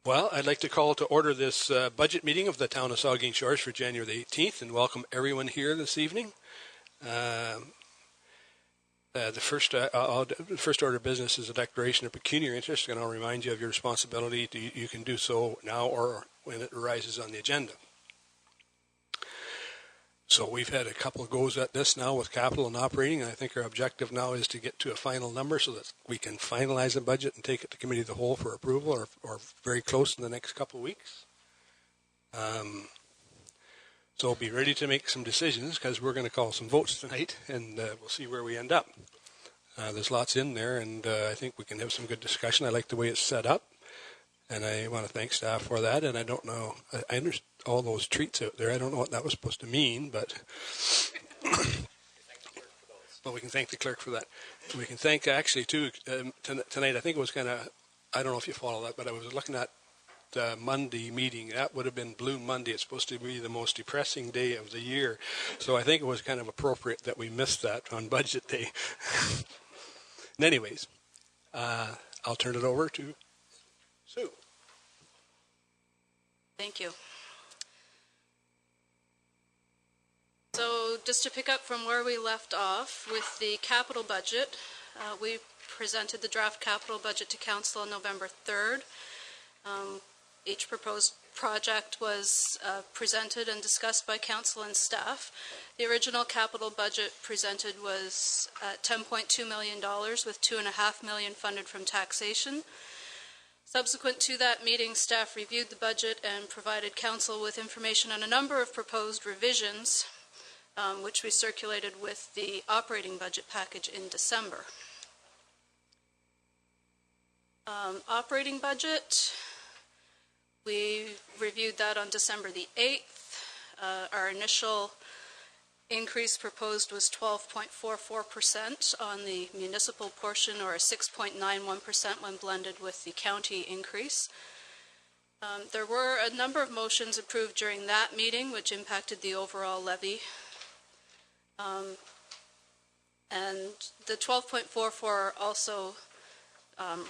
Well, I'd like to call to order this budget meeting of the town of Saugeen Shores for January the 18th and welcome everyone here this evening. The first order of business is a declaration of pecuniary interest, and I'll remind you of your responsibility. You can do so now or when it arises on the agenda. So we've had a couple of goes at this now with capital and operating, and I think our objective now is to get to a final number so that we can finalize the budget and take it to committee of the whole for approval or very close in the next couple of weeks. So be ready to make some decisions because we're going to call some votes tonight, and we'll see where we end up. There's lots in there, and I think we can have some good discussion. I like the way it's set up, and I want to thank staff for that. And I don't know, I understand all those treats out there. I don't know what that was supposed to mean, but well, we can thank the clerk for that. We can thank actually too tonight. I think it was kind of, I don't know if you follow that, but I was looking at the Monday meeting. That would have been Blue Monday. It's supposed to be the most depressing day of the year, so I think it was kind of appropriate that we missed that on budget day. And anyways, I'll turn it over to Sue. Thank you. So just to pick up from where we left off with the capital budget, we presented the draft capital budget to Council on November 3rd. Each proposed project was presented and discussed by Council and staff. The original capital budget presented was $10.2 million with $2.5 million funded from taxation. Subsequent to that meeting, staff reviewed the budget and provided Council with information on a number of proposed revisions, which we circulated with the operating budget package in December. Operating budget, we reviewed that on December the 8th. Our initial increase proposed was 12.44% on the municipal portion, or a 6.91% when blended with the county increase. There were a number of motions approved during that meeting which impacted the overall levy. And the 12.44 also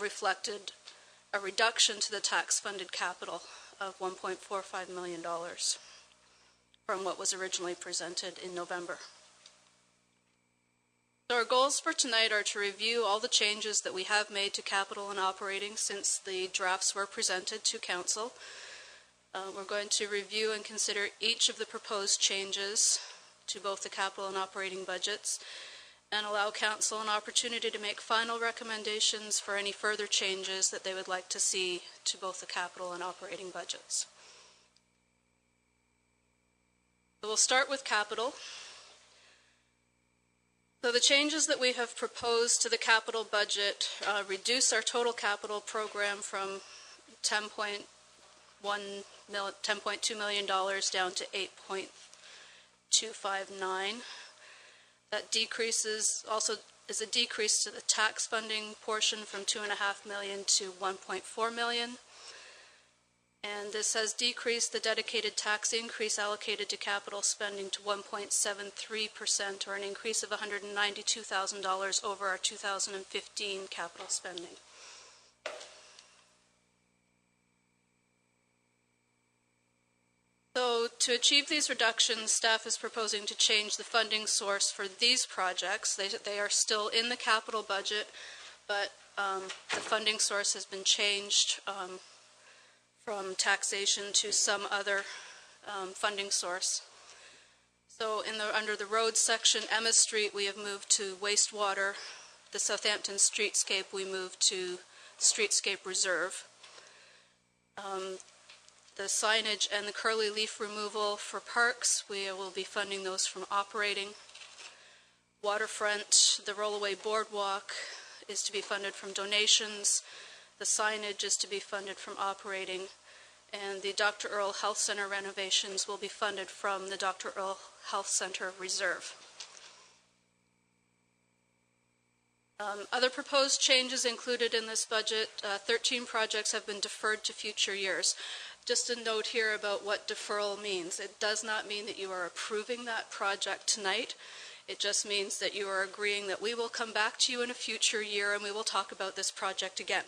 reflected a reduction to the tax-funded capital of $1.45 million from what was originally presented in November. So our goals for tonight are to review all the changes that we have made to capital and operating since the drafts were presented to Council. We're going to review and consider each of the proposed changes to both the capital and operating budgets, and allow Council an opportunity to make final recommendations for any further changes that they would like to see to both the capital and operating budgets. So we'll start with capital. So the changes that we have proposed to the capital budget reduce our total capital program from $10.2 million down to $8.259. That decreases also is a decrease to the tax funding portion from $2.5 million to $1.4 million. And this has decreased the dedicated tax increase allocated to capital spending to 1.73%, or an increase of $192,000 over our 2015 capital spending. So to achieve these reductions, staff is proposing to change the funding source for these projects. They are still in the capital budget, but the funding source has been changed from taxation to some other funding source. So under the roads section, Emma Street, we have moved to wastewater. The Southampton Streetscape, we moved to Streetscape Reserve. The signage and the curly leaf removal for parks, we will be funding those from operating. Waterfront, the rollaway boardwalk is to be funded from donations. The signage is to be funded from operating. And the Dr. Earl Health Center renovations will be funded from the Dr. Earl Health Center Reserve. Other proposed changes included in this budget, 13 projects have been deferred to future years. Just a note here about what deferral means. It does not mean that you are approving that project tonight. It just means that you are agreeing that we will come back to you in a future year and we will talk about this project again.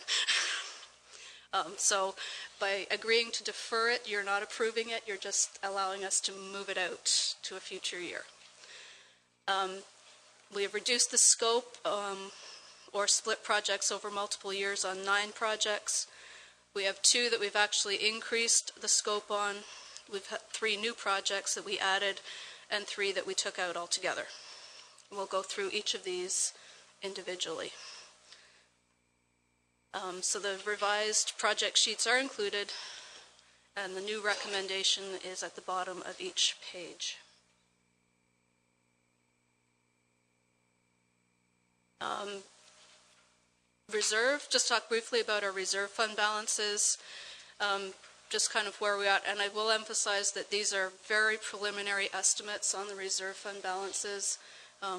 So by agreeing to defer it, you're not approving it, you're just allowing us to move it out to a future year. We have reduced the scope or split projects over multiple years on 9 projects. We have 2 that we've actually increased the scope on. We've had 3 new projects that we added and 3 that we took out altogether. We'll go through each of these individually. So the revised project sheets are included, and the new recommendation is at the bottom of each page. Reserve, just talk briefly about our reserve fund balances, just kind of where we are. And I will emphasize that these are very preliminary estimates on the reserve fund balances.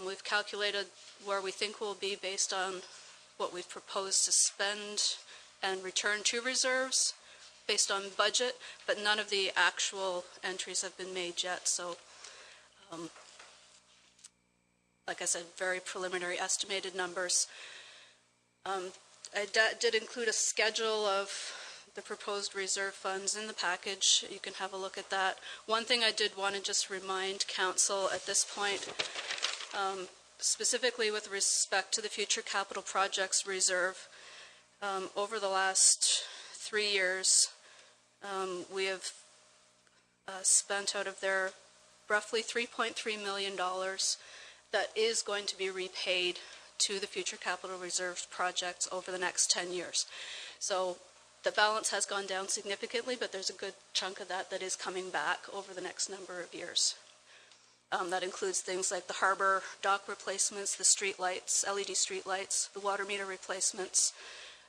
We've calculated where we think we'll be based on what we've proposed to spend and return to reserves based on budget, but none of the actual entries have been made yet. So, like I said, very preliminary estimated numbers. I did include a schedule of the proposed reserve funds in the package. You can have a look at that. One thing I did want to just remind Council at this point, specifically with respect to the future capital projects reserve, over the last 3 years, we have spent out of there roughly $3.3 million that is going to be repaid to the future capital reserve projects over the next 10 years. So the balance has gone down significantly, but there's a good chunk of that that is coming back over the next number of years. That includes things like the harbor dock replacements, the street lights, LED street lights, the water meter replacements,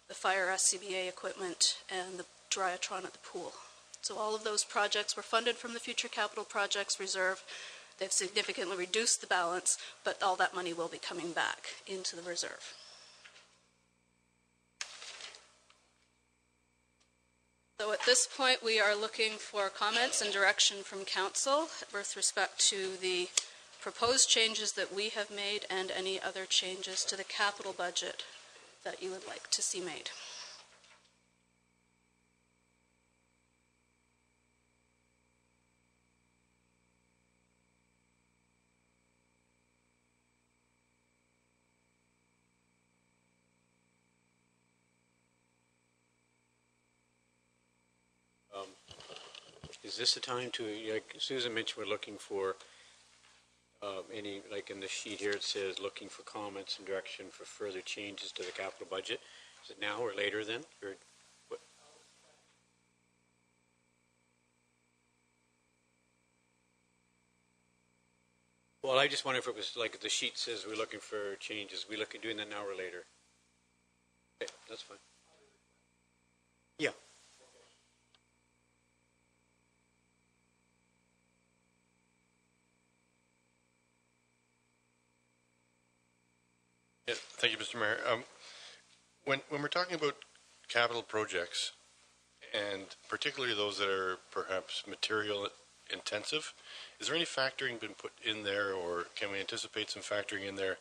the fire SCBA equipment, and the dryatron at the pool. So all of those projects were funded from the future capital projects reserve. They've significantly reduced the balance, but all that money will be coming back into the reserve. So at this point, we are looking for comments and direction from Council with respect to the proposed changes that we have made and any other changes to the capital budget that you would like to see made. Is this the time to, like Susan mentioned, we're looking for any, like in the sheet here it says looking for comments and direction for further changes to the capital budget. Is it now or later then? Or what? Well, I just wonder if it was like the sheet says we're looking for changes. We look at doing that now or later? Okay, that's fine. Yeah. Yeah, thank you, Mr. Mayor. When we're talking about capital projects, and particularly those that are perhaps material intensive, is there any factoring been put in there, or can we anticipate some factoring in there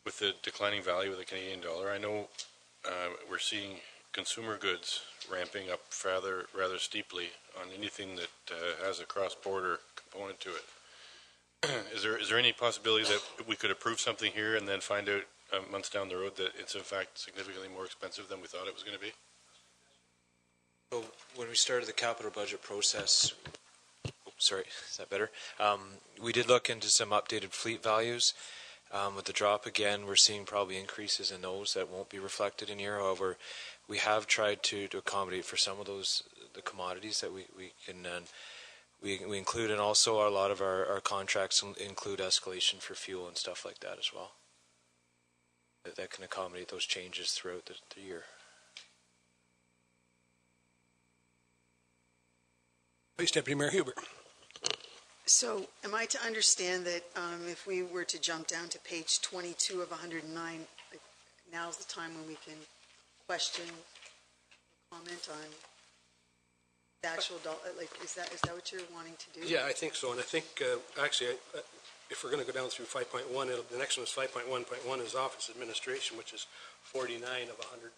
with the declining value of the Canadian dollar? I know we're seeing consumer goods ramping up rather steeply on anything that has a cross-border component to it. Is there any possibility that we could approve something here and then find out months down the road that it's in fact significantly more expensive than we thought it was going to be? So when we started the capital budget process, sorry, is that better? We did look into some updated fleet values. With the drop again, we're seeing probably increases in those that won't be reflected in here. However, we have tried to accommodate for some of those, the commodities that we can we include, and also a lot of our contracts include escalation for fuel and stuff like that as well. That can accommodate those changes throughout the year. Vice Deputy Mayor Huber. So am I to understand that if we were to jump down to page 22 of 109, like, now's the time when we can question, comment on the actual, like, is that what you're wanting to do? Yeah, I think so. And I think, actually, if we're going to go down through 5.1, the next one is 5.1.1 is office administration, which is 49 of 100.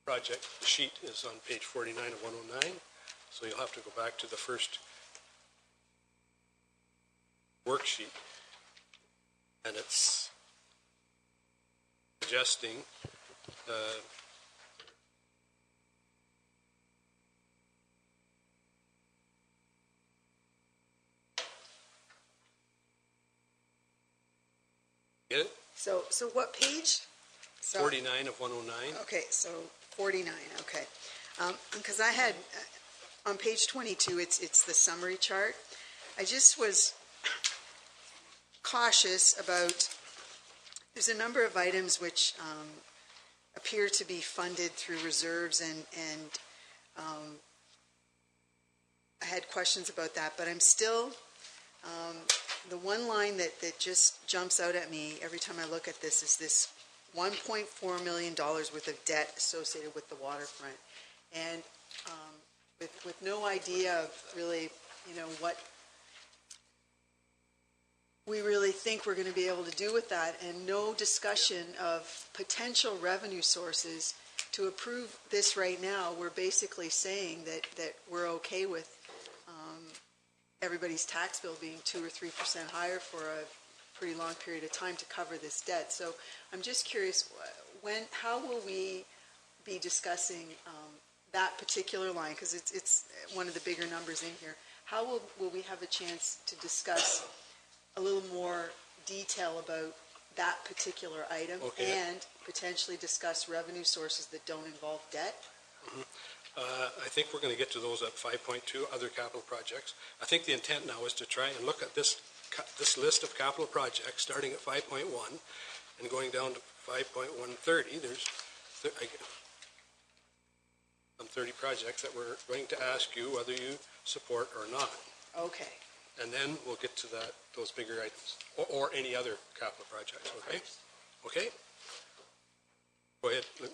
project sheet is on page 49 of 109. So you'll have to go back to the first worksheet. And it's suggesting get it? So what page? So, 49 of 109. okay, so 49, okay. Because I had, on page 22, it's the summary chart. I just was cautious about, there's a number of items which appear to be funded through reserves, and I had questions about that, but I'm still, the one line that just jumps out at me every time I look at this is this $1.4 million worth of debt associated with the waterfront. And with no idea of really, what we really think we're going to be able to do with that, and no discussion of potential revenue sources to approve this right now, we're basically saying that we're okay with everybody's tax bill being 2 or 3% higher for a pretty long period of time to cover this debt. So I'm just curious, how will we be discussing that particular line, because it's one of the bigger numbers in here. How will we have a chance to discuss a little more detail about that particular item, and potentially discuss revenue sources that don't involve debt? Mm-hmm. I think we're going to get to those at 5.2, other capital projects. I think the intent now is to try and look at this list of capital projects, starting at 5.1 and going down to 5.130. There's some 30 projects that we're going to ask you whether you support or not. Okay. And then we'll get to those bigger items, or any other capital projects, okay? Okay? Go ahead, Luke.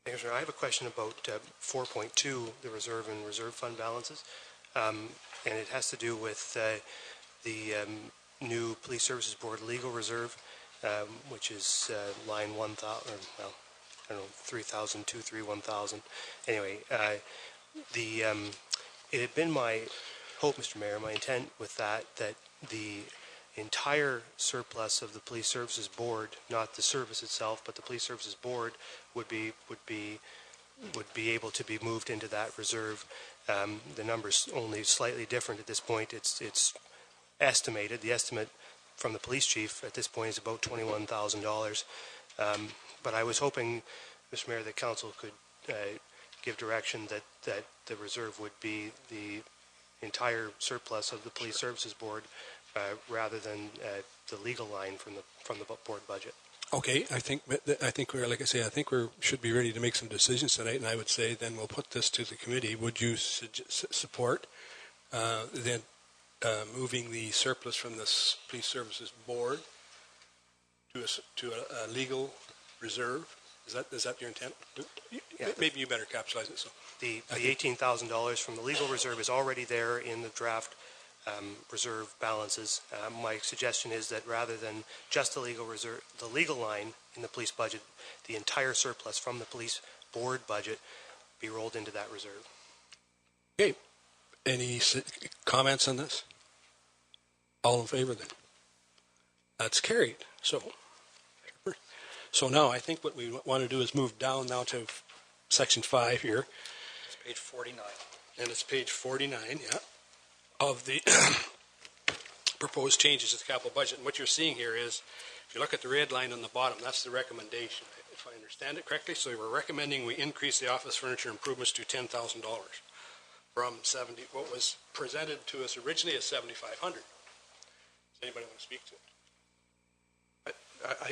Thank you, sir. I have a question about 4.2, the reserve and reserve fund balances, and it has to do with the new Police Services Board legal reserve, which is line 1,000, well, I don't know, 3,000, 1,000. Anyway, it had been my hope, Mr. Mayor, my intent with that the entire surplus of the Police Services Board, not the service itself, but the Police Services Board, would be able to be moved into that reserve. The number's only slightly different at this point. It's estimated. The estimate from the police chief at this point is about $21,000. But I was hoping, Mr. Mayor, that council could give direction that the reserve would be the entire surplus of the Police Services Board, rather than the legal line from the board budget. Okay, I think we're, like I say, I think we should be ready to make some decisions tonight, and I would say then we'll put this to the committee. Would you support then moving the surplus from the Police Services Board to a legal reserve? Is that your intent? Yeah. Maybe you better capitalize it. So the $18,000 from the legal reserve is already there in the draft reserve balances. My suggestion is that rather than just the legal reserve, the legal line in the police budget, the entire surplus from the police board budget be rolled into that reserve. Okay. Any comments on this? All in favor then? That's carried. So now I think what we want to do is move down now to section 5 here. It's page 49. And it's page 49, yeah, of the proposed changes to the capital budget. And what you're seeing here is, if you look at the red line on the bottom, that's the recommendation, if I understand it correctly. So we're recommending we increase the office furniture improvements to $10,000 from what was presented to us originally as $7,500. Does anybody want to speak to it?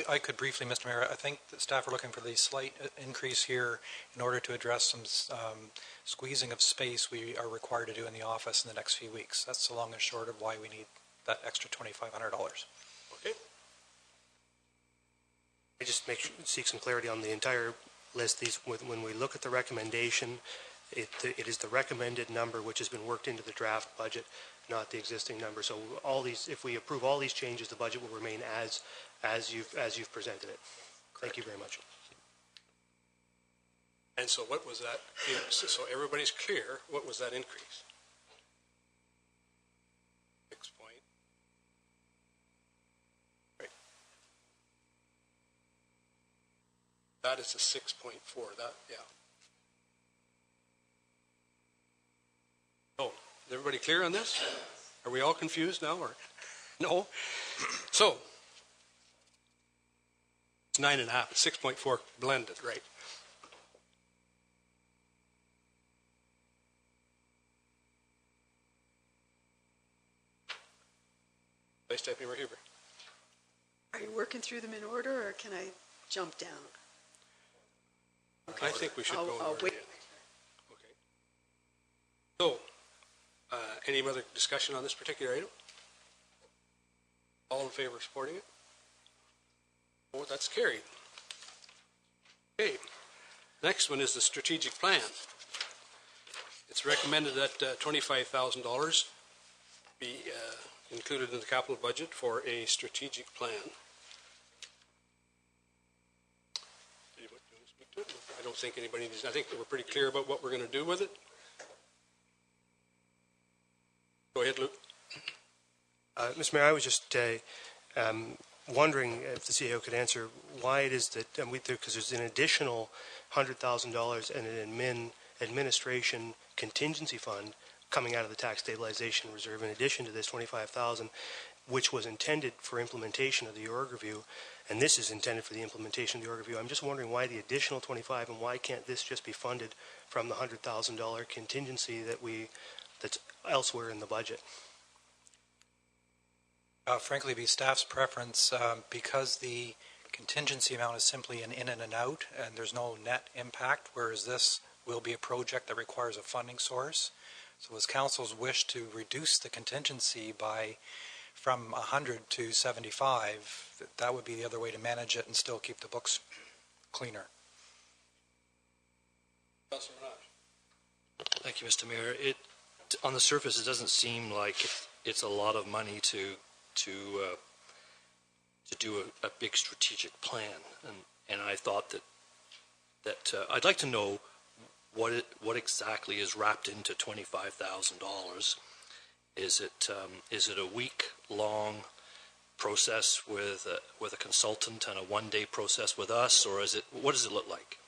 I could briefly, Mr. Mayor. I think the staff are looking for the slight increase here in order to address some squeezing of space we are required to do in the office in the next few weeks. That's the long and short of why we need that extra $2,500. Okay. I just seek some clarity on the entire list. When we look at the recommendation, it is the recommended number which has been worked into the draft budget, not the existing number. So all these, if we approve all these changes, the budget will remain as you've presented it. Correct. Thank you very much. And so what was that? So everybody's clear, what was that increase? 6 point. Right. That is a 6.4. That, yeah. Oh, is everybody clear on this? Are we all confused now, or no? So it's 9.5, 6.4 blended, right? Vice Deputy Mayor Huber. Are you working through them in order, or can I jump down? I think we should go in I'll order. wait. Okay. So, any other discussion on this particular item? All in favor of supporting it? Oh, that's carried. Okay. Next one is the strategic plan. It's recommended that $25,000 be included in the capital budget for a strategic plan. Anybody want to speak to it? I don't think anybody needs. I think we're pretty clear about what we're going to do with it. Go ahead, Luke. Mr. Mayor, I was just wondering if the CEO could answer why it is that, because there's an additional $100,000 and an administration contingency fund coming out of the tax stabilization reserve in addition to this $25,000, which was intended for implementation of the org review, and this is intended for the implementation of the org review. I'm just wondering why the additional 25, and why can't this just be funded from the $100,000 contingency that's elsewhere in the budget? Frankly, be staff's preference because the contingency amount is simply an in and an out, and there's no net impact, whereas this will be a project that requires a funding source. So as council's wish to reduce the contingency from 100 to 75, that would be the other way to manage it and still keep the books cleaner. Thank you, Mr. Mayor. On the surface, it doesn't seem like it's a lot of money to do a big strategic plan, and I thought that I'd like to know what exactly is wrapped into $25,000. Is it a week-long process with a consultant and a one-day process with us, or what does it look like?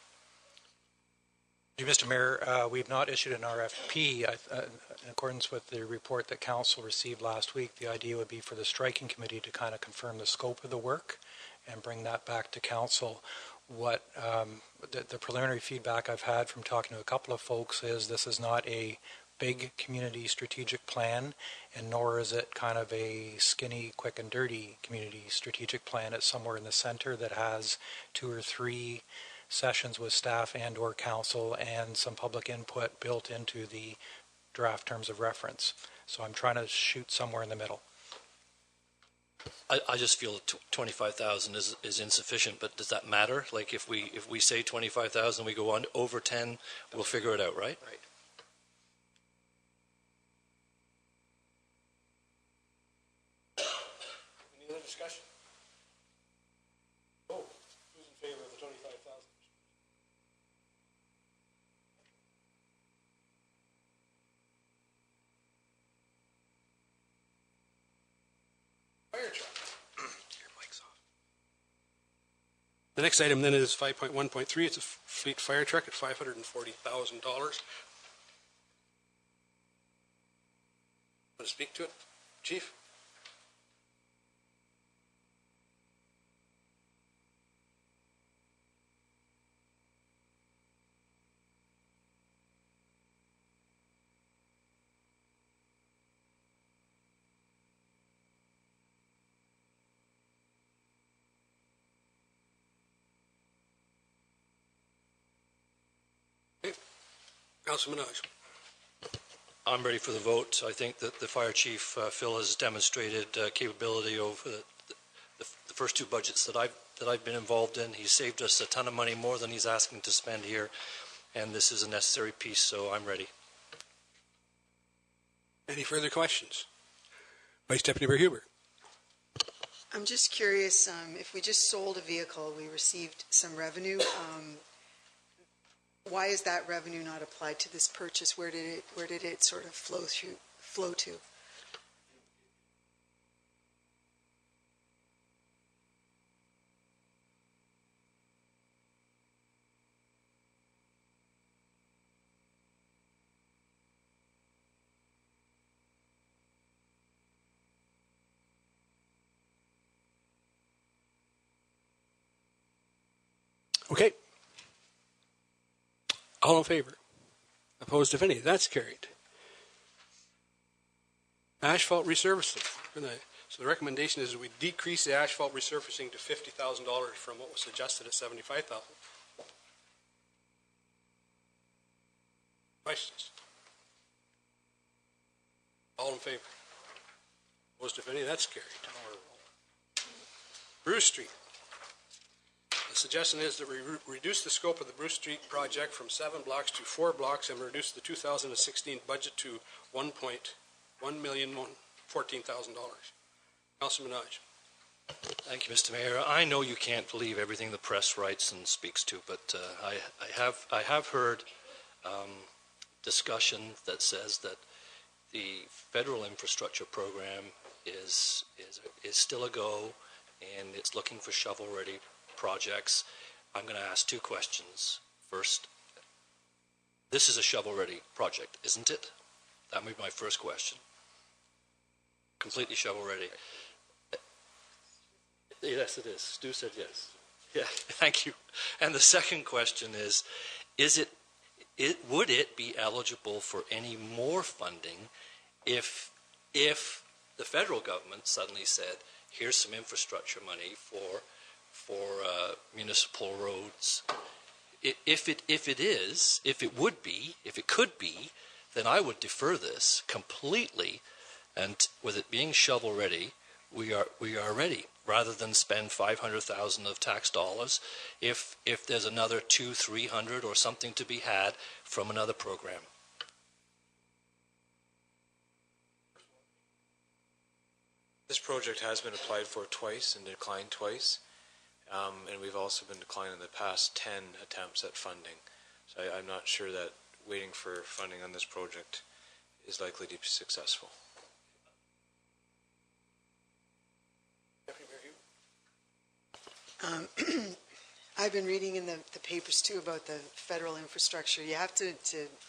Mr. Mayor, we've not issued an RFP. In accordance with the report that Council received last week, the idea would be for the striking committee to kind of confirm the scope of the work and bring that back to Council. What the preliminary feedback I've had from talking to a couple of folks is this is not a big community strategic plan, and nor is it kind of a skinny, quick and dirty community strategic plan. It's somewhere in the center that has 2 or 3 sessions with staff and or council and some public input built into the draft terms of reference. So I'm trying to shoot somewhere in the middle. I just feel that 25,000 is insufficient, but does that matter? Like if we say 25,000, we go on over 10, we'll figure it out, right? Right. Any other discussion? Oh, who's in favor of the 25,000? Fire truck. Your mic's off. The next item then is 5.1.3. It's a fleet fire truck at $540,000. Want to speak to it, Chief? Councilman Minaj. I'm ready for the vote. I think that the fire chief, Phil, has demonstrated capability over the first 2 budgets that I've been involved in. He's saved us a ton of money, more than he's asking to spend here, and this is a necessary piece, so I'm ready. Any further questions? Vice Deputy Mayor Huber. I'm just curious, if we just sold a vehicle, we received some revenue. why is that revenue not applied to this purchase? Where did it sort of flow to? Okay. All in favor? Opposed, if any? That's carried. Asphalt resurfacing. So the recommendation is that we decrease the asphalt resurfacing to $50,000 from what was suggested at $75,000. Questions? All in favor? Opposed, if any? That's carried. Bruce Street. The suggestion is that we reduce the scope of the Bruce Street project from 7 blocks to 4 blocks and reduce the 2016 budget to $1,014,000. Councilor Minaj. Thank you, Mr. Mayor. I know you can't believe everything the press writes and speaks to, but I have heard discussion that says that the federal infrastructure program is still a go, and it's looking for shovel-ready projects. I'm going to ask 2 questions. First, this is a shovel-ready project, isn't it? That would be my first question. Completely shovel-ready. Yes, it is. Stu said yes. Yeah, thank you. And the second question is would it be eligible for any more funding if the federal government suddenly said, here's some infrastructure money for municipal roads? If it could be, then I would defer this completely, and with it being shovel ready, we are ready. Rather than spend $500,000 of tax dollars, if there's another 200-300 or something to be had from another program. This project has been applied for twice and declined twice. And we've also been declined in the past 10 attempts at funding. So I'm not sure that waiting for funding on this project is likely to be successful. I've been reading in the papers too about the federal infrastructure. You have to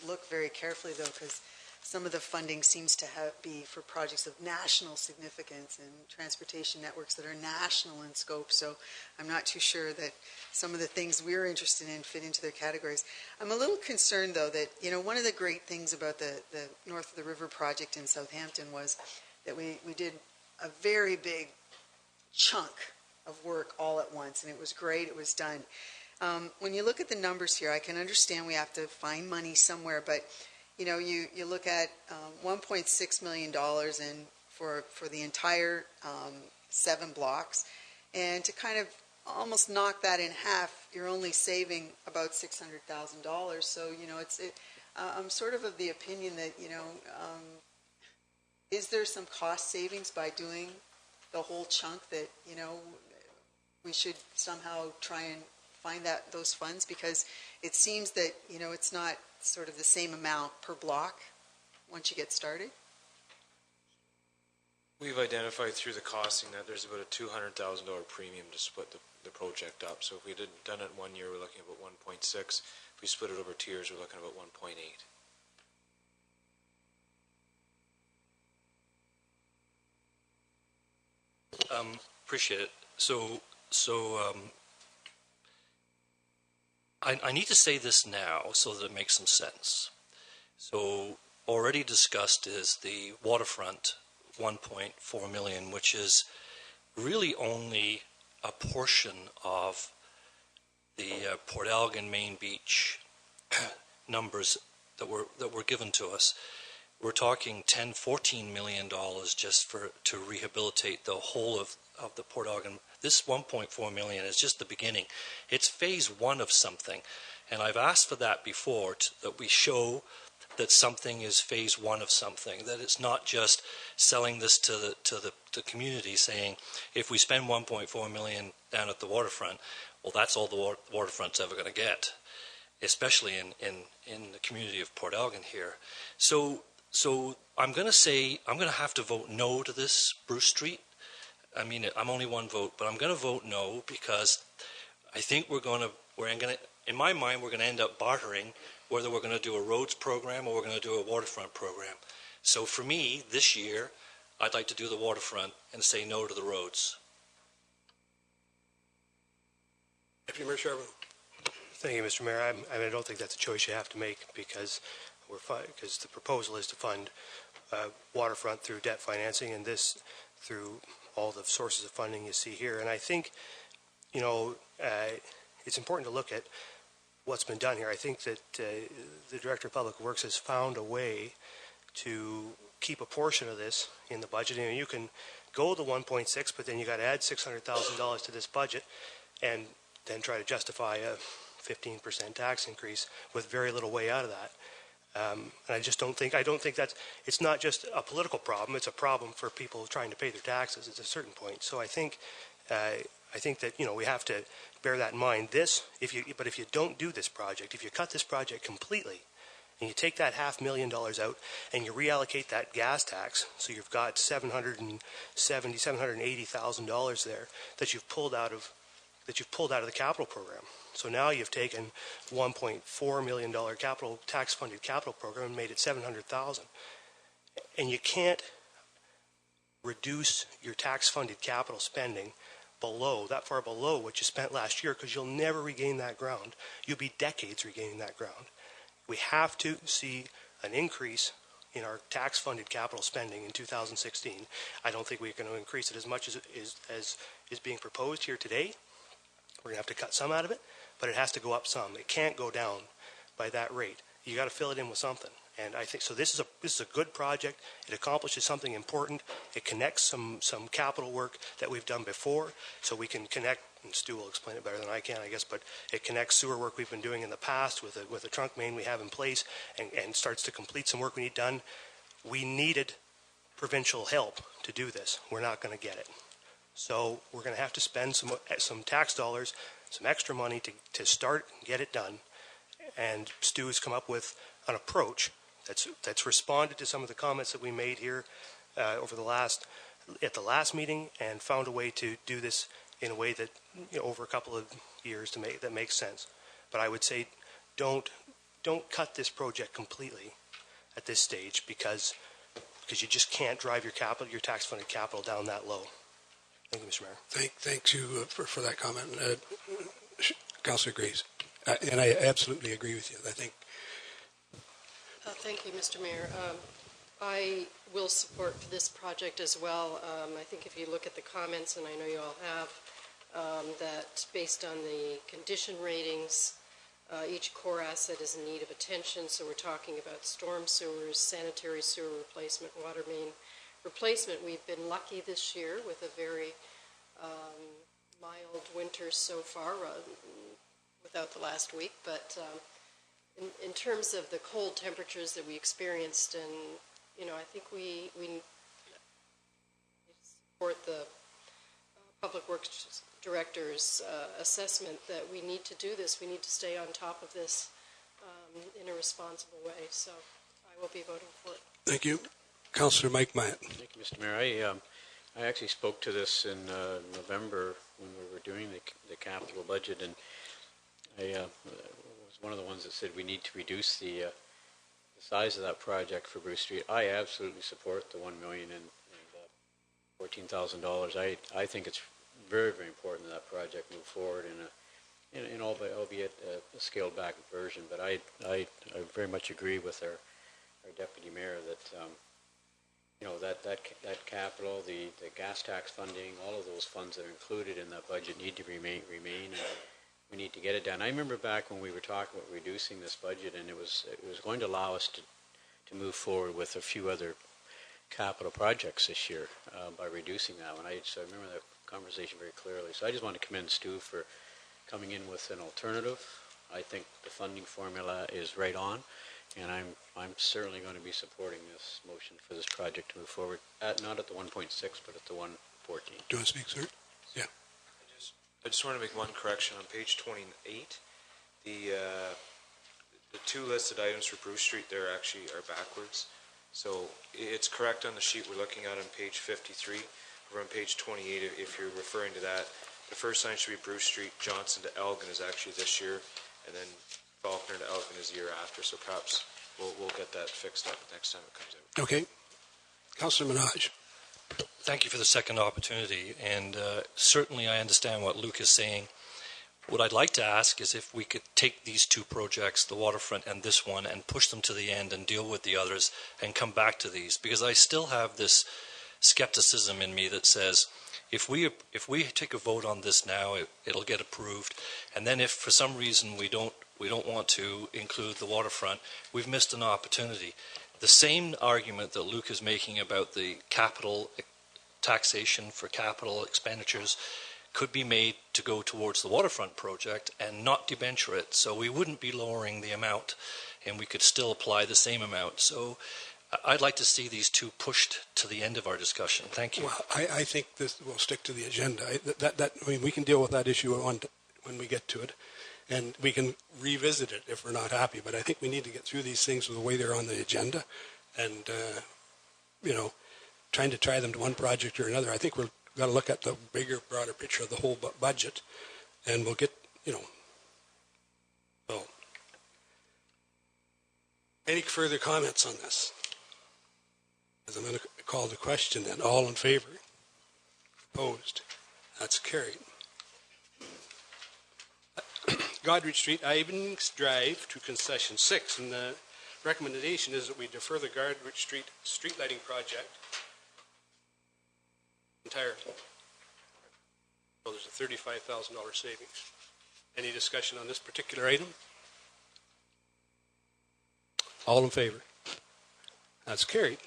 look very carefully though, because some of the funding seems to be for projects of national significance and transportation networks that are national in scope. So I'm not too sure that some of the things we're interested in fit into their categories. I'm a little concerned though that, one of the great things about the North of the River project in Southampton was that we did a very big chunk of work all at once, and it was great. It was done. When you look at the numbers here, I can understand we have to find money somewhere, but you look at $1.6 million for the entire 7 blocks, and to kind of almost knock that in half, you're only saving about $600,000. So I'm sort of the opinion that is there some cost savings by doing the whole chunk that we should somehow try and find those funds, because it seems that it's not sort of the same amount per block once you get started. We've identified through the costing that there's about a $200,000 premium to split the project up. So if we had done it 1 year, we're looking at about 1.6. If we split it over 2 years, we're looking at about 1.8. Appreciate it. So I need to say this now so that it makes some sense. So already discussed is the waterfront 1.4 million, which is really only a portion of the Port Elgin Main Beach numbers that were given to us. We're talking $10-14 million just to rehabilitate the whole of the Port Elgin. This 1.4 million is just the beginning. It's phase 1 of something, and I've asked for that before, that we show that something is phase 1 of something, that it's not just selling this to the community, saying if we spend 1.4 million down at the waterfront, well, that's all the waterfront's ever going to get. especially in the community of Port Elgin here. So I'm going to have to vote no to this Bruce Street. I mean, I'm only one vote, but I'm going to vote no because I think in my mind, we're going to end up bartering whether we're going to do a roads program or we're going to do a waterfront program. So for me, this year, I'd like to do the waterfront and say no to the roads. Deputy Mayor Shervin. Thank you, Mr. Mayor. I don't think that's a choice you have to make because the proposal is to fund waterfront through debt financing and this through all the sources of funding you see here. And I think, it's important to look at what's been done here. I think that the Director of Public Works has found a way to keep a portion of this in the budget. And you can go the 1.6, but then you got to add $600,000 to this budget and then try to justify a 15% tax increase with very little way out of that. And I don't think it's not just a political problem, it's a problem for people trying to pay their taxes at a certain point. So I think that, we have to bear that in mind. But if you don't do this project, if you cut this project completely, and you take that $500,000 out and you reallocate that gas tax, so you've got $780,000 there that you've pulled out of the capital program. So now you've taken $1.4 million tax-funded capital program and made it $700,000. And you can't reduce your tax-funded capital spending that far below what you spent last year, because you'll never regain that ground. You'll be decades regaining that ground. We have to see an increase in our tax-funded capital spending in 2016. I don't think we're going to increase it as much as is being proposed here today. We're going to have to cut some out of it, but it has to go up some. It can't go down by that rate. You got to fill it in with something. And I think so. This is a good project. It accomplishes something important. It connects some capital work that we've done before, so we can connect. And Stu will explain it better than I can, I guess. But it connects sewer work we've been doing in the past with a trunk main we have in place, and starts to complete some work we need done. We needed provincial help to do this. We're not going to get it. So we're going to have to spend some tax dollars, some extra money to start and get it done. And Stu has come up with an approach that's responded to some of the comments that we made here at the last meeting, and found a way to do this in a way that over a couple of years that makes sense. But I would say don't cut this project completely at this stage because you just can't drive your tax-funded capital down that low. Thank you, Mr. Mayor. Thanks you for that comment. Councillor agrees. And I absolutely agree with you. I think. Thank you, Mr. Mayor. I will support this project as well. I think if you look at the comments, and I know you all have, that based on the condition ratings, each core asset is in need of attention. So we're talking about storm sewers, sanitary sewer replacement, water main replacement. We've been lucky this year with a very mild winter so far, without the last week. But in terms of the cold temperatures that we experienced, and I think we support the Public Works Director's assessment that we need to do this. We need to stay on top of this in a responsible way. So I will be voting for it. Thank you. Councillor Mike Matt. Thank you, Mr. Mayor. I actually spoke to this in November when we were doing the capital budget, and I was one of the ones that said we need to reduce the size of that project for Bruce Street. I absolutely support the $1 million and $14,000. I think it's very, very important that project move forward in albeit a scaled back version. But I very much agree with our deputy mayor that that capital, the gas tax funding, all of those funds that are included in that budget need to remain, and we need to get it done. I remember back when we were talking about reducing this budget, and it was going to allow us to move forward with a few other capital projects this year by reducing that one. So I remember that conversation very clearly. So I just want to commend Stu for coming in with an alternative. I think the funding formula is right on, and I'm certainly going to be supporting this motion for this project to move forward, not at the 1.6, but at the 1.14. Do you want to speak, sir? Yeah. I just want to make one correction on page 28. The two listed items for Bruce Street there actually are backwards. So it's correct on the sheet we're looking at on page 53. We're on page 28 if you're referring to that. The first sign should be Bruce Street, Johnson to Elgin is actually this year, and then Faulkner to Elgin is the year after. So perhaps we'll get that fixed up next time it comes out. Okay. Councillor Minaj. Thank you for the second opportunity, and certainly I understand what Luke is saying. What I'd like to ask is if we could take these two projects, the waterfront and this one, and push them to the end and deal with the others and come back to these, because I still have this skepticism in me that says if we take a vote on this now, it'll get approved, and then if for some reason we don't want to include the waterfront, we've missed an opportunity. The same argument that Luke is making about the capital taxation for capital expenditures could be made to go towards the waterfront project and not debenture it. So we wouldn't be lowering the amount and we could still apply the same amount. So I'd like to see these two pushed to the end of our discussion. Thank you. Well, I think this will stick to the agenda. I mean, we can deal with that issue when we get to it, and we can revisit it if we're not happy. But I think we need to get through these things the way they're on the agenda, and trying to tie them to one project or another. I think we've got to look at the bigger, broader picture of the whole budget, and we'll get, So, any further comments on this? As I'm going to call the question then. All in favor? Opposed? That's carried. Godrich Street, Ivans Drive to concession 6, and the recommendation is that we defer the Godrich Street street lighting project entirely. So there's a $35,000 savings. Any discussion on this particular item? All in favor? That's carried.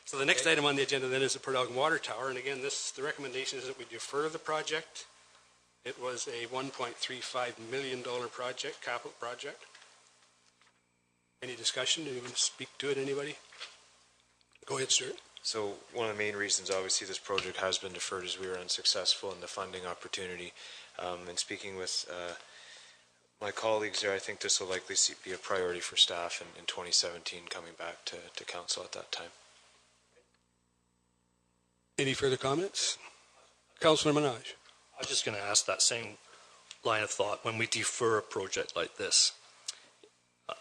So the next item on the agenda then is the Purdog Water Tower, and again, the recommendation is that we defer the project. It was a $1.35 million project, capital project. Any discussion? Anyone speak to it? Anybody? Go ahead, Stuart. So one of the main reasons, obviously, this project has been deferred is we were unsuccessful in the funding opportunity. And speaking with my colleagues there, I think this will likely be a priority for staff in 2017 coming back to council at that time. Any further comments? Councillor Minaj. I was just going to ask that same line of thought. When we defer a project like this,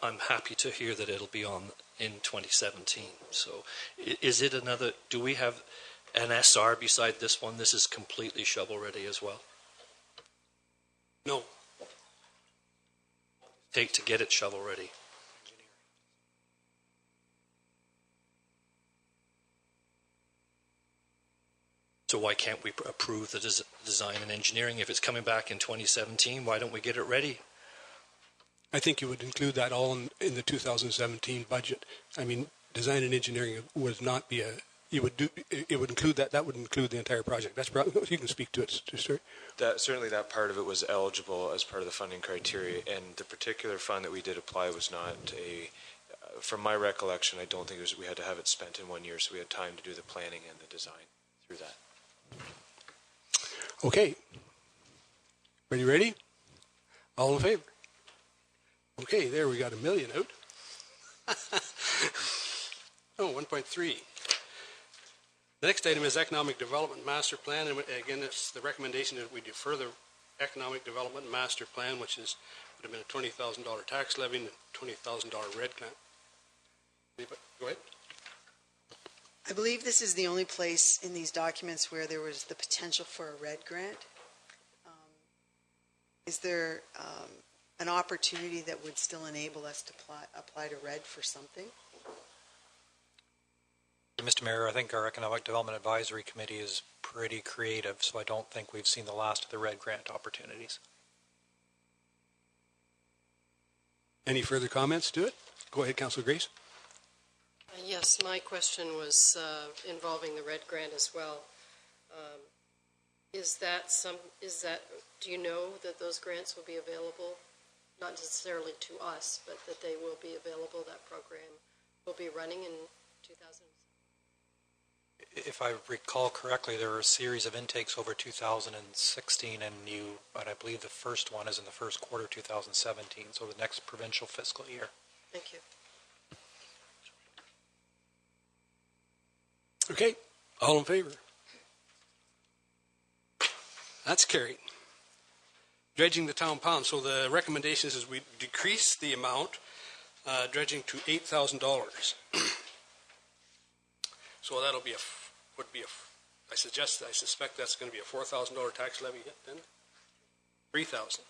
I'm happy to hear that it'll be on in 2017. So is it another, do we have an SR beside this one? This is completely shovel ready as well? No. Take to get it shovel ready. So why can't we approve the design and engineering? If it's coming back in 2017, why don't we get it ready? I think you would include that all in the 2017 budget. I mean, design and engineering would not be it would include that. That would include the entire project. That's probably, you can speak to it, sir. Certainly that part of it was eligible as part of the funding criteria, and the particular fund that we did apply was not from my recollection, I don't think we had to have it spent in 1 year, so we had time to do the planning and the design through that. Okay. Ready? All in favor? Okay, there we got $1 million out. 1.3. The next item is Economic Development Master Plan, and again, it's the recommendation that we defer the Economic Development Master Plan, which would have been a $20,000 tax levy and a $20,000 red grant. Go ahead. I believe this is the only place in these documents where there was the potential for a red grant. Is there an opportunity that would still enable us to apply to red for something? Mr. Mayor, I think our Economic Development Advisory Committee is pretty creative, so I don't think we've seen the last of the red grant opportunities. Any further comments to it? Go ahead, Councillor Grace. Yes, my question was involving the red grant as well. Do you know that those grants will be available? Not necessarily to us, but that they will be available, that program will be running in 2000? If I recall correctly, there were a series of intakes over 2016, and I believe the first one is in the first quarter 2017, so the next provincial fiscal year. Thank you. Okay, all in favor? That's carried. Dredging the town pond. So the recommendation is we decrease the amount dredging to $8,000. So that'll be I suspect that's going to be a $4,000 tax levy hit then? $3,000.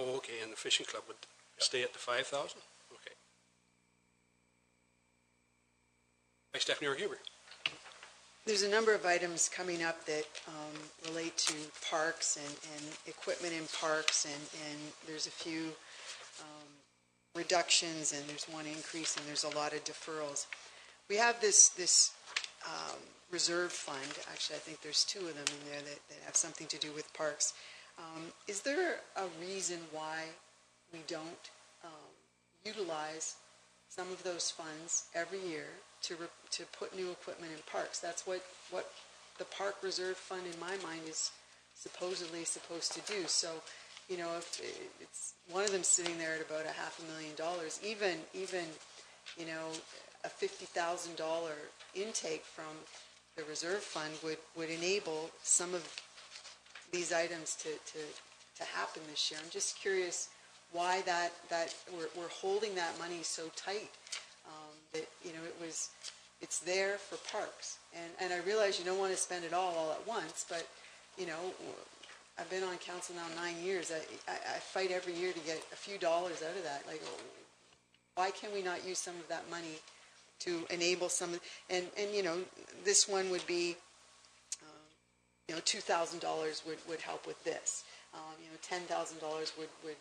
Oh, okay, and the fishing club would stay at the $5,000? Okay. By Stephanie Huber. There's a number of items coming up that relate to parks and equipment in parks, and there's a few reductions, and there's one increase, and there's a lot of deferrals. We have this reserve fund. Actually, I think there's two of them in there that have something to do with parks. Is there a reason why we don't utilize some of those funds every year to put new equipment in parks? That's what the park reserve fund in my mind is supposedly supposed to do. So, you know, if it's one of them sitting there at about $500,000, even you know, a $50,000 intake from the reserve fund would enable some of these items to happen this year. I'm just curious why that we're holding that money so tight. That, you know, it's there for parks, and I realize you don't want to spend it all at once, but you know, I've been on council now 9 years. I fight every year to get a few dollars out of that. Like, why can we not use some of that money to enable some? And you know, this one would be, you know, $2,000 would help with this. You know, $10,000 would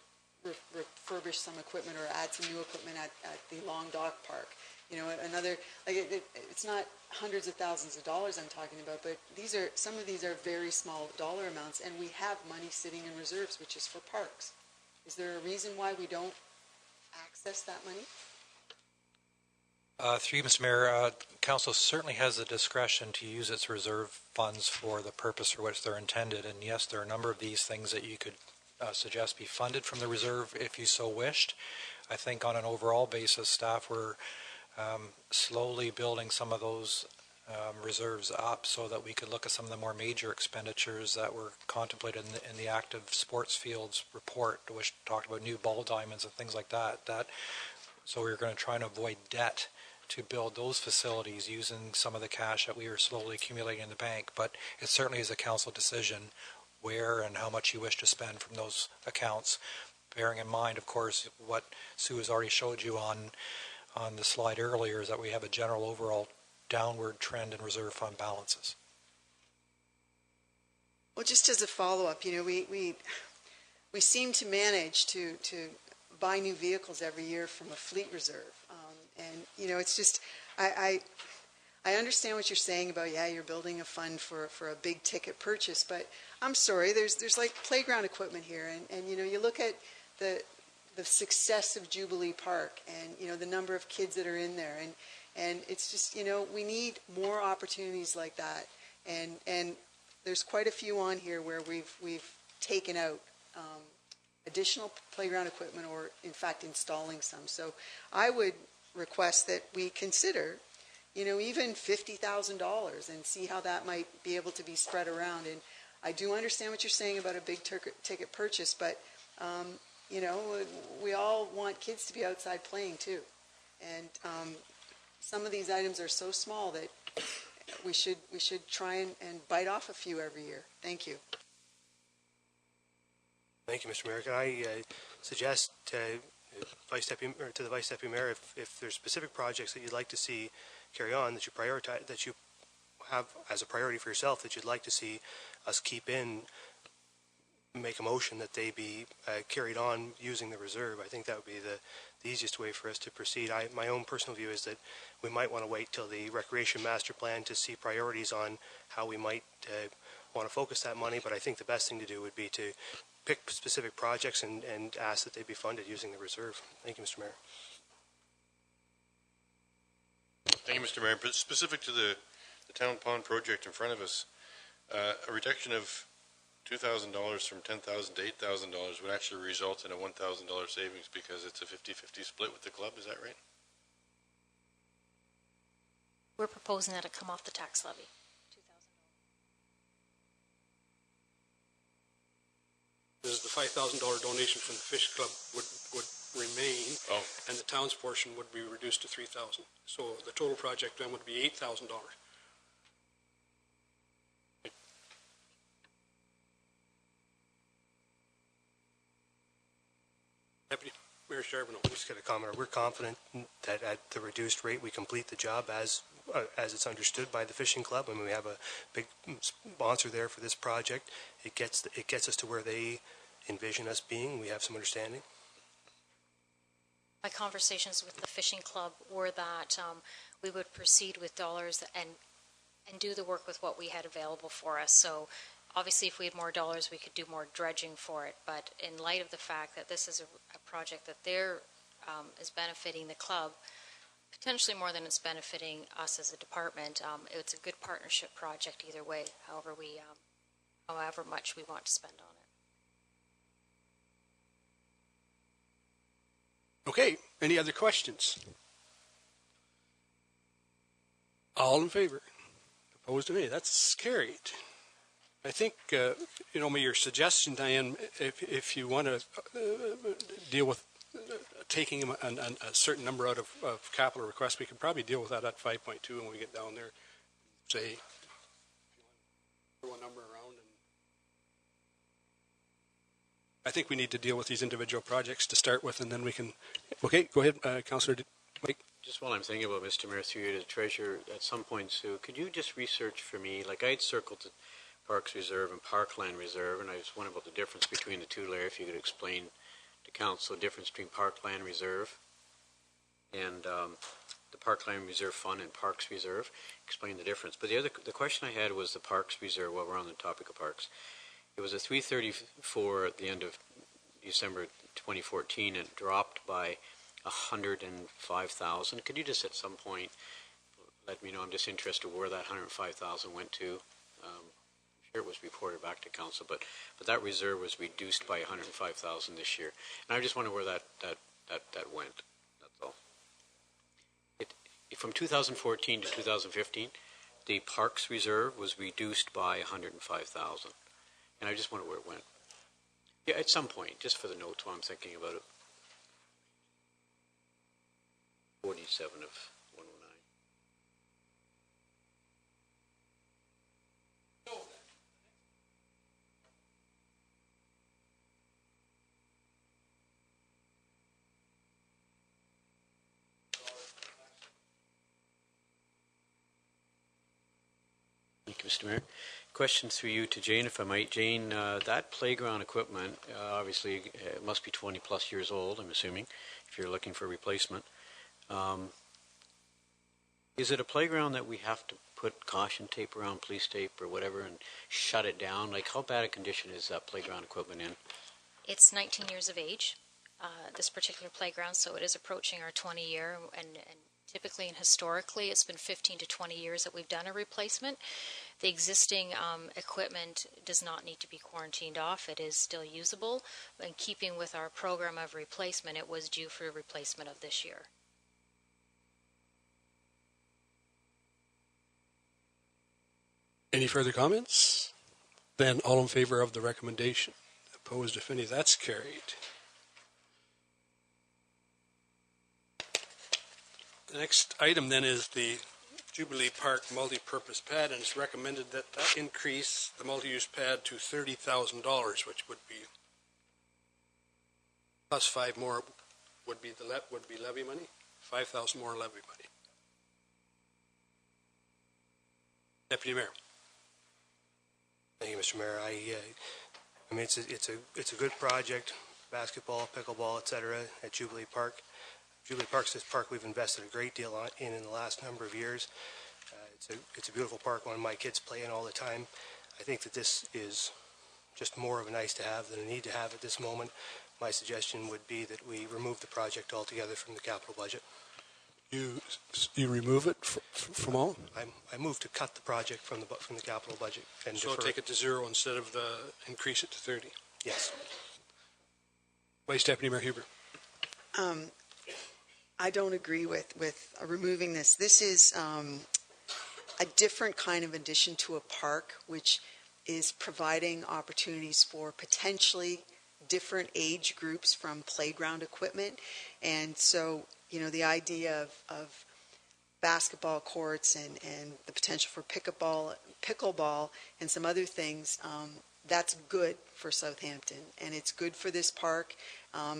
refurbish some equipment or add some new equipment at the Long Dock Park. You know, another, like it's not hundreds of thousands of dollars I'm talking about, but some of these are very small dollar amounts, and we have money sitting in reserves, which is for parks. Is there a reason why we don't access that money? Through you, Mr. Mayor, Council certainly has the discretion to use its reserve funds for the purpose for which they're intended, and yes, there are a number of these things that you could suggest be funded from the reserve if you so wished. I think on an overall basis, staff were slowly building some of those reserves up so that we could look at some of the more major expenditures that were contemplated in the active sports fields report, which talked about new ball diamonds and things like that. So we were going to try and avoid debt to build those facilities using some of the cash that we were slowly accumulating in the bank. But it certainly is a council decision where and how much you wish to spend from those accounts, bearing in mind, of course, what Sue has already showed you on the slide earlier, is that we have a general overall downward trend in reserve fund balances. Well, just as a follow-up, you know, we seem to manage to buy new vehicles every year from a fleet reserve, and you know, it's just I understand what you're saying about, yeah, you're building a fund for a big ticket purchase, but I'm sorry, there's like playground equipment here, and you know, you look at the success of Jubilee Park, and you know, the number of kids that are in there, and it's just, you know, we need more opportunities like that, and there's quite a few on here where we've taken out additional playground equipment, or in fact installing some. So I would request that we consider, you know, even $50,000 and see how that might be able to be spread around. And I do understand what you're saying about a big ticket purchase, but you know, we all want kids to be outside playing too. And some of these items are so small that we should try and bite off a few every year. Thank you. Thank you, Mr. Mayor. Can I suggest to the Vice Deputy Mayor, if there's specific projects that you'd like to see carry on, that you prioritize, that you have as a priority for yourself, that you'd like to see us keep in, make a motion that they be carried on using the reserve. I think that would be the easiest way for us to proceed. My own personal view is that we might want to wait till the Recreation Master Plan to see priorities on how we might want to focus that money, but I think the best thing to do would be to pick specific projects and ask that they be funded using the reserve. Thank you, Mr. Mayor. Thank you, Mr. Mayor. But specific to the town pond project in front of us, a reduction of $2,000 from $10,000 to $8,000 would actually result in a $1,000 savings because it's a 50-50 split with the club. Is that right? We're proposing that it come off the tax levy. This is the $5,000 donation from the Fish Club would remain, and the town's portion would be reduced to $3,000. So the total project then would be $8,000. Deputy Mayor Charbonneau. Just got a comment. We're confident that at the reduced rate, we complete the job as it's understood by the fishing club. I mean, we have a big sponsor there for this project. It gets us to where they envision us being. We have some understanding. My conversations with the fishing club were that we would proceed with dollars and do the work with what we had available for us. So obviously, if we had more dollars, we could do more dredging for it. But in light of the fact that this is a project that is benefiting the club, potentially more than it's benefiting us as a department, it's a good partnership project either way, however much we want to spend on it. Okay, any other questions? All in favor? Opposed to me? That's carried. I think, your suggestion, Diane, if you want to deal with taking a certain number out of capital requests, we could probably deal with that at 5.2 when we get down there. Say, throw a number around. I think we need to deal with these individual projects to start with, and then we can. Okay, go ahead, Councillor Mike. Just while I'm thinking about Mr. Mayor, through you to the Treasurer, at some point, Sue, could you just research for me, like I'd circled the Parks Reserve and Parkland Reserve, and I just wonder about the difference between the two, Larry, if you could explain to Council the difference between Parkland Reserve and the Parkland Reserve Fund and Parks Reserve. Explain the difference. But the question I had was the Parks Reserve, while we're on the topic of parks. It was a 334 at the end of December 2014, and it dropped by 105,000. Could you just at some point let me know? I'm just interested where that 105,000 went to. I'm sure it was reported back to council, but that reserve was reduced by 105,000 this year, and I just wonder where that went. That's all. From 2014 to 2015, the Parks Reserve was reduced by 105,000. And I just wonder where it went. Yeah, at some point, just for the notes while I'm thinking about it. 47 of 109. Thank you, Mr. Mayor. Question through you to Jane, if I might. Jane, that playground equipment, obviously, it must be 20 plus years old, I'm assuming, if you're looking for a replacement. Is it a playground that we have to put caution tape around, police tape or whatever, and shut it down? Like, how bad a condition is that playground equipment in? It's 19 years of age, this particular playground, so it is approaching our 20 year, and typically and historically, it's been 15 to 20 years that we've done a replacement. The existing equipment does not need to be quarantined off. It is still usable. In keeping with our program of replacement, it was due for replacement of this year. Any further comments? Then all in favor of the recommendation. Opposed, if any, that's carried. The next item then is the Jubilee Park multi-purpose pad, and it's recommended that increase the multi-use pad to $30,000, which would be plus 5 more would be levy money, 5,000 more levy money. Deputy Mayor. Thank you, Mr. Mayor. I mean, it's a good project, basketball, pickleball, etc. at Jubilee Park. Jubilee Park's this park we've invested a great deal in the last number of years. It's a beautiful park, one my kids play in all the time. I think that this is just more of a nice to have than a need to have at this moment. My suggestion would be that we remove the project altogether from the capital budget. You remove it from all? I moved to cut the project from the capital budget and So defer take it to zero instead of increase it to 30. Yes. Vice Deputy Mayor Huber. I don't agree with removing this. This is a different kind of addition to a park, which is providing opportunities for potentially different age groups from playground equipment. And so, the idea of basketball courts and the potential for pickleball and some other things, that's good for Southampton, and it's good for this park.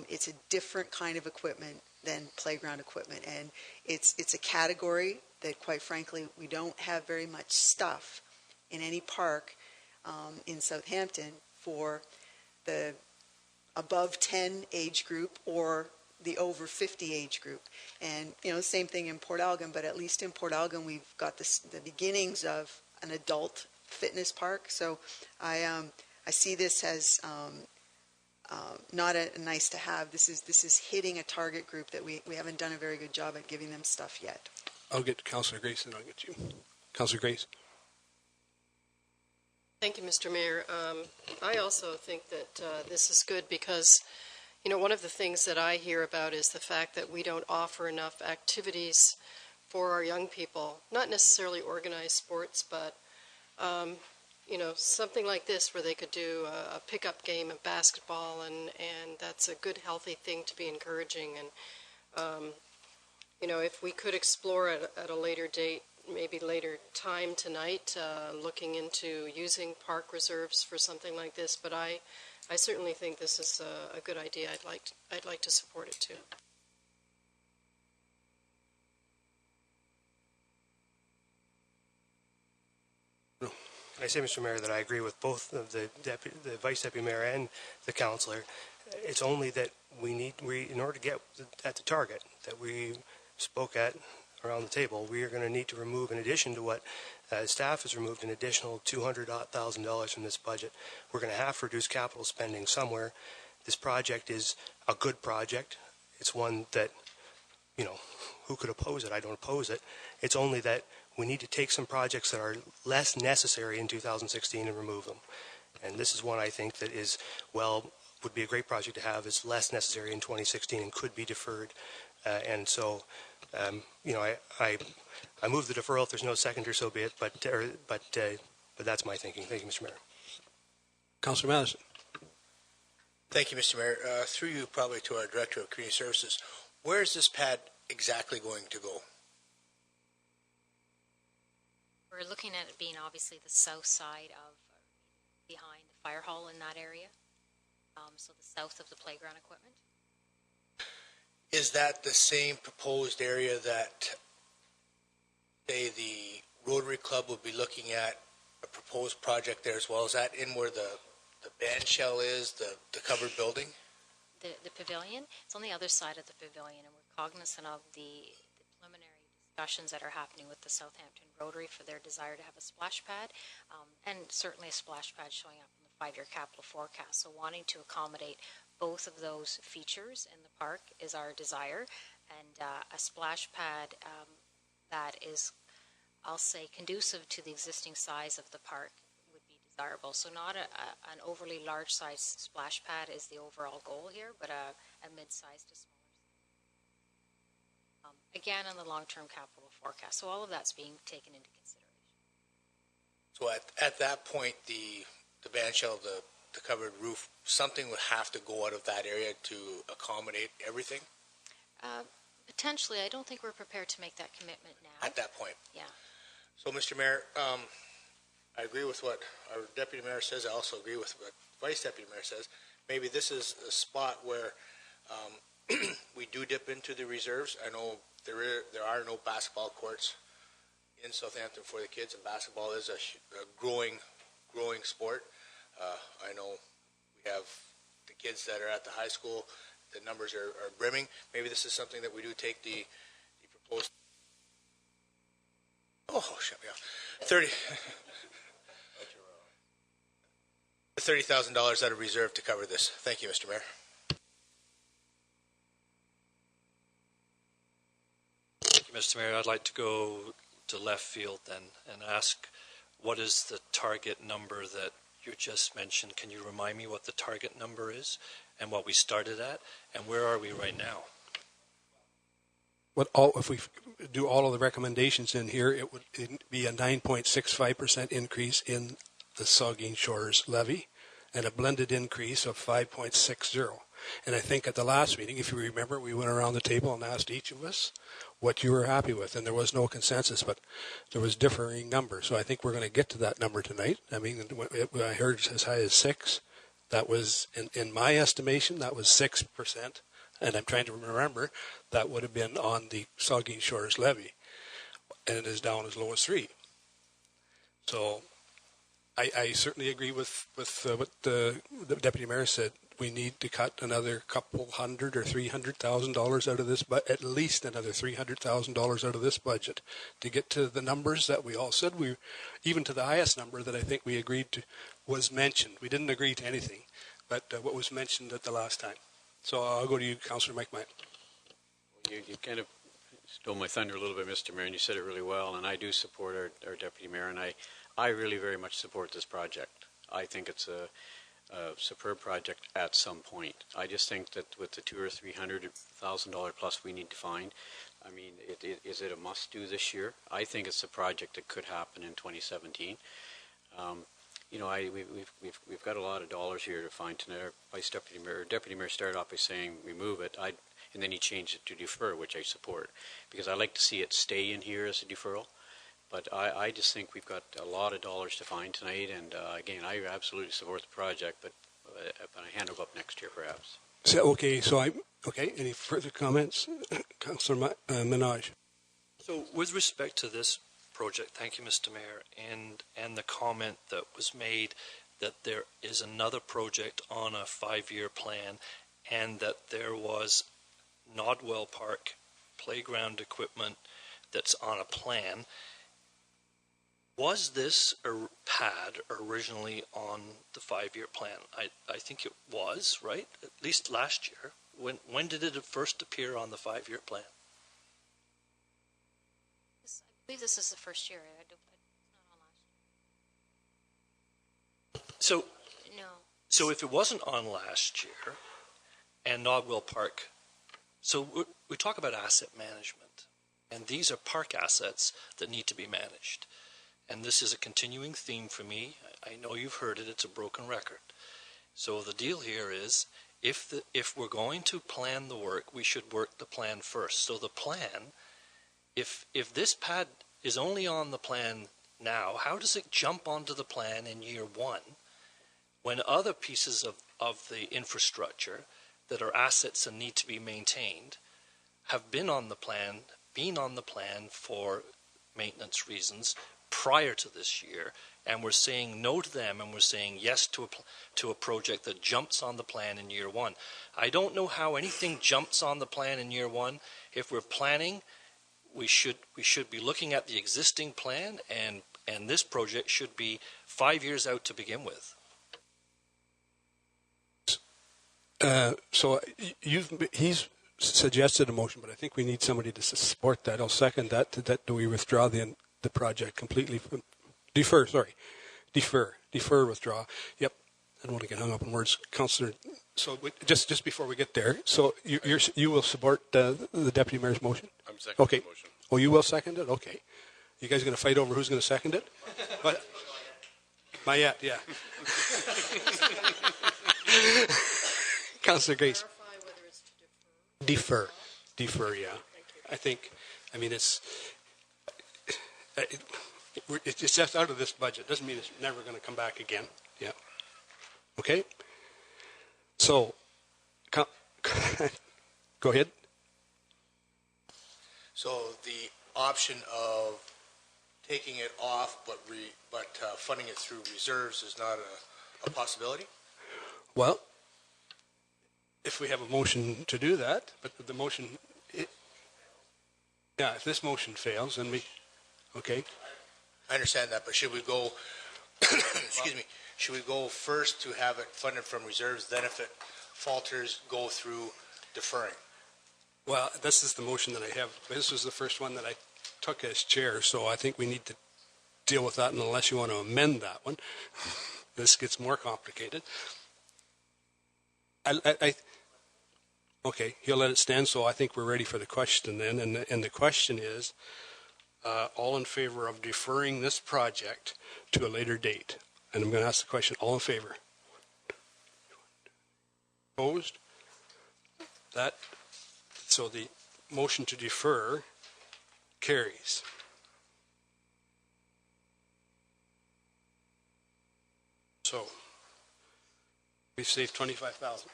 It's a different kind of equipment than playground equipment, and it's a category that, quite frankly, we don't have very much stuff in any park in Southampton for the above 10 age group or the over 50 age group. And, same thing in Port Elgin, but at least in Port Elgin we've got the beginnings of an adult fitness park. So I see this as not a nice to have. This is hitting a target group that we haven't done a very good job at giving them stuff yet. I'll get Councillor Grace and I'll get you. Councillor Grace. Thank you, Mr. Mayor. I also think that this is good because, one of the things that I hear about is the fact that we don't offer enough activities for our young people, not necessarily organized sports, but, something like this where they could do a pickup game of basketball, and that's a good, healthy thing to be encouraging. And, if we could explore at a later date, maybe later time tonight, looking into using park reserves for something like this, but I certainly think this is a good idea. I'd like to support it too. Can I say, Mr. Mayor, that I agree with both of the Vice Deputy Mayor and the Councillor. It's only that we in order to get at the target that we spoke at around the table, we are going to need to remove, in addition to what staff has removed, an additional $200,000 from this budget. We're going to have to reduce capital spending somewhere. This project is a good project. It's one that, who could oppose it? I don't oppose it. It's only that we need to take some projects that are less necessary in 2016 and remove them. And this is one I think that would be a great project to have, is less necessary in 2016 and could be deferred. And so, I move the deferral. If there's no second, or so be it. But that's my thinking. Thank you, Mr. Mayor. Councillor Madison. Thank you, Mr. Mayor. Through you, probably to our Director of Community Services, where is this pad exactly going to go? We're looking at it being obviously the south side of, behind the fire hall in that area, so the south of the playground equipment. Is that the same proposed area that, say, the Rotary Club would be looking at a proposed project there as well? Is that in where the band shell is, the covered building? The pavilion, it's on the other side of the pavilion, and we're cognizant of the preliminary discussions that are happening with the Southampton Rotary for their desire to have a splash pad, and certainly a splash pad showing up in the 5-year capital forecast. So wanting to accommodate both of those features in the park is our desire, and a splash pad that is, I'll say, conducive to the existing size of the park would be desirable. So not an overly large size splash pad is the overall goal here, but a mid-sized to smaller. Again, on the long-term capital forecast. So all of that's being taken into consideration. So at that point, the band shell, the covered roof, something would have to go out of that area to accommodate everything? Potentially. I don't think we're prepared to make that commitment now. At that point? Yeah. So, Mr. Mayor, I agree with what our Deputy Mayor says. I also agree with what Vice Deputy Mayor says. Maybe this is a spot where we do dip into the reserves. I know there are no basketball courts in Southampton for the kids, and basketball is a growing sport. I know we have the kids that are at the high school, the numbers are brimming. Maybe this is something that we do take the proposed. Oh, shut me off. $30,000 out of reserve to cover this. Thank you, Mr. Mayor. Mr. Mayor, I'd like to go to left field then and ask, what is the target number that you just mentioned? Can you remind me what the target number is and what we started at, and where are we right now? If we do all of the recommendations in here, it would be a 9.65% increase in the Saugeen Shores levy and a blended increase of 5.60. And I think at the last meeting, if you remember, we went around the table and asked each of us what you were happy with, and there was no consensus, but there was differing numbers. So I think we're going to get to that number tonight. I mean, I heard as high as 6. That was, in my estimation, that was 6%. And I'm trying to remember, that would have been on the Saugeen Shores levy, and it is down as low as 3. So I certainly agree with what the Deputy Mayor said. We need to cut another couple $100,000 or $300,000 out of this, but at least another $300,000 out of this budget to get to the numbers that we all said even to the highest number that I think we agreed to was mentioned. We didn't agree to anything, but what was mentioned at the last time. So I'll go to you, Councillor Mike Meyer. You kind of stole my thunder a little bit, Mr. Mayor, and you said it really well, and I do support our Deputy Mayor, and I really very much support this project. I think it's a superb project at some point. I just think that with the $200,000 or $300,000 plus we need to find, I mean, is it a must-do this year? I think it's a project that could happen in 2017. You know, we've got a lot of dollars here to find tonight. Our Deputy Mayor started off by saying remove it, and then he changed it to defer, which I support, because I like to see it stay in here as a deferral. But I just think we've got a lot of dollars to find tonight, and again, I absolutely support the project, but I hand it up next year, perhaps. Okay. Any further comments, Councillor Minaj? So, with respect to this project, thank you, Mr. Mayor, and the comment that was made that there is another project on a 5-year plan, and that there was Nodwell Park playground equipment that's on a plan. Was this pad originally on the 5-year plan? I think it was, right? At least last year. When did it first appear on the 5-year plan? I believe this is the first year. It's not on last year. No. So if it wasn't on last year, and Nodwell Park, so we talk about asset management, and these are park assets that need to be managed. And this is a continuing theme for me. I know you've heard it. It's a broken record. So the deal here is, if we're going to plan the work, we should work the plan first. So the plan, if this pad is only on the plan now, how does it jump onto the plan in year 1 when other pieces of the infrastructure that are assets and need to be maintained have been on the plan for maintenance reasons prior to this year, and we're saying no to them, and we're saying yes to a project that jumps on the plan in year 1. I don't know how anything jumps on the plan in year 1. If we're planning, we should be looking at the existing plan, and this project should be 5 years out to begin with. So he's suggested a motion, but I think we need somebody to support that. I'll second that. Do we withdraw the project completely? Defer, withdraw. Yep. I don't want to get hung up on words, Councillor. So just before we get there, so you will support the Deputy Mayor's motion? I'm seconding okay. the motion. Oh, you will second it? Okay. You guys going to fight over who's going to second it? What? Not yet, yeah. Councillor Grace. Defer, yeah. I think, I mean, it's just out of this budget. Doesn't mean it's never going to come back again. Yeah. Okay. So, go ahead. So the option of taking it off but funding it through reserves is not a possibility? Well, if we have a motion to do that, but the motion, if this motion fails, then okay. I understand that, but should we go, excuse me, should we go first to have it funded from reserves, then if it falters, go through deferring? Well, this is the motion that I have. This was the first one that I took as chair, so I think we need to deal with that, and unless you want to amend that one, this gets more complicated. Okay, he'll let it stand, so I think we're ready for the question then, and the question is, all in favor of deferring this project to a later date? And I'm going to ask the question, all in favor? Opposed? So the motion to defer carries. So we've saved 25,000.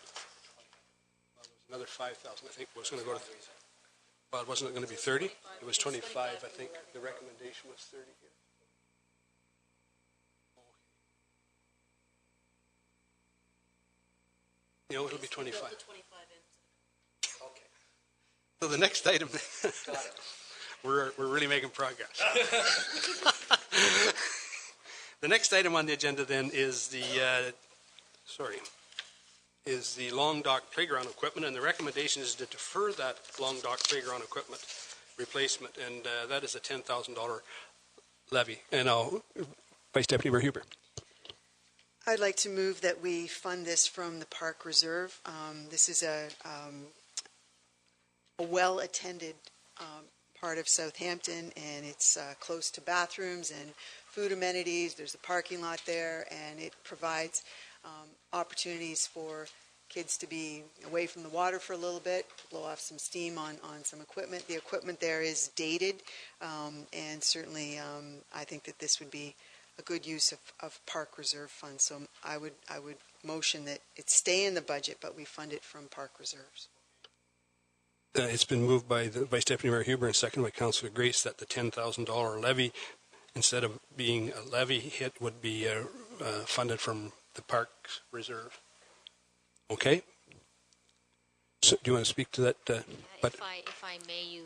Another 5,000, I think, was going to go to. Well, it wasn't going to be 30. It was 25, I think. The recommendation was 30 here. You know, it'll be 25. Okay. So the next item, we're really making progress. The next item on the agenda then is the Long Dock Playground equipment, and the recommendation is to defer that Long Dock Playground equipment replacement, and that is a $10,000 levy. And Vice Deputy Mayor Huber. I'd like to move that we fund this from the Park Reserve. This is a well-attended part of Southampton, and it's close to bathrooms and food amenities. There's a parking lot there, and it provides opportunities for kids to be away from the water for a little bit, blow off some steam on some equipment. The equipment there is dated, and certainly I think that this would be a good use of Park Reserve funds. So I would motion that it stay in the budget, but we fund it from Park Reserves. It's been moved by the Vice Deputy Mayor Huber and seconded by Councillor Grace that the $10,000 levy, instead of being a levy hit, would be funded from the Parks Reserve. Okay? So, do you want to speak to that? If I may,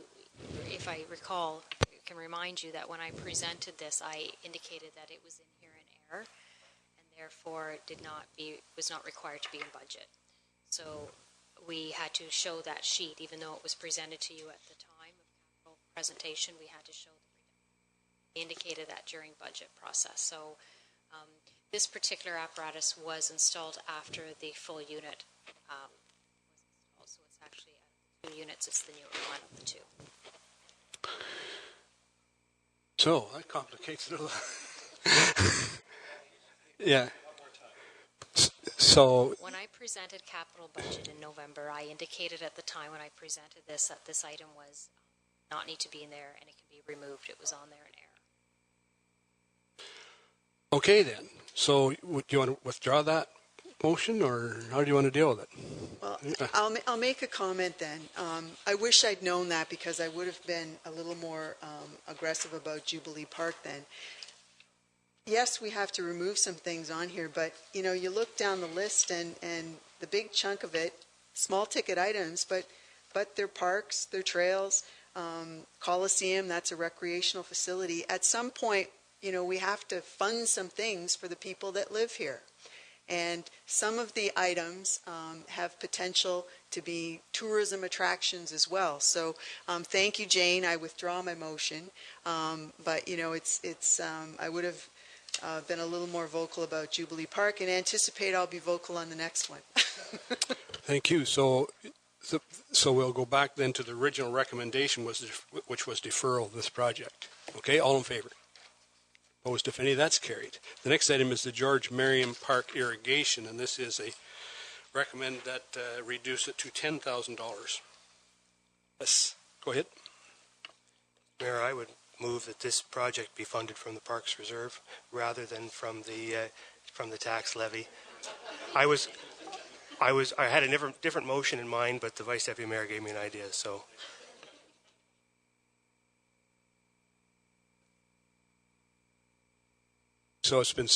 if I recall, I can remind you that when I presented this, I indicated that it was in here in error, and therefore it was not required to be in budget. So we had to show that sheet, even though it was presented to you at the time of capital presentation. We had to show the indicated that during budget process. So this particular apparatus was installed after the full unit was installed. So it's actually at 2 units. It's the newer one of the 2. So that complicates it a lot. Yeah. So when I presented capital budget in November, I indicated at the time when I presented this that this item was not need to be in there and it can be removed. It was on there in error. Okay then. So do you want to withdraw that motion, or how do you want to deal with it? Well, I'll make a comment then. I wish I'd known that, because I would have been a little more aggressive about Jubilee Park then. Yes, we have to remove some things on here, but you look down the list and the big chunk of it, small ticket items, but they're parks, they're trails, Coliseum, that's a recreational facility. At some point, we have to fund some things for the people that live here. And some of the items have potential to be tourism attractions as well. So thank you, Jane. I withdraw my motion. But, it's I would have been a little more vocal about Jubilee Park, and anticipate I'll be vocal on the next one. Thank you. So we'll go back then to the original recommendation, which was deferral of this project. Okay, all in favor? Opposed, if any? That's carried. The next item is the George Merriam Park irrigation, and this is a recommend that reduce it to $10,000. Yes, go ahead. Mayor, I would move that this project be funded from the Parks Reserve rather than from the tax levy. I had a different motion in mind, but the Vice Deputy Mayor gave me an idea, so. So it's been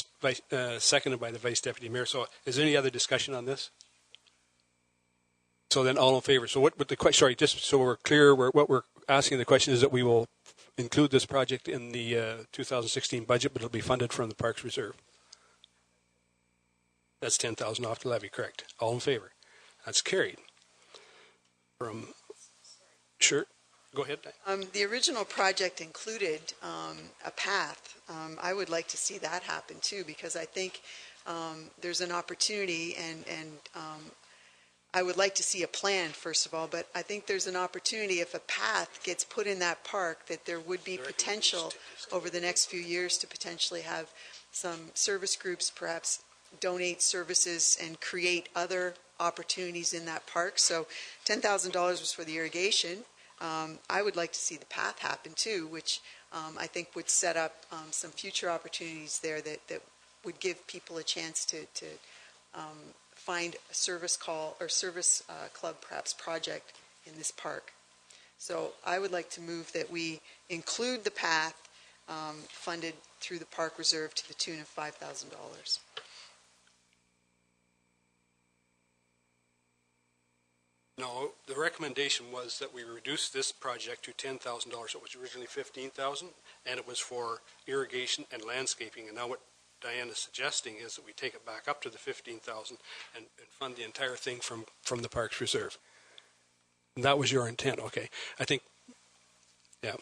seconded by the Vice Deputy Mayor. So is there any other discussion on this? So then all in favor. So what the question, sorry, just so we're clear, what we're asking the question is that we will include this project in the 2016 budget, but it'll be funded from the Parks Reserve. That's $10,000 off the levy, correct? All in favor. That's carried. Sure. Go ahead. The original project included a path. I would like to see that happen too, because I think there's an opportunity, and I would like to see a plan, first of all, but I think there's an opportunity if a path gets put in that park that there would be potential over the next few years to potentially have some service groups perhaps donate services and create other opportunities in that park. So $10,000 was for the irrigation. I would like to see the path happen too, which I think would set up some future opportunities there that would give people a chance to find a service call or service club perhaps project in this park. So I would like to move that we include the path funded through the park reserve to the tune of $5,000. No, the recommendation was that we reduce this project to $10,000. It was originally $15,000, and it was for irrigation and landscaping. And now what Diane is suggesting is that we take it back up to the $15,000 and fund the entire thing from the Parks Reserve. And that was your intent, okay? I think, yeah.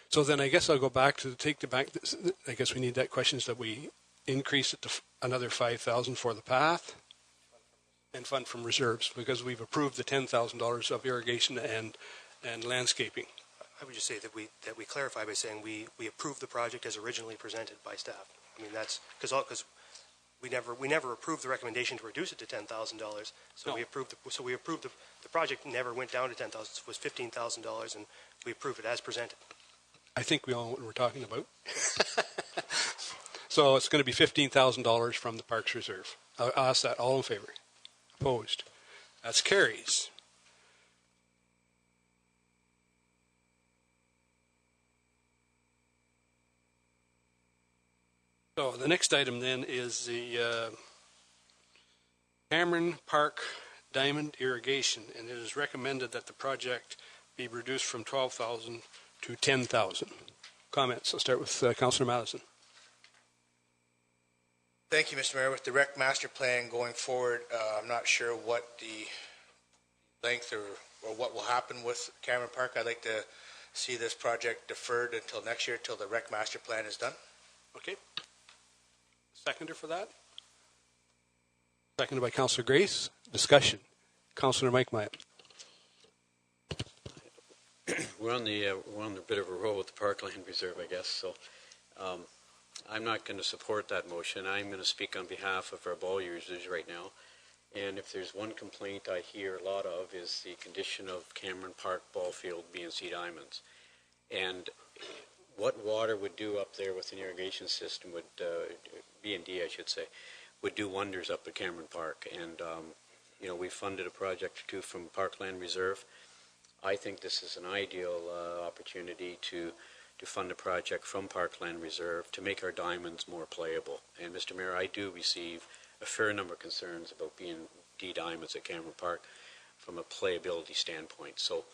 So then I guess I'll go back to I guess we need that question is that we increase it to another $5,000 for the path and fund from reserves, because we've approved the $10,000 of irrigation and landscaping. I would just say that we clarify by saying we approve the project as originally presented by staff. I mean, that's because we never approved the recommendation to reduce it to $10,000. So no. we approved the project never went down to $10,000. It was $15,000, and we approved it as presented. I think we all know what we're talking about. So it's going to be $15,000 from the Parks Reserve. I'll ask that. All in favor? Opposed? That's carries. So the next item then is the Cameron Park Diamond Irrigation, and it is recommended that the project be reduced from $12,000 to $10,000. Comments? I'll start with Councillor Madison. Thank you, Mr. Mayor. With the rec master plan going forward, I'm not sure what the length or what will happen with Cameron Park. I'd like to see this project deferred until next year, till the rec master plan is done. Okay. Seconder for that? Seconded by Councillor Grace. Discussion. Councillor Mike Myatt. We're on the bit of a roll with the Parkland Reserve, I guess. So I'm not going to support that motion. I'm going to speak on behalf of our ball users right now. And if there's one complaint I hear a lot of is the condition of Cameron Park ball field B&C Diamonds. And what water would do up there with an irrigation system would, B&D I should say, would do wonders up at Cameron Park. And, you know, we funded a project or two from Parkland Reserve. I think this is an ideal opportunity to fund a project from Parkland Reserve to make our diamonds more playable. And Mr. Mayor, I do receive a fair number of concerns about B&D diamonds at Cameron Park from a playability standpoint. So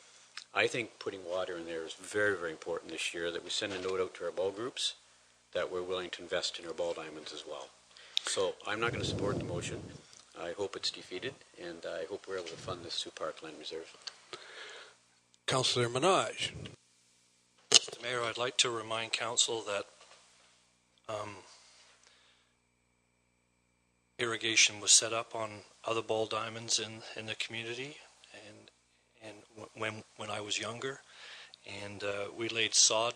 I think putting water in there is very, very important this year, that we send a note out to our ball groups that we're willing to invest in our ball diamonds as well. So I'm not going to support the motion. I hope it's defeated, and I hope we're able to fund this through Parkland Reserve. Councillor Minaj. Mr. Mayor, I'd like to remind Council that irrigation was set up on other ball diamonds in the community, and when I was younger, and we laid sod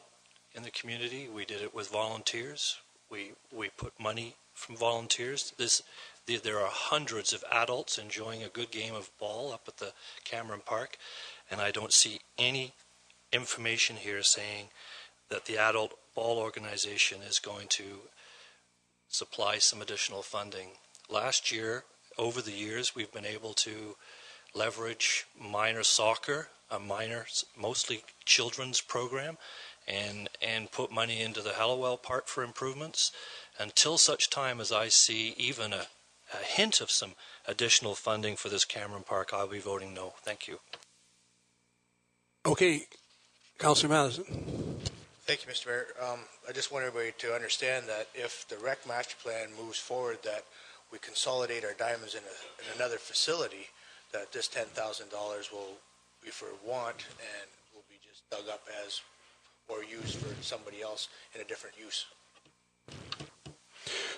in the community. We did it with volunteers. We put money from volunteers. There are hundreds of adults enjoying a good game of ball up at the Cameron Park, and I don't see any information here saying that the adult ball organization is going to supply some additional funding. Last year, over the years, we've been able to leverage minor soccer, a minor, mostly children's program, and put money into the Hallowell Park for improvements. Until such time as I see even a hint of some additional funding for this Cameron Park, I'll be voting no. Thank you. Okay. Councillor Madison. Thank you, Mr. Mayor. I just want everybody to understand that if the rec master plan moves forward, that we consolidate our diamonds in another facility, that this $10,000 will want and will be just dug up as or used for somebody else in a different use.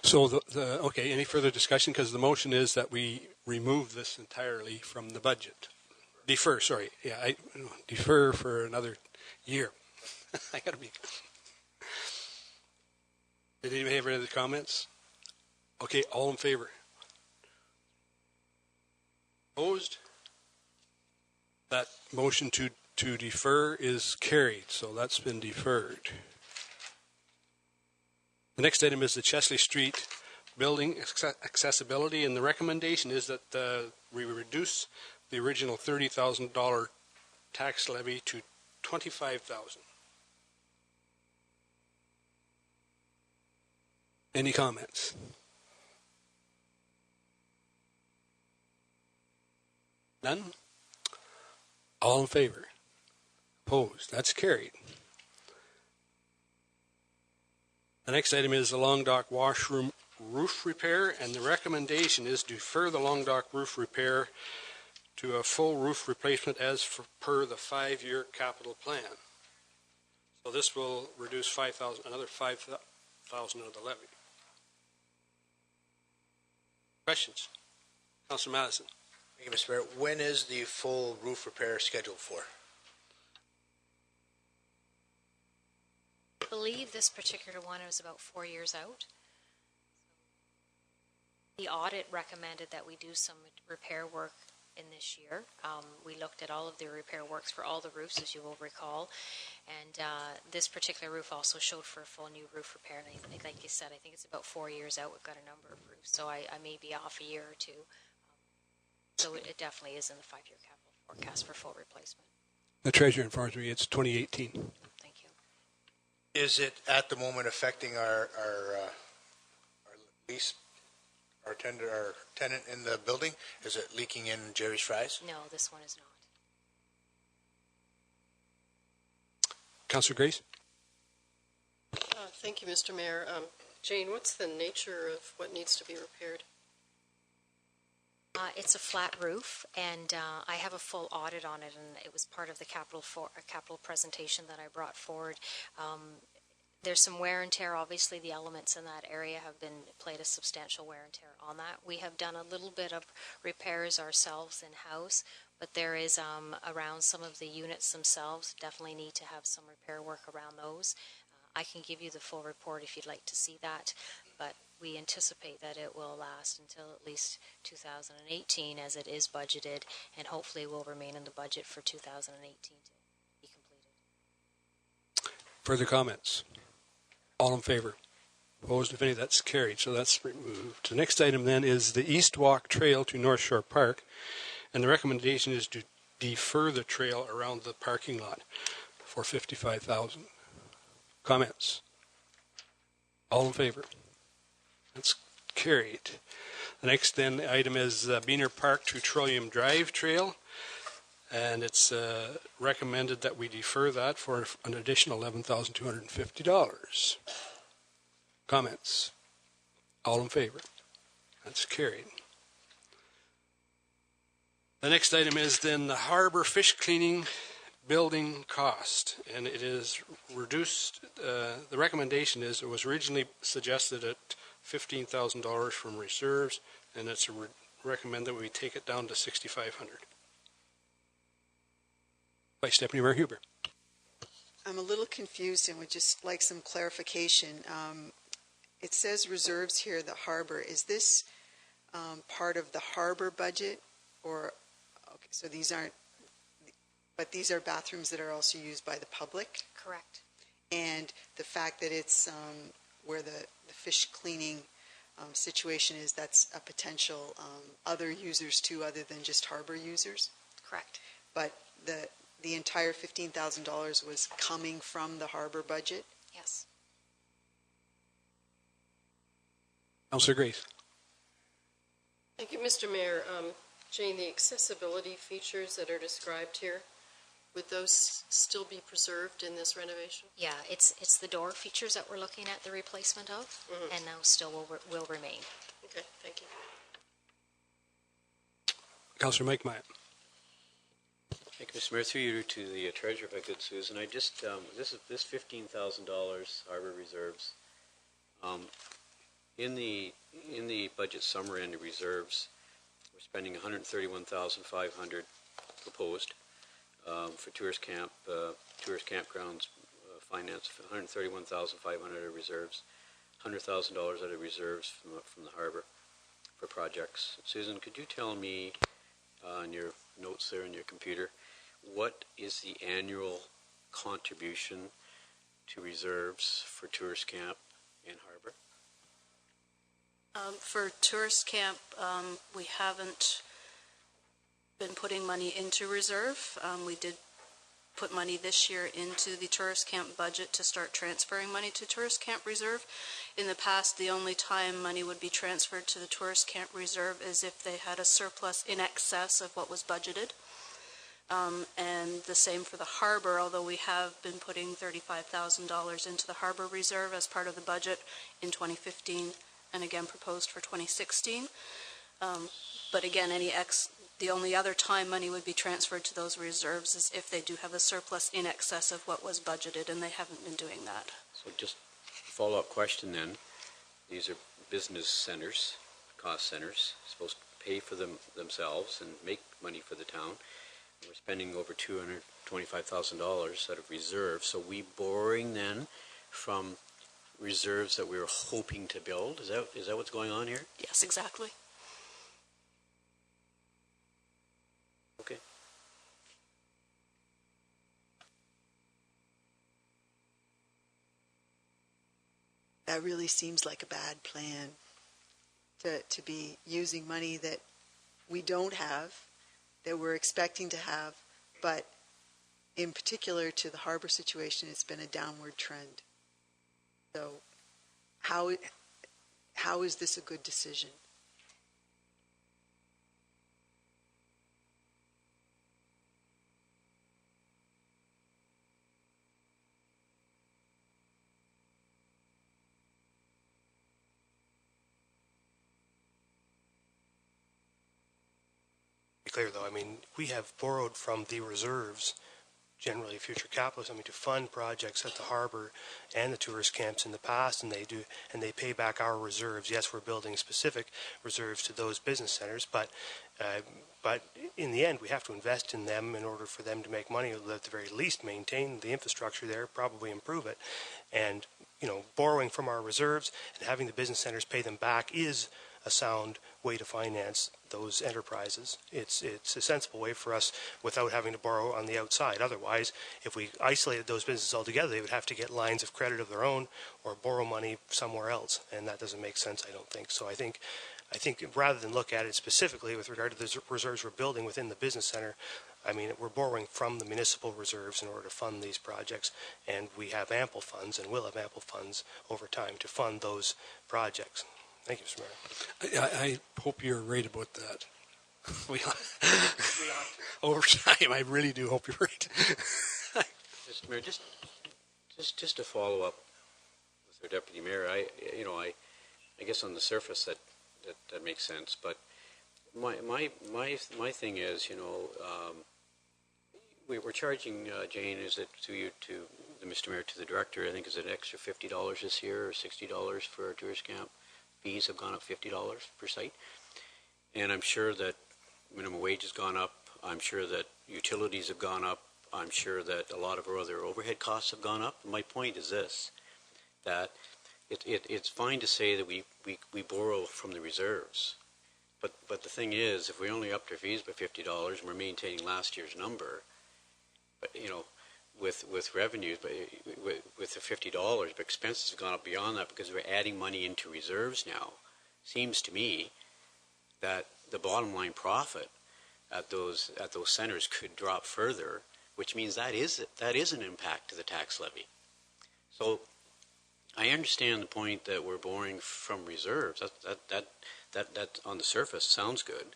So okay, any further discussion? Because the motion is that we remove this entirely from the budget. Defer, sorry. Yeah, defer for another year. I gotta be. Did anybody have any other comments? Okay, all in favor? Opposed? That motion to defer is carried, so that's been deferred. The next item is the Chesley Street building accessibility, and the recommendation is that we reduce the original $30,000 tax levy to $25,000. Any comments? None? All in favor? Opposed? That's carried. The next item is the Long Dock washroom roof repair, and the recommendation is to defer the Long Dock roof repair to a full roof replacement as per the 5-year capital plan. So this will reduce another $5,000 of the levy. Questions? Councillor Madison. Thank you, Mr. Mayor. When is the full roof repair scheduled for? I believe this particular one was about 4 years out. The audit recommended that we do some repair work in this year. We looked at all of the repair works for all the roofs, as you will recall, and this particular roof also showed for a full new roof repair. And I think, like you said, I think it's about 4 years out. We've got a number of roofs, so I may be off a year or two. So it definitely is in the 5-year capital forecast for full replacement. The treasurer informs me it's 2018. Thank you. Is it at the moment affecting our lease, our tenant in the building? Is it leaking in Jerry's Fries? No, this one is not. Councillor Grace? Thank you, Mr. Mayor. Jane, what's the nature of what needs to be repaired? It's a flat roof, and I have a full audit on it, and it was part of the capital presentation that I brought forward. There's some wear and tear. Obviously, the elements in that area have played a substantial wear and tear on that. We have done a little bit of repairs ourselves in-house, but there is around some of the units themselves, definitely need to have some repair work around those. I can give you the full report if you'd like to see that, but we anticipate that it will last until at least 2018 as it is budgeted, and hopefully will remain in the budget for 2018 to be completed. Further comments? All in favor? Opposed, if any? That's carried, so that's removed. The next item then is the East Walk Trail to North Shore Park, and the recommendation is to defer the trail around the parking lot for $55,000. Comments? All in favor? That's carried. The next then item is Beaner Park to Trillium Drive Trail, and it's recommended that we defer that for an additional $11,250. Comments? All in favor? That's carried. The next item is then the harbor fish cleaning building cost, and it is reduced. The recommendation is it was originally suggested at $15,000 from reserves, and it's recommended that we take it down to $6,500. Vice Deputy Mayor Huber. I'm a little confused and would just like some clarification. It says reserves here, the harbor. Is this part of the harbor budget, or okay? So these aren't. But these are bathrooms that are also used by the public? Correct. And the fact that it's where the fish cleaning situation is, that's a potential other users too, other than just harbor users? Correct. But the entire $15,000 was coming from the harbor budget? Yes. Councillor Grace. Thank you, Mr. Mayor. Jane, the accessibility features that are described here, would those still be preserved in this renovation? Yeah, it's the door features that we're looking at the replacement of, and those still will remain. Okay, thank you. Councillor Mike Myatt. Thank Mr. Mayor, through you to the treasurer, if I could, Susan, I just, this $15,000 harbor reserves, in the budget summary and the reserves, we're spending $131,500 proposed for tourist campgrounds finance, $131,500 of reserves, $100,000 out of reserves from the harbor for projects. Susan, could you tell me on your notes there in your computer, what is the annual contribution to reserves for tourist camp and harbor? For tourist camp, we haven't been putting money into reserve. We did put money this year into the tourist camp budget to start transferring money to tourist camp reserve. In the past, the only time money would be transferred to the tourist camp reserve is if they had a surplus in excess of what was budgeted. And the same for the harbor, although we have been putting $35,000 into the harbor reserve as part of the budget in 2015 and again proposed for 2016. But again, the only other time money would be transferred to those reserves is if they do have a surplus in excess of what was budgeted, and they haven't been doing that. So just a follow-up question then. These are business centers, cost centers, supposed to pay for themselves and make money for the town. We're spending over $225,000 out of reserves. So we borrowing then from reserves that we were hoping to build? Is that what's going on here? Yes, exactly. Okay. That really seems like a bad plan, to be using money that we don't have, that we're expecting to have, but in particular to the harbor situation, it's been a downward trend. So how is this a good decision? Clear though, I mean, we have borrowed from the reserves, generally future capitalists, to fund projects at the harbor and the tourist camps in the past, and they pay back our reserves. Yes, we're building specific reserves to those business centers, but in the end, we have to invest in them in order for them to make money, or at the very least maintain the infrastructure there, probably improve it. And, borrowing from our reserves and having the business centers pay them back is a sound way to finance those enterprises. It's a sensible way for us without having to borrow on the outside. Otherwise, if we isolated those businesses altogether, they would have to get lines of credit of their own or borrow money somewhere else, and that doesn't make sense, I don't think. So I think rather than look at it specifically with regard to the reserves we're building within the business center, we're borrowing from the municipal reserves in order to fund these projects, and we have ample funds and will have ample funds over time to fund those projects. Thank you, Mr. Mayor. I hope you're right about that. Over time, I really do hope you're right. Mr. Mayor, just to follow up with our deputy mayor, I guess on the surface that makes sense, but my thing is, we're charging Jane, is it to the Mr. Mayor, to the director, I think is an extra $50 this year or $60 for our tourist camp. Fees have gone up $50 per site, and I'm sure that minimum wage has gone up. I'm sure that utilities have gone up. I'm sure that a lot of our other overhead costs have gone up. My point is this, that it's fine to say that we borrow from the reserves, but the thing is, if we only upped our fees by $50 and we're maintaining last year's number, but with revenues, but with the $50, but expenses have gone up beyond that because we're adding money into reserves now. Seems to me that the bottom line profit at those centers could drop further, which means that is an impact to the tax levy. So I understand the point that we're borrowing from reserves. That on the surface sounds good,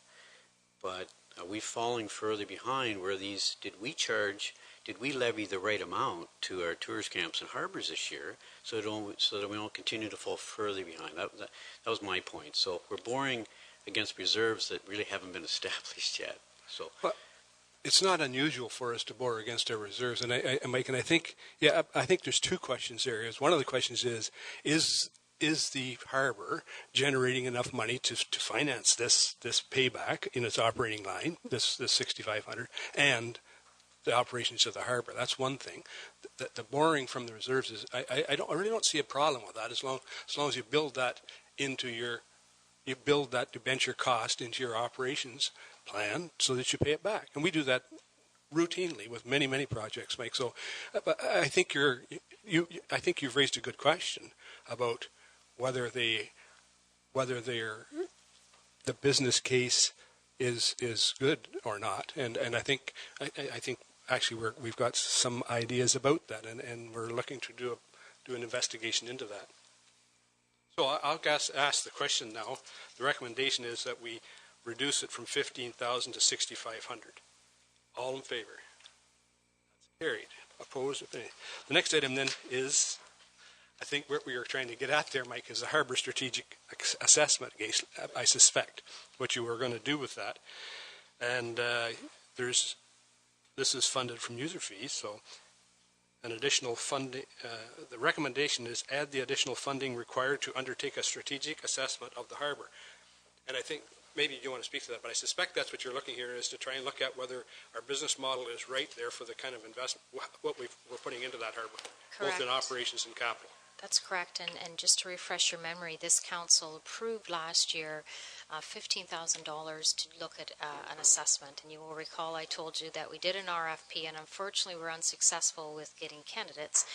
but are we falling further behind where these, did we levy the right amount to our tourist camps and harbors this year so that we don't continue to fall further behind? That was my point. So we're borrowing against reserves that really haven't been established yet. So, well, it's not unusual for us to borrow against our reserves. And Mike, and I think there's two questions there. One of the questions is the harbor generating enough money to finance this payback in its operating line, this 6,500, and the operations of the harbor? That's one thing. The borrowing from the reserves is, I really don't see a problem with that as long as you build that into you build that debenture cost into your operations plan so that you pay it back. And we do that routinely with many projects, Mike. So I think you've raised a good question about whether the business case is good or not. And I think actually we've got some ideas about that, and we're looking to do an investigation into that. So I'll ask the question now. The recommendation is that we reduce it from 15,000 to 6,500. All in favor? That's carried. Opposed? If any. The next item then is, I think what we are trying to get at there, Mike, is the harbor strategic assessment, I suspect, what you were going to do with that. And this is funded from user fees, so an additional funding, the recommendation is add the additional funding required to undertake a strategic assessment of the harbor. And I think maybe you want to speak to that, but I suspect that's what you're looking here, is to try and look at whether our business model is right there for the kind of investment, what we're putting into that harbor, Correct. both in operations and capital. That's correct, and just to refresh your memory, this council approved last year $15,000 to look at an assessment, and you will recall I told you that we did an RFP, and unfortunately we're unsuccessful with getting candidates,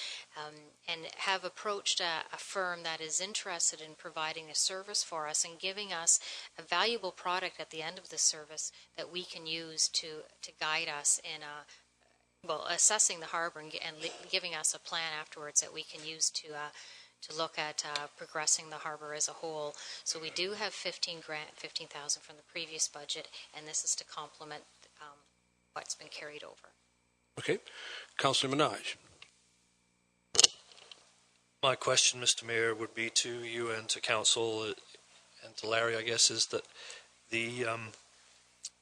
and have approached a firm that is interested in providing a service for us and giving us a valuable product at the end of the service that we can use to guide us in assessing the harbor and giving us a plan afterwards that we can use to look at progressing the harbor as a whole. So we do have 15,000 from the previous budget, and this is to complement what's been carried over. Okay. Councillor Minaj. My question, Mr. Mayor, would be to you and to council and to Larry, I guess, is that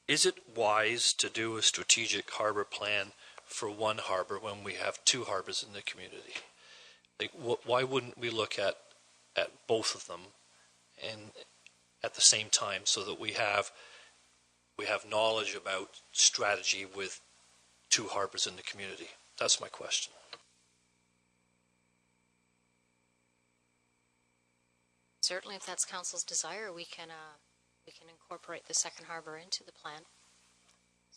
is it wise to do a strategic harbor plan for one harbor when we have two harbors in the community? Like, why wouldn't we look at both of them and at the same time, so that we have knowledge about strategy with two harbors in the community? That's my question. Certainly, if that's council's desire, we can incorporate the second harbor into the plan.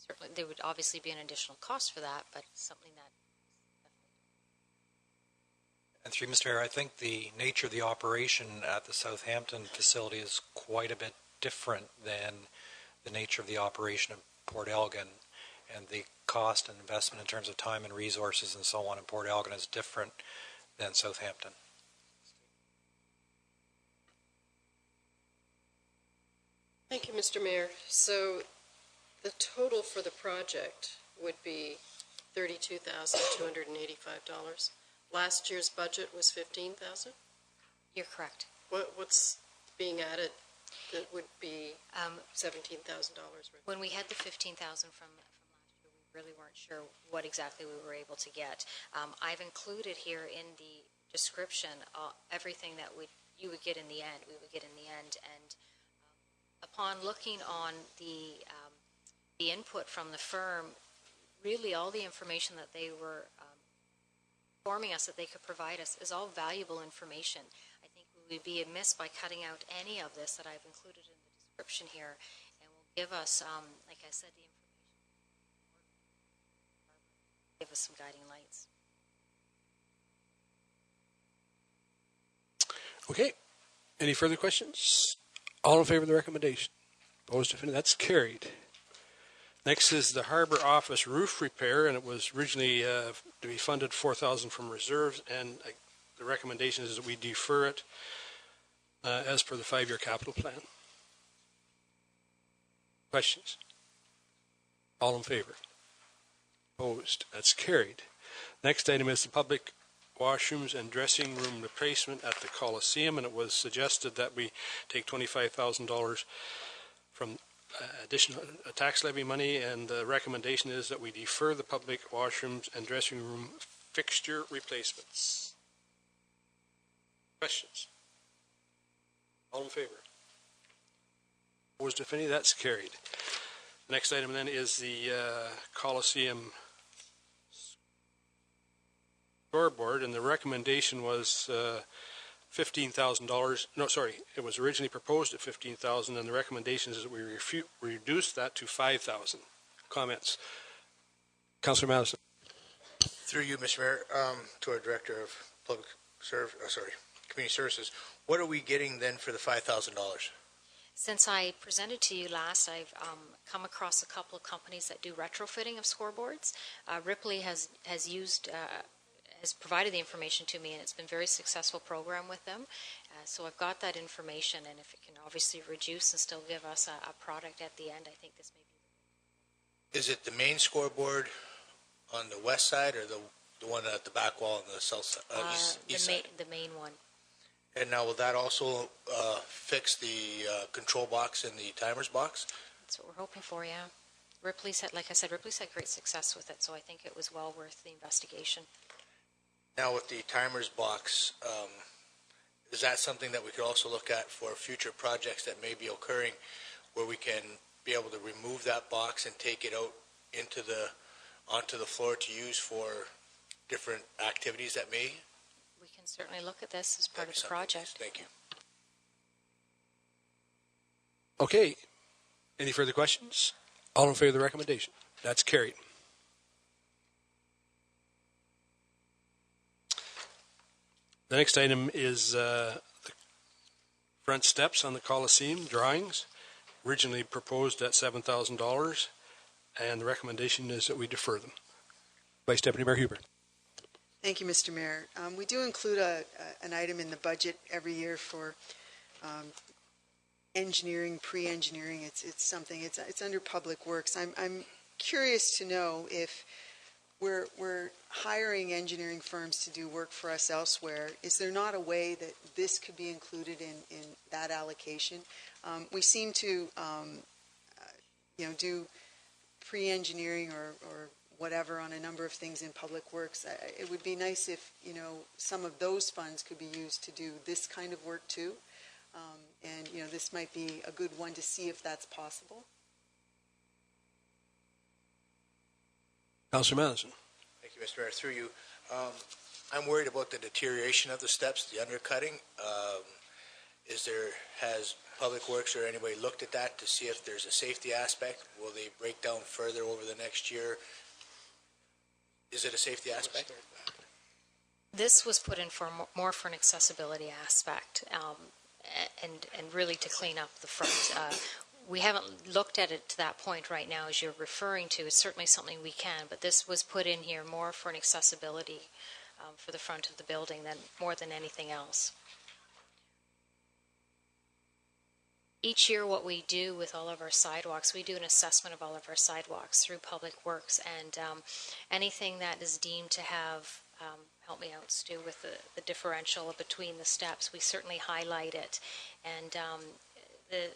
Certainly, there would obviously be an additional cost for that, but something that... And through Mr. Mayor, I think the nature of the operation at the Southampton facility is quite a bit different than the nature of the operation of Port Elgin, and the cost and investment in terms of time and resources and so on in Port Elgin is different than Southampton. Thank you, Mr. Mayor. So the total for the project would be $32,285. Last year's budget was $15,000. You're correct. What's being added that would be $17,000? When we had the $15,000 from last year, we really weren't sure what exactly we were able to get. I've included here in the description everything that you would get in the end. We would get in the end, and upon looking on the input from the firm, really all the information that they were informing us that they could provide us is all valuable information. I think we would be amiss by cutting out any of this that I've included in the description here, and will give us, like I said, the information, give us some guiding lights. Okay. Any further questions? All in favor of the recommendation? Opposed, if any? That's carried. Next is the Harbor Office roof repair, and it was originally to be funded $4,000 from reserves, and the recommendation is that we defer it as per the 5-year capital plan. Questions? All in favor? Opposed? That's carried. Next item is the public washrooms and dressing room replacement at the Coliseum, and it was suggested that we take $25,000 from additional tax levy money, and the recommendation is that we defer the public washrooms and dressing room fixture replacements. Questions? All in favor? Opposed, if any? That's carried. The next item then is the Coliseum scoreboard, and the recommendation was $15,000. No, sorry, it was originally proposed at $15,000, and the recommendation is that we reduce that to $5,000. Comments? Councillor Madison. Through you, Mr. Mayor, to our Director of Community Services, what are we getting then for the $5,000? Since I presented to you last, I've come across a couple of companies that do retrofitting of scoreboards. Ripley has provided the information to me, and it's been a very successful program with them. So I've got that information, and if it can obviously reduce and still give us a product at the end, I think this may be. Is it the main scoreboard on the west side, or the one at the back wall on the south side, east side? The main one. And now will that also fix the control box and the timers box? That's what we're hoping for, yeah. Ripley's had, like I said, Ripley's had great success with it, so I think it was well worth the investigation. Now with the timers box, is that something that we could also look at for future projects that may be occurring, where we can be able to remove that box and take it out onto the floor to use for different activities that may? We can certainly look at this as part of the project. Thank you. Okay. Any further questions? All in favor of the recommendation? That's carried. The next item is the front steps on the Coliseum drawings, originally proposed at $7,000, and the recommendation is that we defer them. Vice Deputy Mayor Huber. Thank you, Mr. Mayor. We do include an item in the budget every year for engineering, pre-engineering. It's under Public Works. I'm curious to know if we're hiring engineering firms to do work for us elsewhere. Is there not a way that this could be included in that allocation? We seem to, do pre-engineering or whatever on a number of things in Public Works. It would be nice if, some of those funds could be used to do this kind of work too. And this might be a good one to see if that's possible. Councillor Madison. Thank you, Mr. Mayor. Through you, I'm worried about the deterioration of the steps, the undercutting. Has Public Works or anybody looked at that to see if there's a safety aspect? Will they break down further over the next year? Is it a safety aspect? This was put in for more for an accessibility aspect, and really to clean up the front. We haven't looked at it to that point right now, as you're referring to. It's certainly something we can, but this was put in here more for an accessibility for the front of the building more than anything else. Each year what we do with all of our sidewalks, we do an assessment of all of our sidewalks through Public Works, and anything that is deemed to have, help me out, Stu, with the differential between the steps, we certainly highlight it. And the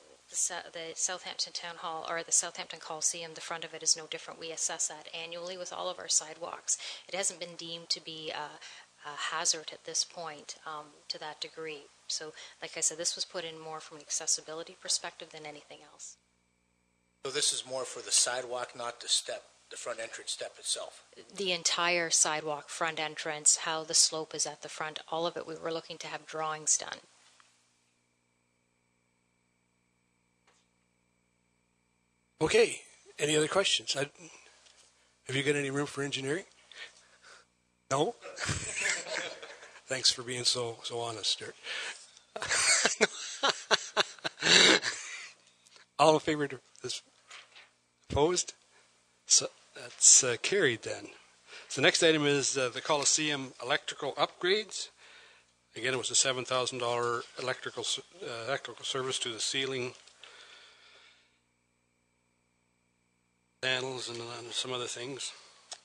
Southampton Town Hall, or the Southampton Coliseum, the front of it is no different. We assess that annually with all of our sidewalks. It hasn't been deemed to be a hazard at this point to that degree. So, like I said, this was put in more from an accessibility perspective than anything else. So this is more for the sidewalk, not the front entrance step itself? The entire sidewalk, front entrance, how the slope is at the front, all of it, we were looking to have drawings done. Okay. Any other questions? Have you got any room for engineering? No? Thanks for being so honest, Stuart. All in favor of this? Opposed? So that's carried then. So the next item is the Coliseum electrical upgrades. Again, it was a $7,000 electrical service to the ceiling panels and some other things.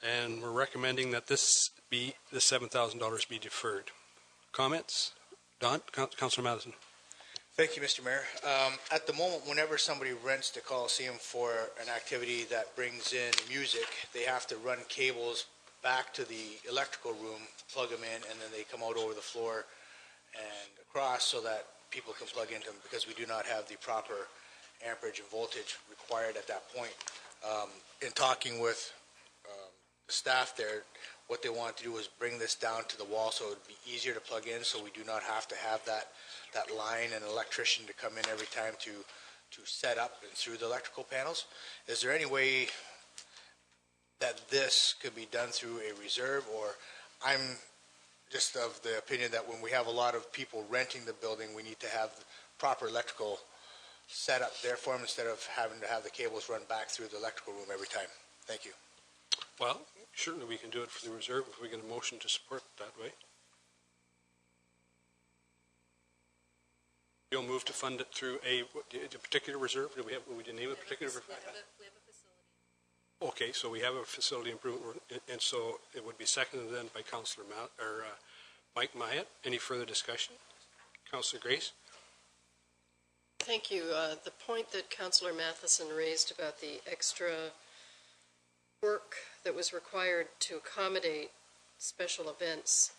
And we're recommending that the $7,000 be deferred. Comments? Don? Councillor Madison. Thank you, Mr. Mayor. At the moment, whenever somebody rents the Coliseum for an activity that brings in music, they have to run cables back to the electrical room, plug them in, and then they come out over the floor and across so that people can plug into them, because we do not have the proper amperage and voltage required at that point. In talking with the staff there, what they want to do is bring this down to the wall so it would be easier to plug in, so we do not have to have that line and electrician to come in every time to set up and through the electrical panels. Is there any way that this could be done through a reserve? Or I'm just of the opinion that when we have a lot of people renting the building, we need to have proper electrical set up there for them instead of having to have the cables run back through the electrical room every time. Thank you. Well, certainly we can do it for the reserve if we get a motion to support that way. You'll move to fund it through a particular reserve? Do we didn't name a particular reserve? We have a facility. Okay, so we have a facility improvement, and so it would be seconded then by Councillor Mike Myatt. Any further discussion? Councillor Grace? Thank you. The point that Councillor Matheson raised about the extra work that was required to accommodate special events,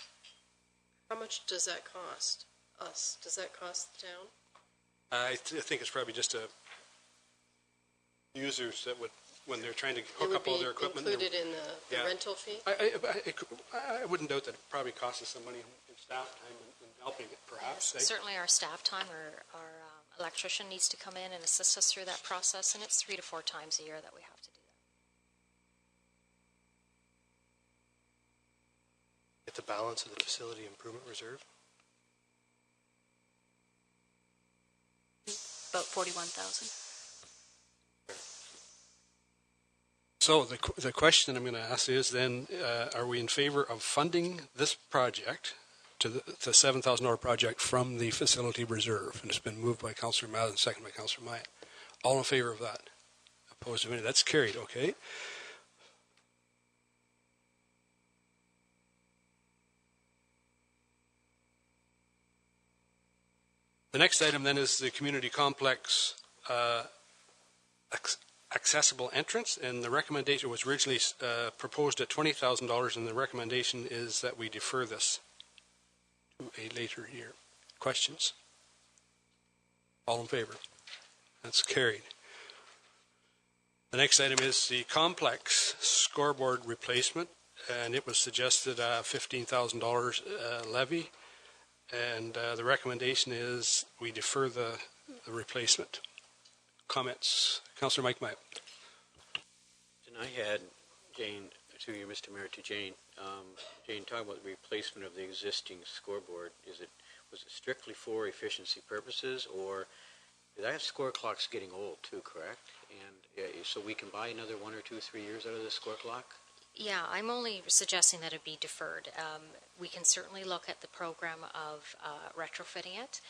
how much does that cost us? Does that cost the town? I think it's probably just users that would, when they're trying to hook up all their equipment. Included in the rental fee? I wouldn't doubt that it probably costs us some money in staff time and helping it, perhaps. Yes, certainly our staff time, our electrician needs to come in and assist us through that process, and it's 3 to 4 times a year that we have to do that. Get the balance of the facility improvement reserve. About 41,000. So the question I'm going to ask is then, are we in favor of funding this project to the $7,000 project from the facility reserve? And it's been moved by Councillor Madden and seconded by Councillor Myatt. All in favor of that? Opposed to any? That's carried, okay. The next item then is the community complex accessible entrance, and the recommendation was originally proposed at $20,000, and the recommendation is that we defer this to a later year. Questions? All in favor? That's carried. The next item is the complex scoreboard replacement, and it was suggested $15,000 levy, and the recommendation is we defer the replacement. Comments? Councillor Mike Myatt. And I had Jane, to you, Mr. Mayor, to Jane. Jane, talking about the replacement of the existing scoreboard, was it strictly for efficiency purposes, or that score clock's getting old too, correct? And so we can buy another 1 or 2, 3 years out of this score clock? Yeah, I'm only suggesting that it be deferred. We can certainly look at the program of retrofitting it,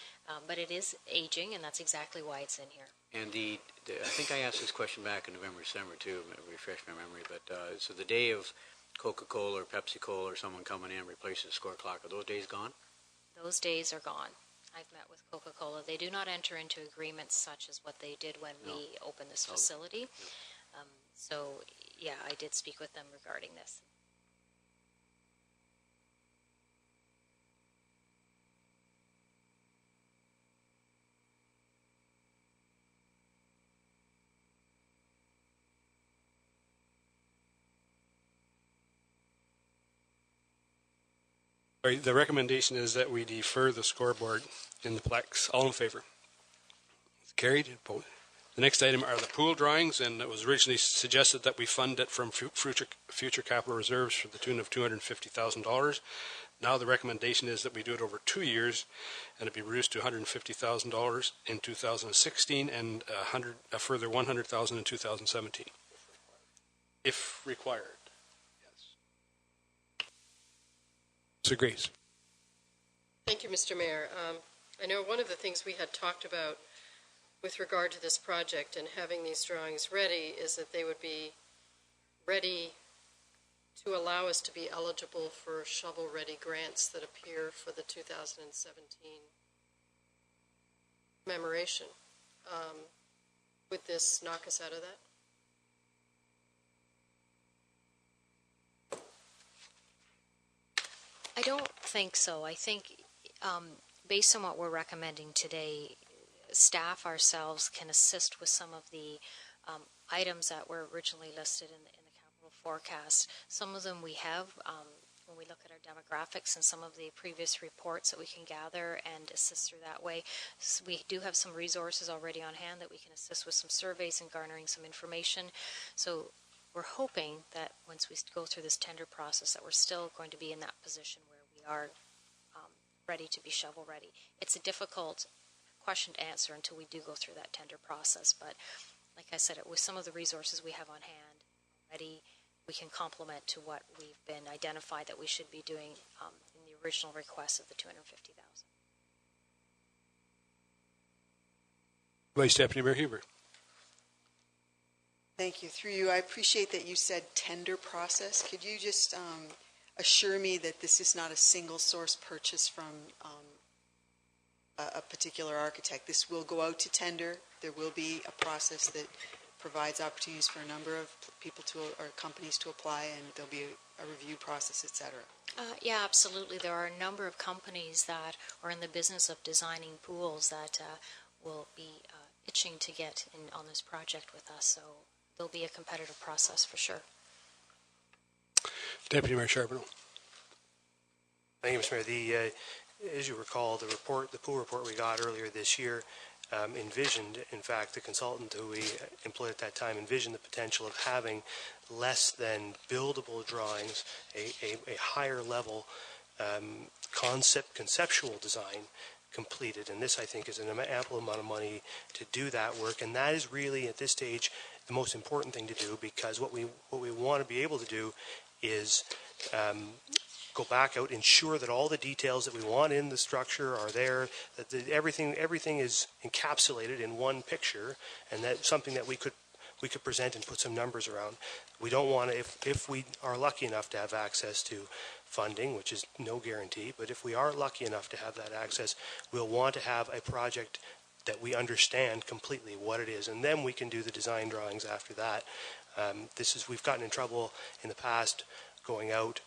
but it is aging, and that's exactly why it's in here. And I think I asked this question back in November, December too, refresh my memory, but so the day of Coca-Cola or Pepsi-Cola or someone coming in and replacing the score clock, are those days gone? Those days are gone. I've met with Coca-Cola. They do not enter into agreements such as what they did when we opened this facility. So, yeah, I did speak with them regarding this. All right, the recommendation is that we defer the scoreboard in the Plex. All in favor? Carried. The next item are the pool drawings, and it was originally suggested that we fund it from future capital reserves for the tune of $250,000. Now the recommendation is that we do it over 2 years, and it be reduced to $150,000 in 2016 and a further $100,000 in 2017, if required. Yes. Mr. Grace. Thank you, Mr. Mayor. I know one of the things we had talked about with regard to this project and having these drawings ready is that they would be ready to allow us to be eligible for shovel-ready grants that appear for the 2017 commemoration. Would this knock us out of that? I don't think so. I think based on what we're recommending today, staff ourselves can assist with some of the items that were originally listed in the capital forecast. Some of them we have when we look at our demographics and some of the previous reports that we can gather and assist through that way. So we do have some resources already on hand that we can assist with some surveys and garnering some information. So we're hoping that once we go through this tender process that we're still going to be in that position where we are ready to be shovel ready. It's a difficult question to answer until we do go through that tender process, but like I said, with some of the resources we have on hand already, we can complement to what we've been identified that we should be doing in the original request of the $250,000. Vice Deputy Mayor Huber. Thank you. Through you, I appreciate that you said tender process. Could you just assure me that this is not a single source purchase from a particular architect? This will go out to tender. There will be a process that provides opportunities for a number of people or companies to apply, and there'll be a review process, etc. Yeah, absolutely. There are a number of companies that are in the business of designing pools that will be itching to get in on this project with us. So there'll be a competitive process for sure. Deputy Mayor Charbonneau. Thank you, Mr. Mayor. As you recall, the pool report we got earlier this year envisioned, in fact, the consultant who we employed at that time envisioned the potential of having less than buildable drawings, a higher level conceptual design completed. And this, I think, is an ample amount of money to do that work. And that is really, at this stage, the most important thing to do, because what we want to be able to do is go back out, ensure that all the details that we want in the structure are there, that everything is encapsulated in one picture, and that's something that we could present and put some numbers around. We don't want to, if we are lucky enough to have access to funding, which is no guarantee, but if we are lucky enough to have that access, we'll want to have a project that we understand completely what it is, and then we can do the design drawings after that. We've gotten in trouble in the past going out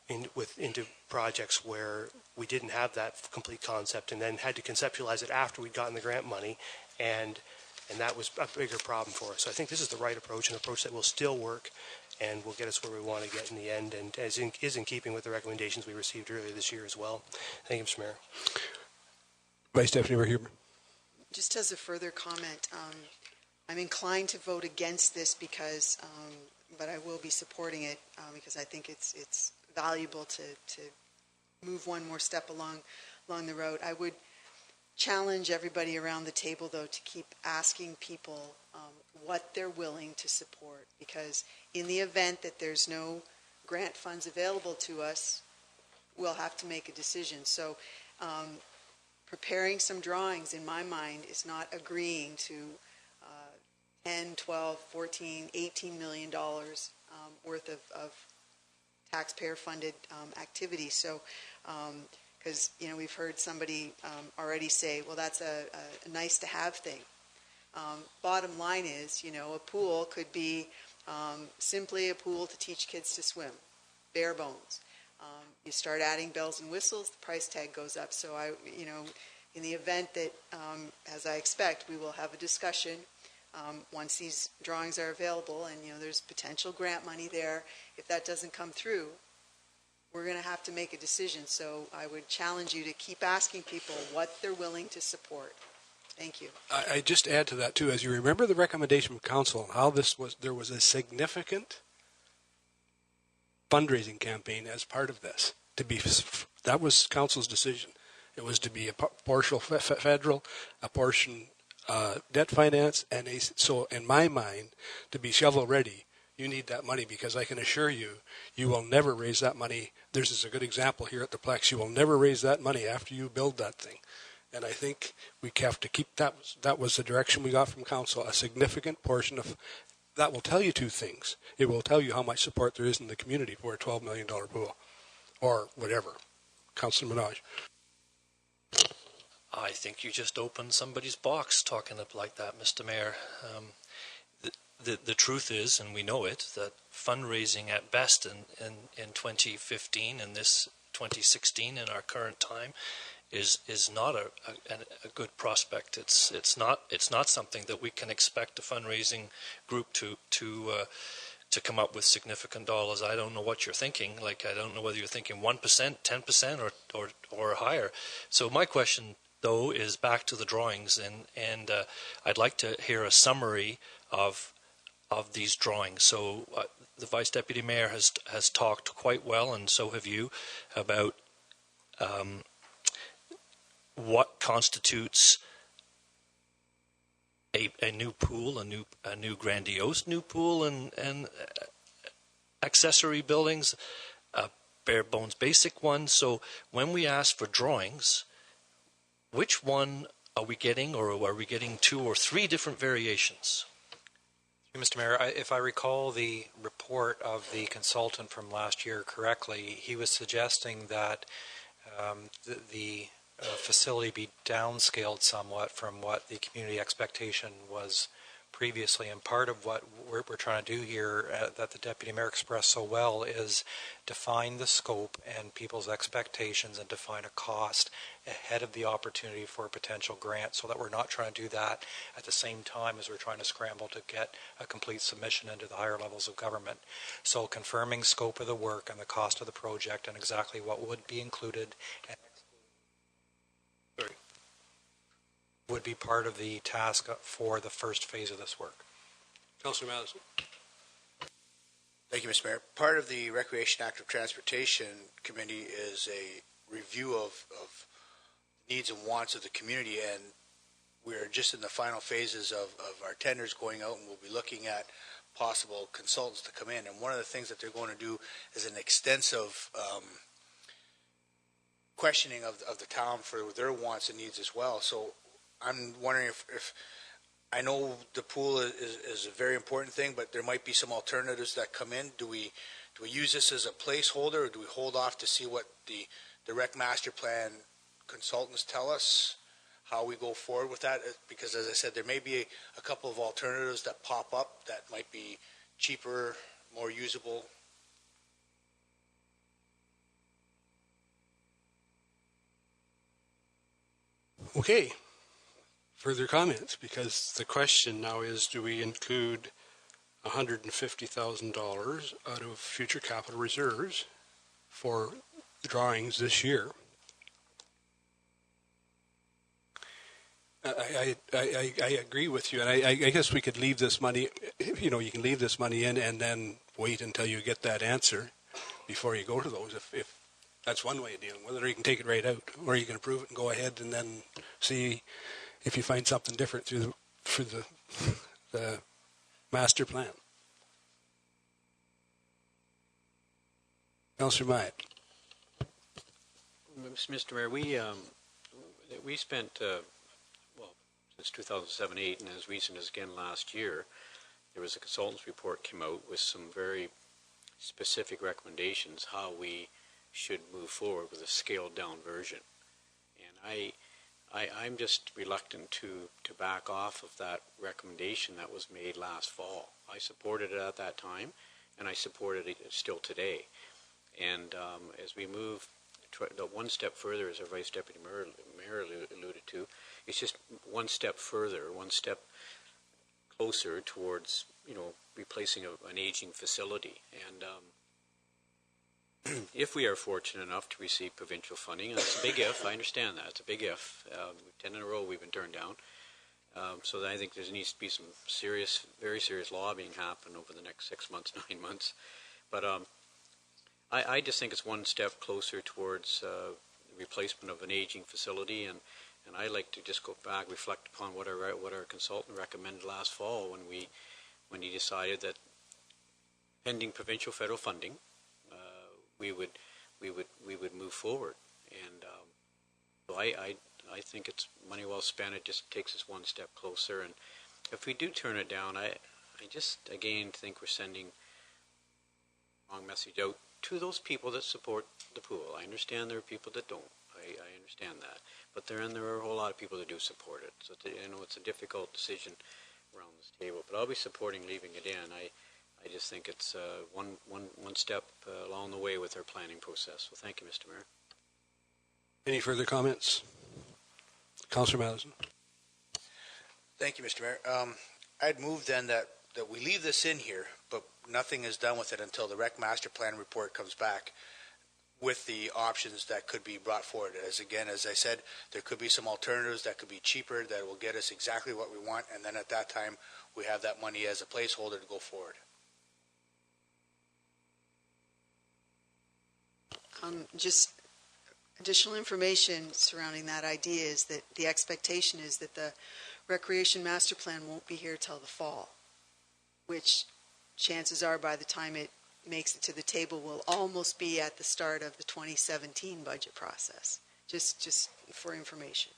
into projects where we didn't have that complete concept and then had to conceptualize it after we'd gotten the grant money, and that was a bigger problem for us. So I think this is the right approach, an approach that will still work and will get us where we want to get in the end, and is in keeping with the recommendations we received earlier this year as well. Thank you, Mr. Mayor. Vice Deputy Mayor Huber. Just as a further comment, I'm inclined to vote against this because, but I will be supporting it because I think it's valuable to move one more step along the road. I would challenge everybody around the table, though, to keep asking people what they're willing to support, because in the event that there's no grant funds available to us, we'll have to make a decision. So preparing some drawings, in my mind, is not agreeing to 10, 12, 14, $18 million worth of taxpayer-funded activity. So, because we've heard somebody already say, "Well, that's a nice-to-have thing." Bottom line is, a pool could be simply a pool to teach kids to swim, bare bones. You start adding bells and whistles, the price tag goes up. So in the event that, as I expect, we will have a discussion once these drawings are available, and there's potential grant money there. If that doesn't come through, we're going to have to make a decision. So I would challenge you to keep asking people what they're willing to support. Thank you. I just add to that too. As you remember the recommendation from council, how there was a significant fundraising campaign as part of this. That was council's decision. It was to be a partial federal, a portion debt finance, and so in my mind, to be shovel ready, you need that money, because I can assure you, you will never raise that money. There's a good example here at the Plex. You will never raise that money after you build that thing. And I think we have to keep that. That was the direction we got from council. A significant portion of that will tell you two things. It will tell you how much support there is in the community for a $12 million pool, or whatever. Councillor Minaj. I think you just opened somebody's box talking up like that, Mr. Mayor. The truth is, and we know it, that fundraising at best in 2015 and this 2016 in our current time is not a good prospect. It's not something that we can expect a fundraising group to come up with significant dollars. I don't know what you're thinking. Like, I don't know whether you're thinking 1%, 10%, or higher. So my question, though, is back to the drawings, and I'd like to hear a summary of these drawings. So the Vice Deputy Mayor has talked quite well, and so have you, about what constitutes a new pool, a new grandiose new pool, and accessory buildings, bare bones basic one. So when we ask for drawings, which one are we getting, or are we getting 2 or 3 different variations? Mr. Mayor, if I recall the report of the consultant from last year correctly, he was suggesting that the facility be downscaled somewhat from what the community expectation was previously. And part of what we're trying to do here that the Deputy Mayor expressed so well is define the scope and people's expectations and define a cost ahead of the opportunity for a potential grant, so that we're not trying to do that at the same time as we're trying to scramble to get a complete submission into the higher levels of government. So confirming scope of the work and the cost of the project and exactly what would be included and would be part of the task for the first phase of this work. Councillor Madison. Thank you, Mr. Mayor. Part of the Recreation Active Transportation Committee is a review of needs and wants of the community, and we're just in the final phases of our tenders going out, and we'll be looking at possible consultants to come in. And one of the things that they're going to do is an extensive questioning of the town for their wants and needs as well. So I'm wondering if I know the pool is a very important thing, but there might be some alternatives that come in. Do we use this as a placeholder, or do we hold off to see what the rec master plan consultants tell us, how we go forward with that? Because as I said, there may be a couple of alternatives that pop up that might be cheaper, more usable. Okay. Further comments? Because the question now is, do we include $150,000 out of future capital reserves for drawings this year? I agree with you, and I guess we could leave this money, you can leave this money in and then wait until you get that answer before you go to those, if that's one way of dealing with it, or you can take it right out, or you can approve it and go ahead and then see if you find something different through the master plan. Councillor Myatt. Mr. Mayor, we spent, since 2007-8, and as recent as again last year, there was a consultant's report came out with some very specific recommendations how we should move forward with a scaled down version. And I'm just reluctant to back off of that recommendation that was made last fall. I supported it at that time, and I supported it still today. And as we move the one step further, as our Vice Deputy Mayor alluded to, it's just one step further, one step closer towards, replacing an aging facility. And if we are fortunate enough to receive provincial funding, and it's a big if, I understand that, it's a big if. 10 in a row we've been turned down. So I think there needs to be some serious, very serious lobbying happen over the next 6 months, 9 months. But I just think it's one step closer towards the replacement of an aging facility, and I like to just go back, reflect upon what our consultant recommended last fall when he decided that pending provincial federal funding, we would move forward. And so I think it's money well spent. It just takes us one step closer. And if we do turn it down, I just again think we're sending the wrong message out to those people that support the pool. I understand there are people that don't. I understand that. But there are a whole lot of people that do support it. So I know it's a difficult decision around this table, but I'll be supporting leaving it in. I just think it's one step along the way with our planning process. So thank you, Mr. Mayor. Any further comments? Councillor Madison. Thank you, Mr. Mayor. I'd move then that we leave this in here, but nothing is done with it until the rec master plan report comes back with the options that could be brought forward. As I said, there could be some alternatives that could be cheaper that will get us exactly what we want, and then at that time, we have that money as a placeholder to go forward. Just additional information surrounding that idea is that the expectation is that the Recreation Master Plan won't be here till the fall, which chances are by the time it makes it to the table will almost be at the start of the 2017 budget process, just for information.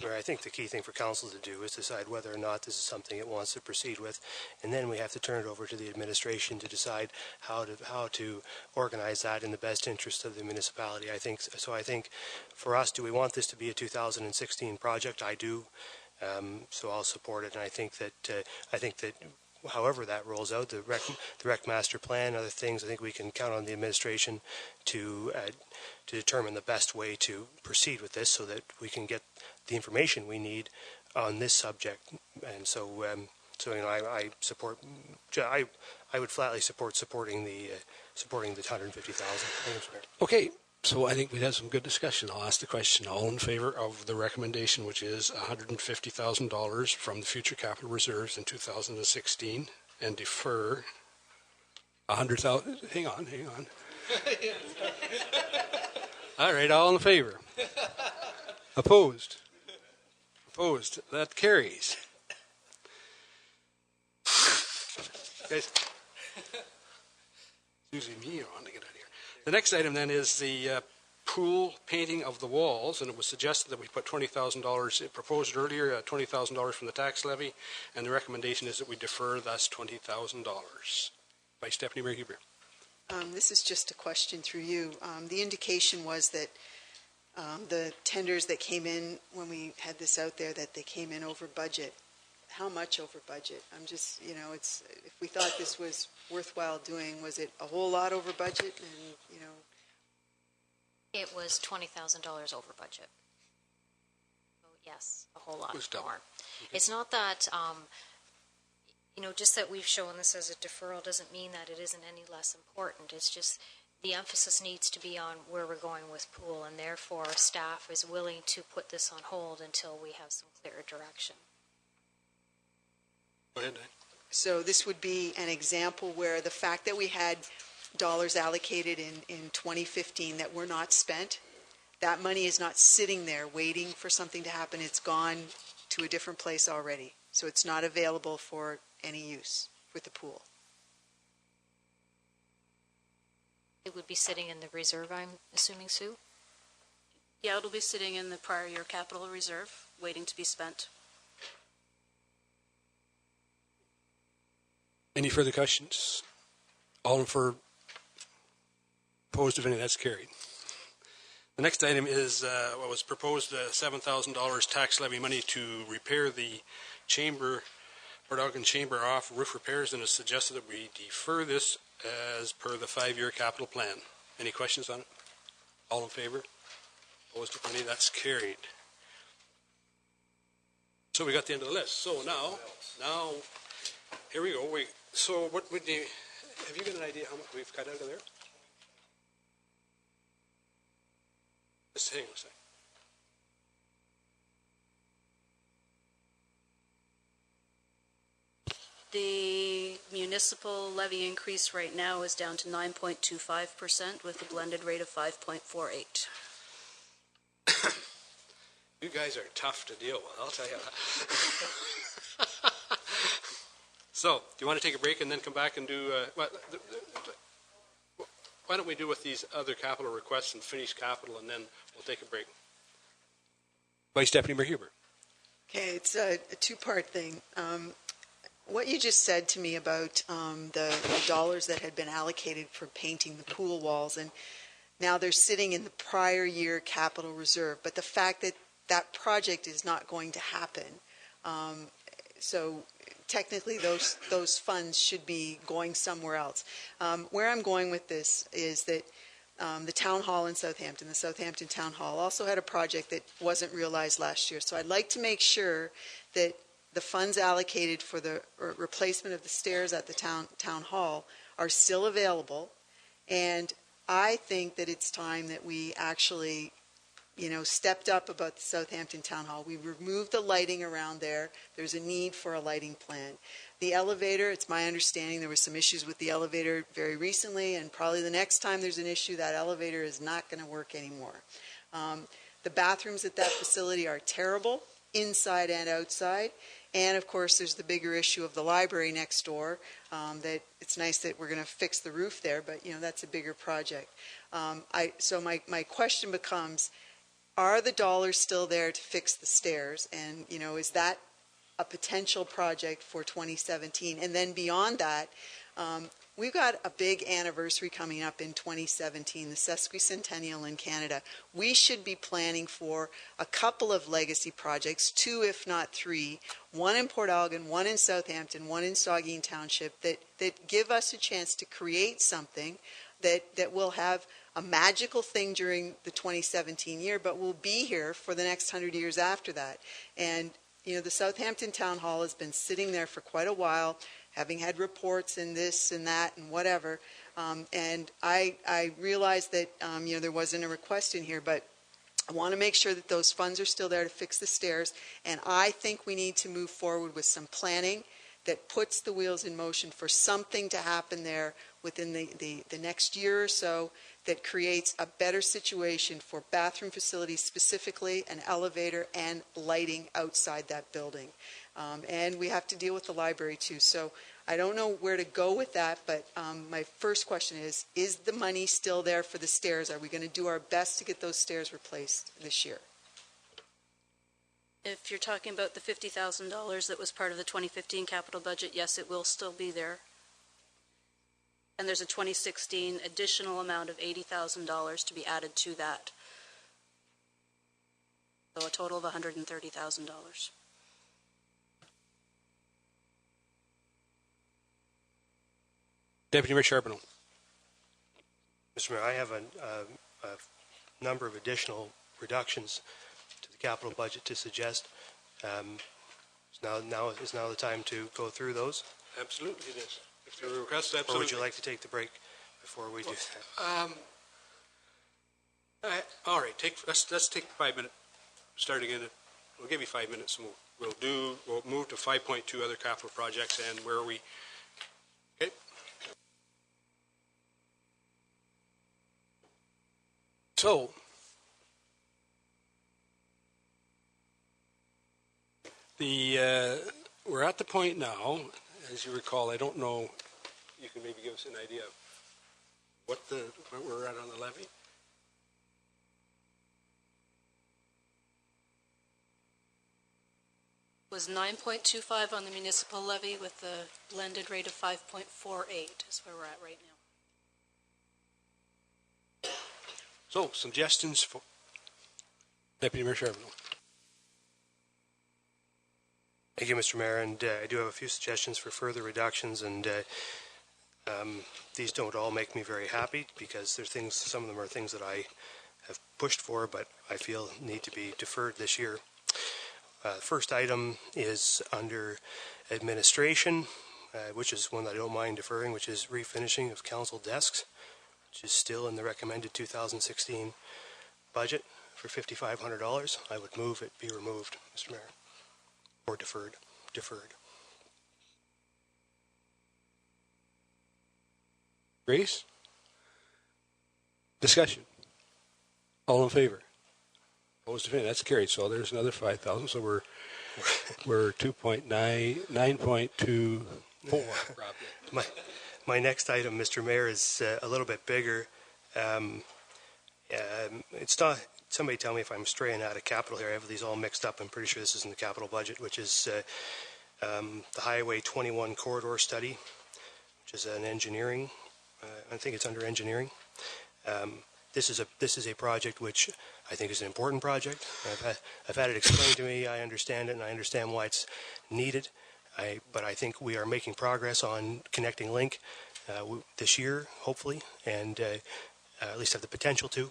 I think the key thing for council to do is decide whether or not this is something it wants to proceed with, and then we have to turn it over to the administration to decide how to organize that in the best interest of the municipality. I think for us, do we want this to be a 2016 project? I do, so I'll support it, and I think that however that rolls out, the rec master plan, other things, I think we can count on the administration to determine the best way to proceed with this so that we can get the information we need on this subject. And so I support. I would flatly supporting the 150,000. Okay, so I think we had some good discussion. I'll ask the question. All in favor of the recommendation, which is $150,000 from the future capital reserves in 2016, and defer 100,000. Hang on. All right, all in favor. Opposed. That carries. Guys, it's usually me on to get out of here. The next item then is the pool painting of the walls, and it was suggested that we put $20,000. It proposed earlier $20,000 from the tax levy, and the recommendation is that we defer thus $20,000. Vice Deputy Mayor Huber. This is just a question through you. The indication was that the tenders that came in when we had this out there, that they came in over budget. How much over budget? I'm just, it's, if we thought this was worthwhile doing, was it a whole lot over budget? And, It was $20,000 over budget. So yes, a whole lot more. Okay. It's not that, just that we've shown this as a deferral doesn't mean that it isn't any less important. It's just the emphasis needs to be on where we're going with pool, and therefore staff is willing to put this on hold until we have some clearer direction. Go ahead, Dan. so this would be an example where the fact that we had dollars allocated in 2015 that were not spent, that money is not sitting there waiting for something to happen. It's gone to a different place already. So it's not available for any use with the pool. It would be sitting in the reserve, I'm assuming, Sue? Yeah, it'll be sitting in the prior year capital reserve, waiting to be spent. Any further questions? All in favor? Opposed, if any, that's carried. The next item is what was proposed, $7,000 tax levy money to repair the Port Elgin Chamber off roof repairs, and it's suggested that we defer this as per the 5-year capital plan. Any questions on it? All in favor? Opposed, if any, that's carried. So we got the end of the list. So now, here we go. So what would you, have you got an idea how much we've cut out of there? Just hang on a second. The municipal levy increase right now is down to 9.25% with a blended rate of 5.48. You guys are tough to deal with, I'll tell you that. So, do you want to take a break and then come back and do, why don't we do with these other capital requests and finish capital, and then we'll take a break. Vice Deputy Mayor Huber. Okay, it's a two-part thing. What you just said to me about the dollars that had been allocated for painting the pool walls, and Now they're sitting in the prior year capital reserve, but the fact that that project is not going to happen, so technically those funds should be going somewhere else. Where I'm going with this is that the town hall in Southampton, the Southampton Town Hall, also had a project that wasn't realized last year. So I'd like to make sure that the funds allocated for the replacement of the stairs at the town hall are still available. And I think that it's time that we actually, stepped up about the Southampton Town Hall. We removed the lighting around there. There's a need for a lighting plan. The elevator, it's my understanding there were some issues with the elevator very recently, and probably the next time there's an issue, that elevator is not going to work anymore. The bathrooms at that facility are terrible, inside and outside. And of course, there's the bigger issue of the library next door. That it's nice that we're going to fix the roof there, but that's a bigger project. So my question becomes: are the dollars still there to fix the stairs? And is that a potential project for 2017? And then beyond that, we've got a big anniversary coming up in 2017, the sesquicentennial in Canada. We should be planning for a couple of legacy projects, 2 if not 3, one in Port Elgin, one in Southampton, one in Saugeen Township, that give us a chance to create something that will have a magical thing during the 2017 year, but will be here for the next 100 years after that. And the Southampton Town Hall has been sitting there for quite a while, having had reports and this and that and whatever. And I realize that, there wasn't a request in here, but I want to make sure that those funds are still there to fix the stairs. And I think we need to move forward with some planning that puts the wheels in motion for something to happen there within the next year or so that creates a better situation for bathroom facilities, specifically an elevator and lighting outside that building. And we have to deal with the library too. So I don't know where to go with that, but my first question is the money still there for the stairs? Are we going to do our best to get those stairs replaced this year? If you're talking about the $50,000 that was part of the 2015 capital budget, yes, it will still be there. And there's a 2016 additional amount of $80,000 to be added to that. So a total of $130,000. Deputy Mayor Charbonneau. Mr. Mayor, I have a number of additional reductions to the capital budget to suggest. Is now the time to go through those? Absolutely, it is. If there are requests, absolutely. Or would you like to take the break before we do that? All right, let's take 5 minutes. Start again. We'll give you 5 minutes, and we'll move to 5.2 other capital projects and where we. Okay. So. We're at the point now, as you recall, I don't know, you can maybe give us an idea of what we're at on the levy? Was 9.25 on the municipal levy with a blended rate of 5.48 is where we're at right now. So, suggestions for Deputy Mayor Charbonneau. Thank you, Mr. Mayor, and I do have a few suggestions for further reductions, and these don't all make me very happy because some of them are things that I have pushed for, but I feel need to be deferred this year. The first item is under administration, which is one that I don't mind deferring, which is refinishing of council desks, which is still in the recommended 2016 budget for $5,500. I would move it be removed, Mr. Mayor. Or deferred. Grace? Discussion. All in favor? Opposed to defended. That's carried. So there's another 5,000. So we're 2.9.24. My next item, Mr. Mayor, is a little bit bigger. It's not. Somebody tell me if I'm straying out of capital here. I have these all mixed up. I'm pretty sure this is in the capital budget, which is the Highway 21 corridor study, which is an engineering. I think it's under engineering. this is a project which I think is an important project. I've had it explained to me. I understand it, and I understand why it's needed. But I think we are making progress on connecting Link this year, hopefully, and at least have the potential to.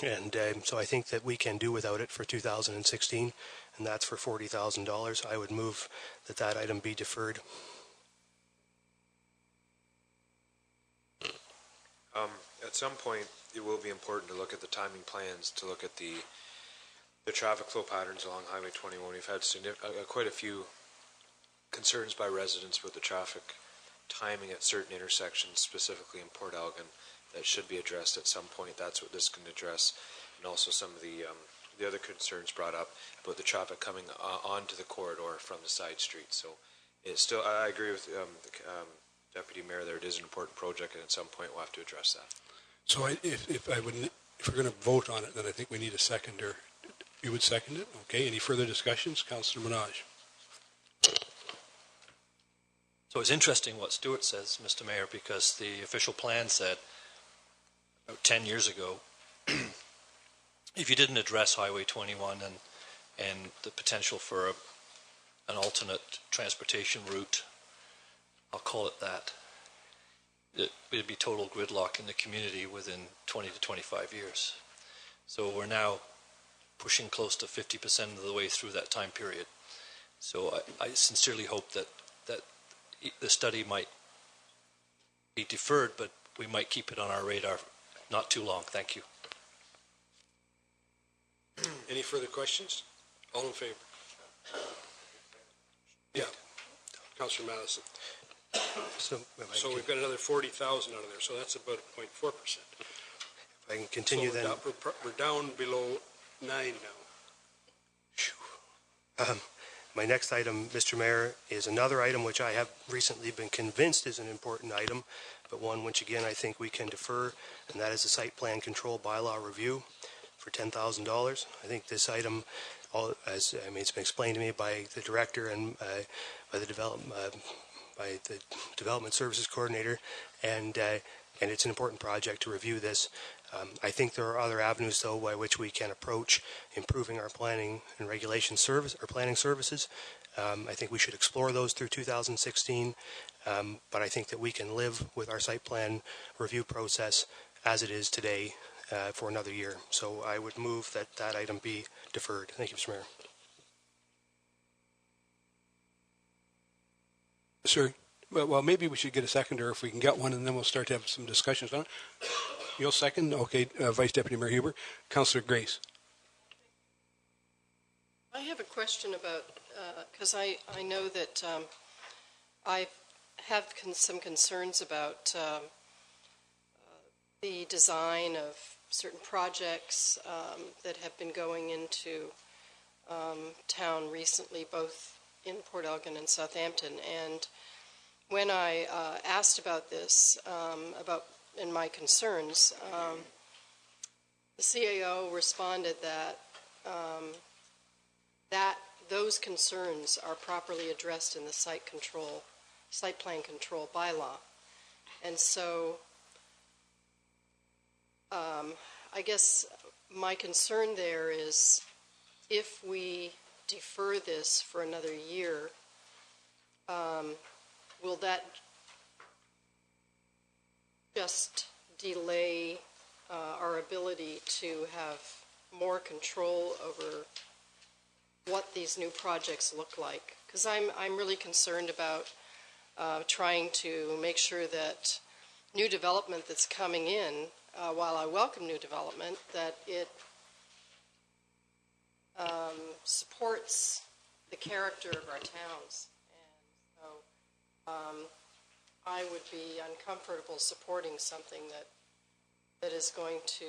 And so I think that we can do without it for 2016, and that's for $40,000. I would move that item be deferred. At some point, it will be important to look at the timing plans, to look at the traffic flow patterns along Highway 21. We've had quite a few concerns by residents with the traffic timing at certain intersections, specifically in Port Elgin, that should be addressed at some point. That's what this can address, and also some of the other concerns brought up about the traffic coming onto the corridor from the side streets. So it's still, I agree with the Deputy Mayor there. It is an important project, and at some point we'll have to address that. So if we're going to vote on it, then I think we need a seconder. You would second it? Okay. Any further discussions? Councillor Minaj. So it's interesting what Stuart says, Mr. Mayor, because the official plan said about 10 years ago, if you didn't address Highway 21 and the potential for an alternate transportation route, I'll call it that, it would be total gridlock in the community within 20 to 25 years. So we're now pushing close to 50% of the way through that time period. So I sincerely hope that the study might be deferred, but we might keep it on our radar not too long. Thank you. Any further questions? All in favor? Yeah. Councillor Madison. So we've got another 40,000 out of there, so that's about 0.4%. If I can continue so then. We're down below 9 now. My next item, Mr. Mayor, is another item which I have recently been convinced is an important item, but one which again I think we can defer, and that is the site plan control bylaw review for $10,000. I think this item, it's been explained to me by the director and by the development services coordinator, and it's an important project to review this. I think there are other avenues, though, by which we can approach improving our planning and regulation service, our planning services. I think we should explore those through 2016, but I think that we can live with our site plan review process as it is today for another year. So I would move that item be deferred. Thank you, Mr. Mayor. Sir, well, maybe we should get a seconder if we can get one, and then we'll start to have some discussions on it. You'll second? Okay, Vice Deputy Mayor Huber. Councillor Grace. I have a question about, because I know that I have some concerns about the design of certain projects that have been going into town recently, both in Port Elgin and Southampton. And when I asked about this, and my concerns, the CAO responded that those concerns are properly addressed in the site plan control bylaw. And so I guess my concern there is if we defer this for another year, will that just delay our ability to have more control over what these new projects look like? Because I'm really concerned about trying to make sure that new development that's coming in, while I welcome new development, that it supports the character of our towns. And so I would be uncomfortable supporting something that is going to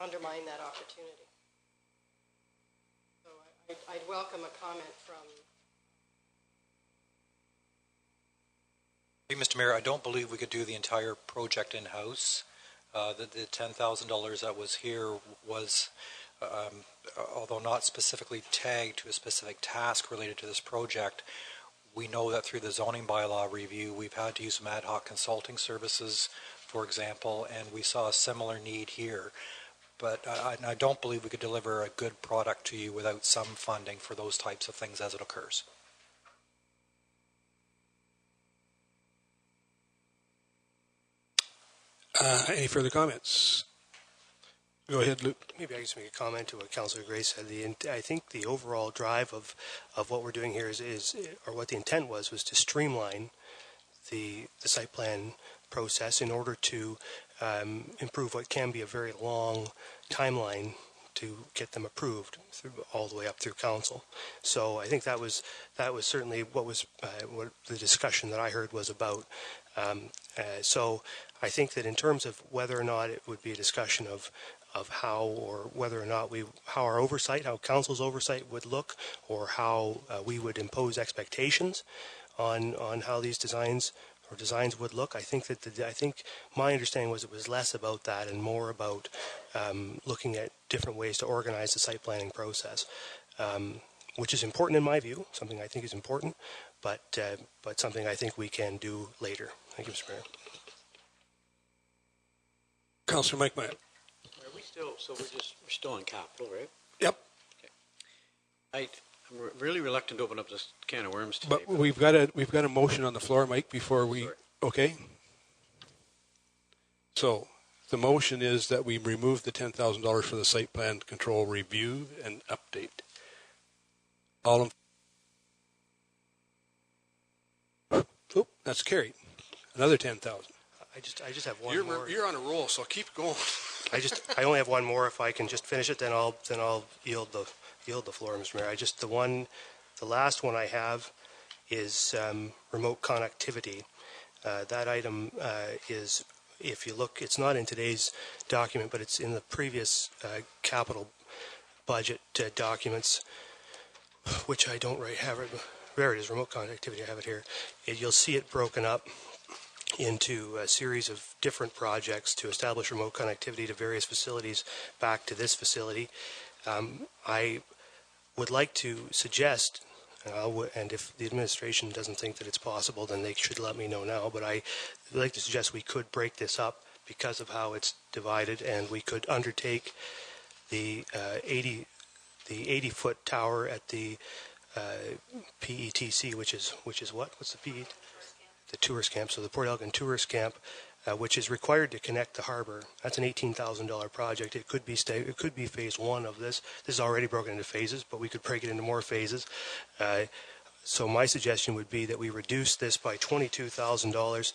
undermine that opportunity. So I'd welcome a comment from... Mr. Mayor, I don't believe we could do the entire project in-house. The $10,000 that was here was, although not specifically tagged to a specific task related to this project, we know that through the zoning bylaw review, we've had to use some ad hoc consulting services for example, and we saw a similar need here. But I don't believe we could deliver a good product to you without some funding for those types of things as it occurs. Any further comments? Go ahead, Luke. Maybe I just make a comment to what Councillor Gray said. I think the overall drive of what we're doing here is or what the intent was to streamline the site plan process in order to improve what can be a very long timeline to get them approved all the way up through council. So I think that was certainly what the discussion that I heard was about. So I think that in terms of whether or not it would be a discussion of how or whether or not how council's oversight would look, or how we would impose expectations on how these designs would look. I think my understanding was it was less about that and more about looking at different ways to organize the site planning process, which is important in my view, something I think is important, but something I think we can do later. Thank you, Mr. Mayor. Councillor Mike Meyer. Are we still, so we're still on capital, right? Yep. Okay. I'm really reluctant to open up this can of worms today. But we've got a motion on the floor, Mike, before we... Sorry. Okay. So the motion is that we remove the $10,000 for the site plan control review and update. All in... Oop, that's carried. Another 10,000. I just have one more. You're on a roll, so keep going. I only have one more. If I can just finish it, then I'll yield the floor, Mr. Mayor. The last one I have is remote connectivity. That item is, if you look, it's not in today's document, but it's in the previous capital budget documents, which I don't have it. There it is, remote connectivity. I have it here. You'll see it broken up into a series of different projects to establish remote connectivity to various facilities back to this facility. I would like to suggest, and if the administration doesn't think that it's possible, then they should let me know now, but I would like to suggest we could break this up because of how it's divided, and we could undertake the 80-foot tower at the PETC, which is what? What's the PET? The tourist camp, so the Port Elgin tourist camp, which is required to connect the harbor. That's an $18,000 project. It could be phase one of this. This is already broken into phases, but we could break it into more phases. So my suggestion would be that we reduce this by $22,000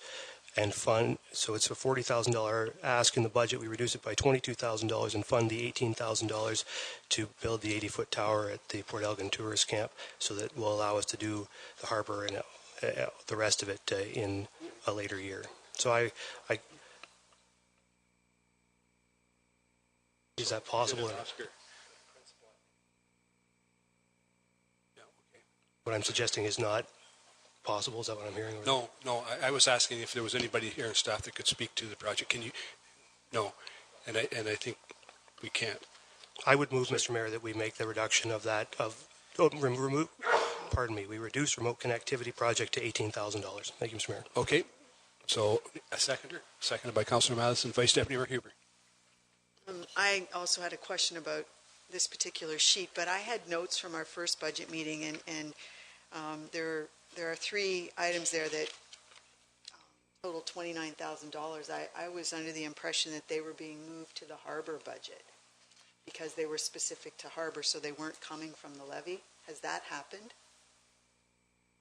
and fund. So it's a $40,000 ask in the budget. We reduce it by $22,000 and fund the $18,000 to build the 80-foot tower at the Port Elgin tourist camp. So that will allow us to do the harbor and the rest of it in a later year. So is that possible? What I'm suggesting is not possible. Is that what I'm hearing? No. I was asking if there was anybody here in staff that could speak to the project. Can you? No, and I think we can't. I would move, Mr. Mayor, that we make the reduction of that we reduce remote connectivity project to $18,000. Thank you, Mr. Mayor. Okay. So a seconder, seconded by Councillor Madison, Vice Deputy Mayor Huber. I also had a question about this particular sheet, but I had notes from our first budget meeting, and there are three items there that total $29,000. I was under the impression that they were being moved to the harbor budget because they were specific to harbor, so they weren't coming from the levy. Has that happened?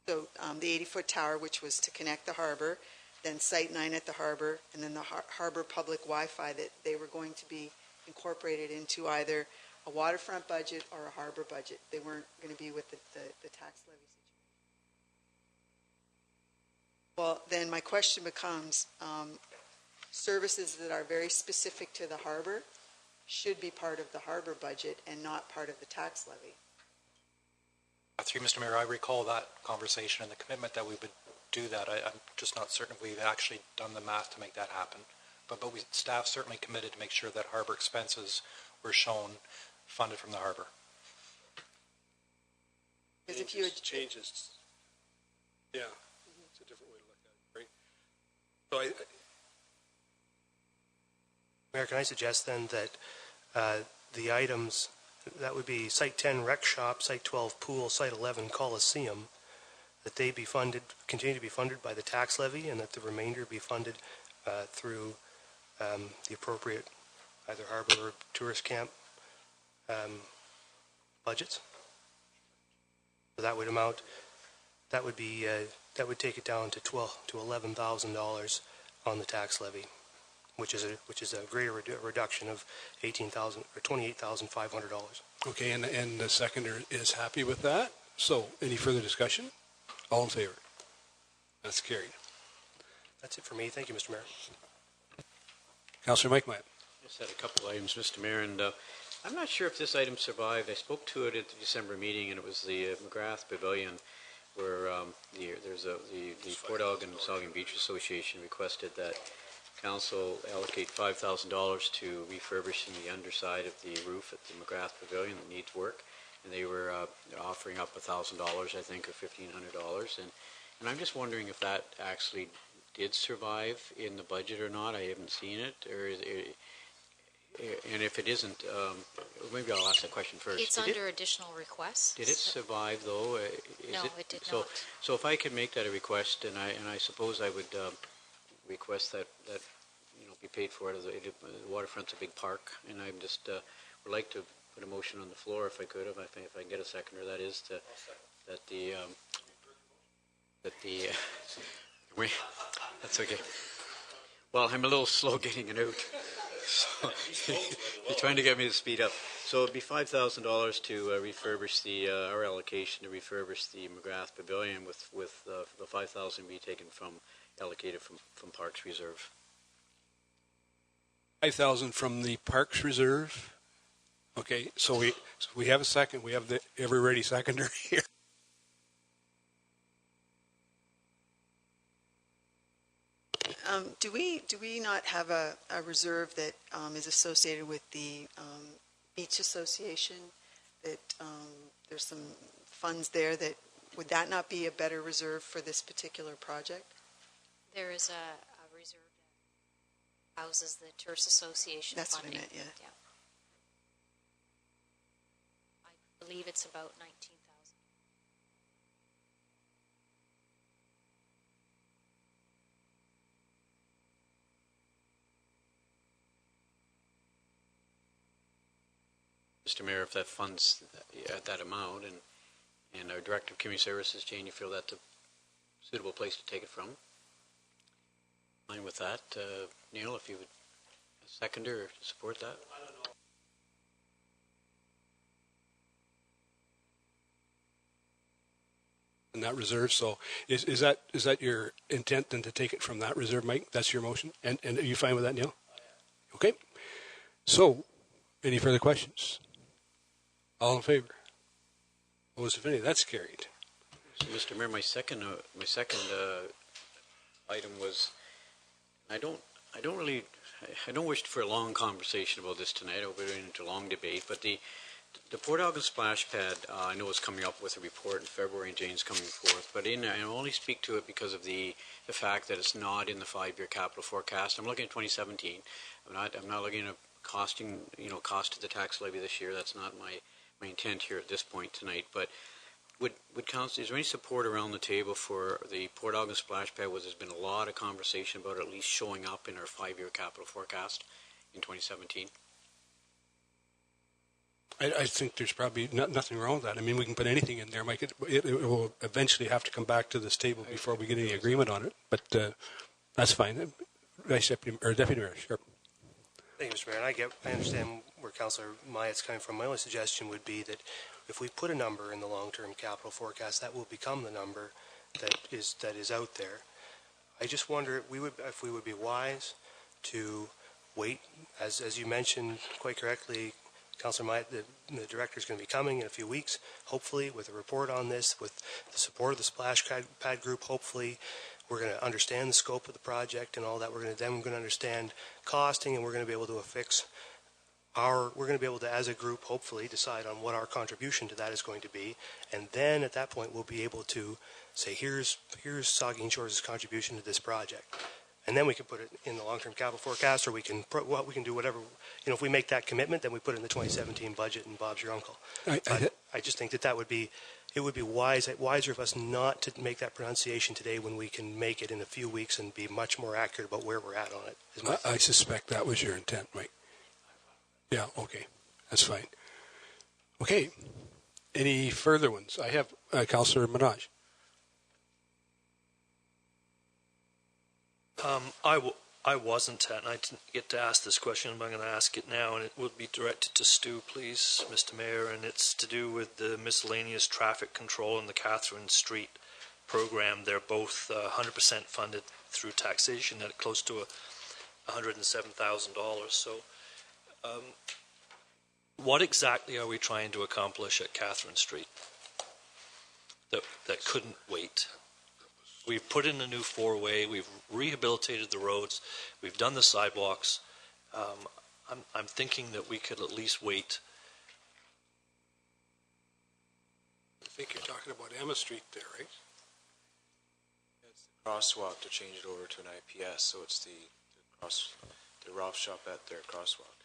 So the 80-foot tower, which was to connect the harbor, then Site 9 at the harbor, and then the harbor public Wi-Fi, that they were going to be incorporated into either a waterfront budget or a harbor budget. They weren't going to be with the tax levy situation. Well, then my question becomes, services that are very specific to the harbor should be part of the harbor budget and not part of the tax levy. Through Mr. Mayor, I recall that conversation and the commitment that we would do that. I'm just not certain if we've actually done the math to make that happen. But staff certainly committed to make sure that harbor expenses were shown funded from the harbor. Because if you changes, yeah, it's a different way to look at it, right? So Mayor, can I suggest then that the items, that would be Site 10 Rec Shop, Site 12 Pool, Site 11 Coliseum, that they be funded, continue to be funded by the tax levy, and that the remainder be funded through the appropriate either harbor or tourist camp budgets. So that would amount, that would be, that would take it down to $11,000 on the tax levy, which is a greater reduction of $18,000 or $28,500. Okay, and the seconder is happy with that. So, any further discussion? All in favor? That's carried. That's it for me. Thank you, Mr. Mayor. Councillor Mike Meyer. I just had a couple items, Mr. Mayor, and I'm not sure if this item survived. I spoke to it at the December meeting, and it was the McGrath Pavilion, where the Port Elgin and Saugeen Beach Association requested that council allocate $5,000 to refurbishing the underside of the roof at the McGrath Pavilion that needs work, and they were offering up $1,000, I think, or $1,500, and I'm just wondering if that actually did survive in the budget or not. I haven't seen it, and if it isn't, maybe I'll ask that question first. It's under additional requests. Did it survive though? No, it did not. So if I could make that a request, and I suppose I would request that be paid for it. The waterfront's a big park, and I'm just would like to put a motion on the floor if I could, if I can get a seconder. That is that's okay. Well, I'm a little slow getting it out. So, you're trying to get me to speed up. So it'd be $5,000 to refurbish our allocation to refurbish the McGrath Pavilion, with the $5,000 be taken allocated from Parks Reserve. 5,000 from the Parks Reserve. Okay, so we have a second. We have the ever-ready seconder here. Do we not have a reserve that is associated with the Beach Association? That there's some funds there that would that not be a better reserve for this particular project? There is a reserve that houses the Tourist Association That's funding. what I meant, yeah. I believe it's about 19,000. Mr. Mayor, if that fund's at that amount, and our Director of Community Services, Jane, you feel that's a suitable place to take it from? In line with that, Neil, if you would second or support that? I don't know. In that reserve, so is that your intent then to take it from that reserve, Mike? That's your motion, and are you fine with that, Neil? Okay. So, any further questions? All in favor? Opposed, if any? That's carried. So, Mr. Mayor, my second item was, I don't wish for a long conversation about this tonight. We're going into a long debate, but the Port Elgin splash pad, I know is coming up with a report in February, and Jane's coming forth. But I only speak to it because of the fact that it's not in the 5-year capital forecast. I'm looking at 2017. I'm not looking at cost of the tax levy this year. That's not my intent here at this point tonight. But would council, is there any support around the table for the Port Elgin splash pad, where there's been a lot of conversation about it at least showing up in our 5-year capital forecast in 2017? I think there's probably nothing wrong with that. I mean, we can put anything in there, Mike. It will eventually have to come back to this table before we get any agreement on it. But that's fine. Vice Deputy or Deputy Mayor, sure. Thank you, Mr. Mayor. And I understand where Councillor Myatt's coming from. My only suggestion would be that if we put a number in the long-term capital forecast, that will become the number that is out there. I just wonder if we would be wise to wait, as you mentioned quite correctly, Councillor Myatt, the director is going to be coming in a few weeks, hopefully, with a report on this, with the support of the Splash Pad Group. Hopefully, we're going to understand the scope of the project and all that. We're going to understand costing, and we're going to be able to we're going to be able to, as a group, hopefully, decide on what our contribution to that is going to be. And then at that point, we'll be able to say, here's Saugeen Shores' contribution to this project. and then we can put it in the long-term capital forecast, or we can do whatever. If we make that commitment, then we put it in the 2017 budget, and Bob's your uncle. I just think that it would be wiser of us not to make that pronunciation today when we can make it in a few weeks and be much more accurate about where we're at on it. I suspect that was your intent, Mike. Yeah, okay. That's fine. Okay. Any further ones? I have Councillor Minaj. I wasn't at, and I didn't get to ask this question, but I'm going to ask it now, and it would be directed to Stu, please, Mr. Mayor, and it's to do with the miscellaneous traffic control and the Catherine Street program. They're both 100% funded through taxation at close to $107,000. So what exactly are we trying to accomplish at Catherine Street that couldn't wait? We've put in a new four-way. We've rehabilitated the roads. We've done the sidewalks. I'm thinking that we could at least wait. I think you're talking about Emma Street there, right? It's the crosswalk to change it over to an IPS, so it's the Ralph shop at their crosswalk.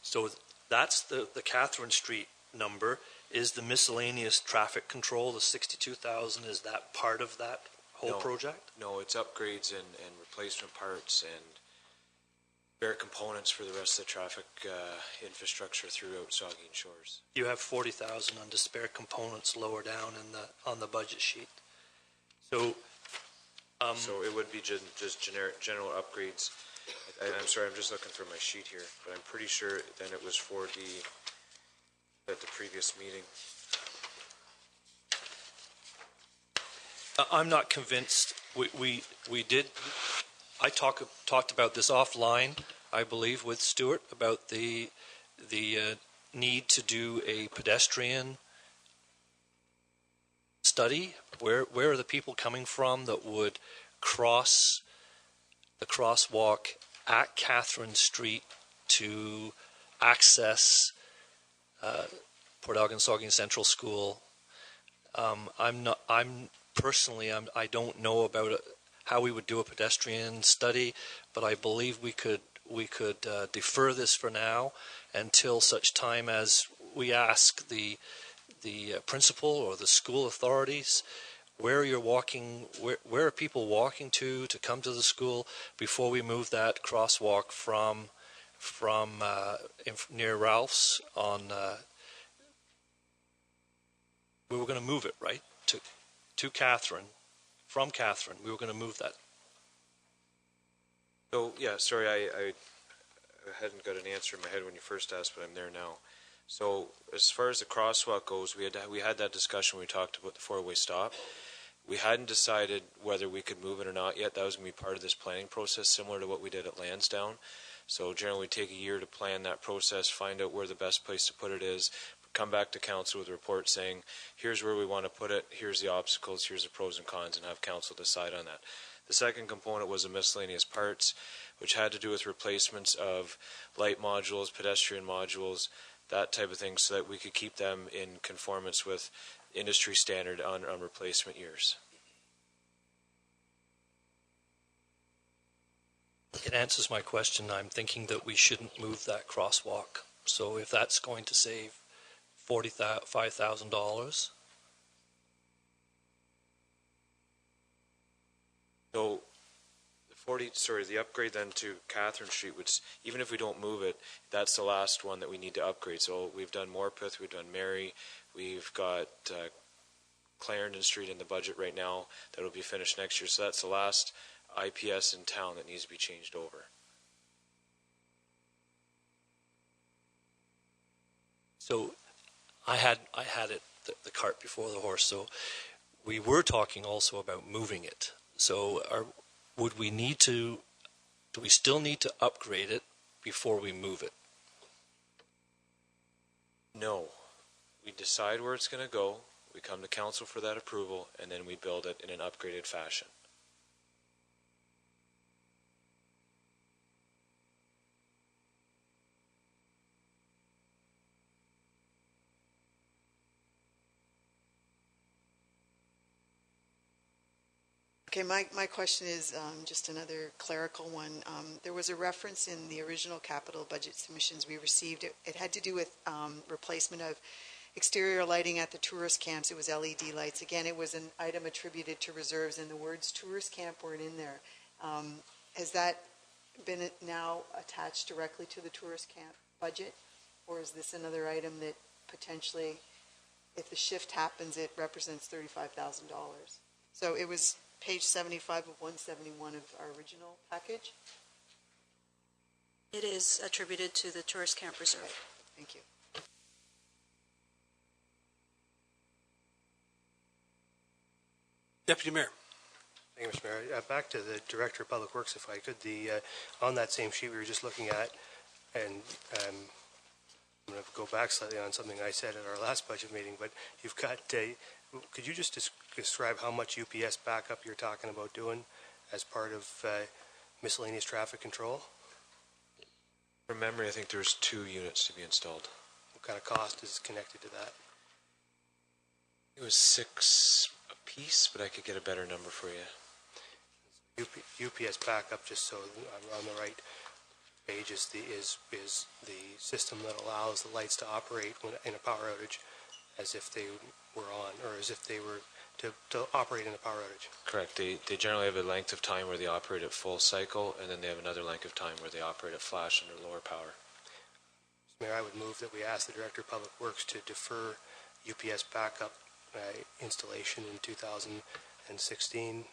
So that's the Catherine Street number. Is the miscellaneous traffic control, the 62,000, is that part of that whole project? No, it's upgrades and replacement parts and spare components for the rest of the traffic infrastructure throughout Saugeen Shores. You have 40,000 under spare components lower down on the budget sheet. So it would be just general upgrades. I'm sorry, I'm just looking for my sheet here, but I'm pretty sure then it was for at the previous meeting. I'm not convinced. We did. I talked about this offline, I believe, with Stuart about the need to do a pedestrian study. Where are the people coming from that would cross the crosswalk at Catherine Street to access Port Elgin Saugeen Central School? I don't know about how we would do a pedestrian study, but I believe we could defer this for now until such time as we ask the principal or the school authorities where you're walking, where are people walking to come to the school before we move that crosswalk from near Ralph's on. We were going to move it right to Catherine, from Catherine. We were going to move that. So yeah, sorry, I hadn't got an answer in my head when you first asked, but I'm there now. So as far as the crosswalk goes, we had that discussion when we talked about the four-way stop. We hadn't decided whether we could move it or not yet. That was going to be part of this planning process, similar to what we did at Lansdowne. So generally we take a year to plan that process, find out where the best place to put it is, come back to council with a report saying, here's where we want to put it, here's the obstacles, here's the pros and cons, and have council decide on that. The second component was the miscellaneous parts, which had to do with replacements of light modules, pedestrian modules, that type of thing, so that we could keep them in conformance with industry standard on replacement years. It answers my question. I'm thinking that we shouldn't move that crosswalk. So if that's going to save $45,000. So the upgrade then to Catherine Street, which even if we don't move it, that's the last one that we need to upgrade. So we've done Morpeth, we've done Mary, we've got Clarendon Street in the budget right now that will be finished next year. So that's the last IPS in town that needs to be changed over. So I had it the cart before the horse. So we were talking also about moving it. So do we still need to upgrade it before we move it? No. We decide where it's going to go, we come to council for that approval, and then we build it in an upgraded fashion. Okay, my question is just another clerical one. There was a reference in the original capital budget submissions we received. It had to do with replacement of exterior lighting at the tourist camps. It was LED lights. Again, it was an item attributed to reserves, and the words tourist camp weren't in there. Has that been now attached directly to the tourist camp budget? Or is this another item that potentially, if the shift happens, it represents $35,000? So it was page 75 of 171 of our original package? It is attributed to the tourist camp reserve. Thank you. Deputy Mayor. Thank you, Mr. Mayor. Back to the Director of Public Works, if I could. On that same sheet we were just looking at, and I'm going to go back slightly on something I said at our last budget meeting, but you've got, could you just describe how much UPS backup you're talking about doing as part of miscellaneous traffic control? From memory, I think there's 2 units to be installed. What kind of cost is connected to that? It was 6 a piece, but I could get a better number for you. UPS backup, just so I'm on the right page, is the system that allows the lights to operate in a power outage as if they were on, or as if they were to operate in a power outage. Correct. They generally have a length of time where they operate at full cycle, and then they have another length of time where they operate at flash under lower power. Mr. Mayor, I would move that we ask the Director of Public Works to defer UPS backup installation in 2016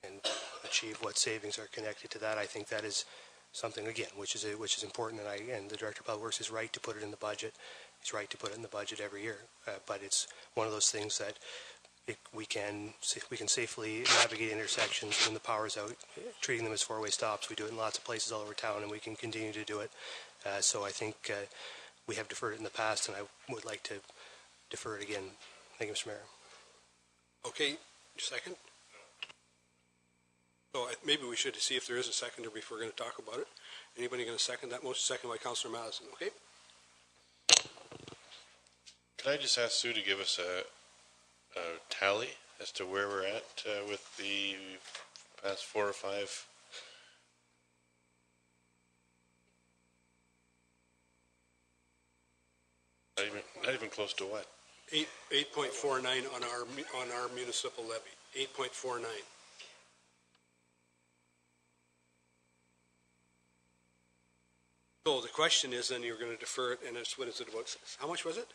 and achieve what savings are connected to that. I think that is something, again, which is important, and the Director of Public Works is right to put it in the budget. He's right to put it in the budget every year, but it's one of those things that we can safely navigate intersections when the power's out, treating them as four-way stops. We do it in lots of places all over town, and we can continue to do it. So I think we have deferred it in the past, and I would like to defer it again. Thank you, Mr. Mayor. Okay, second. So maybe we should see if there is a seconder before we're going to talk about it. Anybody going to second that motion? Second by Councillor Madison. Okay. Could I just ask Sue to give us a tally as to where we're at with the past 4 or 5? Not even close to what? 8.49 on our municipal levy. 8.49. So the question is, then you're going to defer it, and it's, what is it about? How much was it?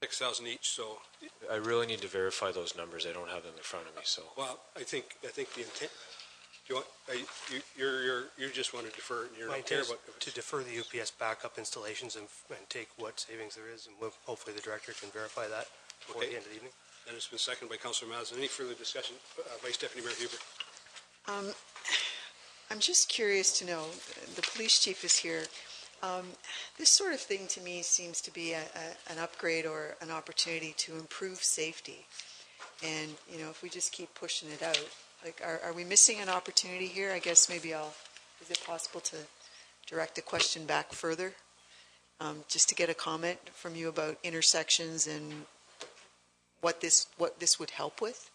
6,000 each. So I really need to verify those numbers. I don't have them in front of me. So well, I think the intent. Do you want? You just want to defer it. And you're My not care intent about is to defer the UPS backup installations and take what savings there is, and hopefully the director can verify that before the end of the evening. And it's been seconded by Councillor Madison. Any further discussion? Vice Deputy Mayor Huber. I'm just curious to know, the police chief is here. This sort of thing to me seems to be an upgrade or an opportunity to improve safety. And, you know, if we just keep pushing it out, like, are we missing an opportunity here? I guess maybe is it possible to direct the question back further? Just to get a comment from you about intersections and what this would help with?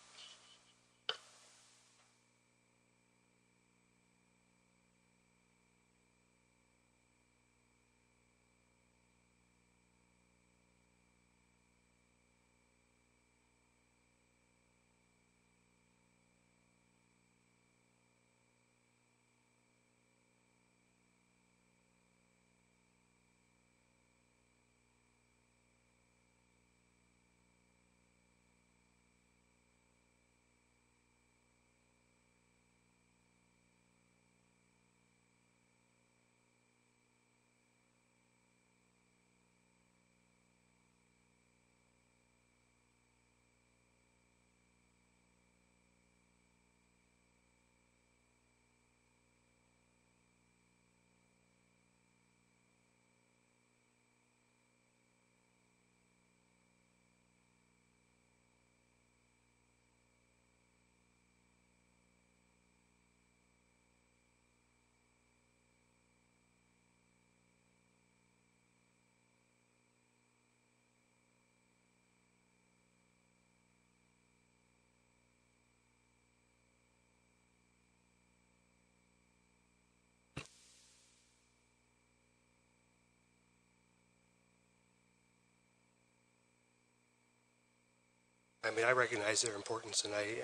I mean, I recognize their importance, and I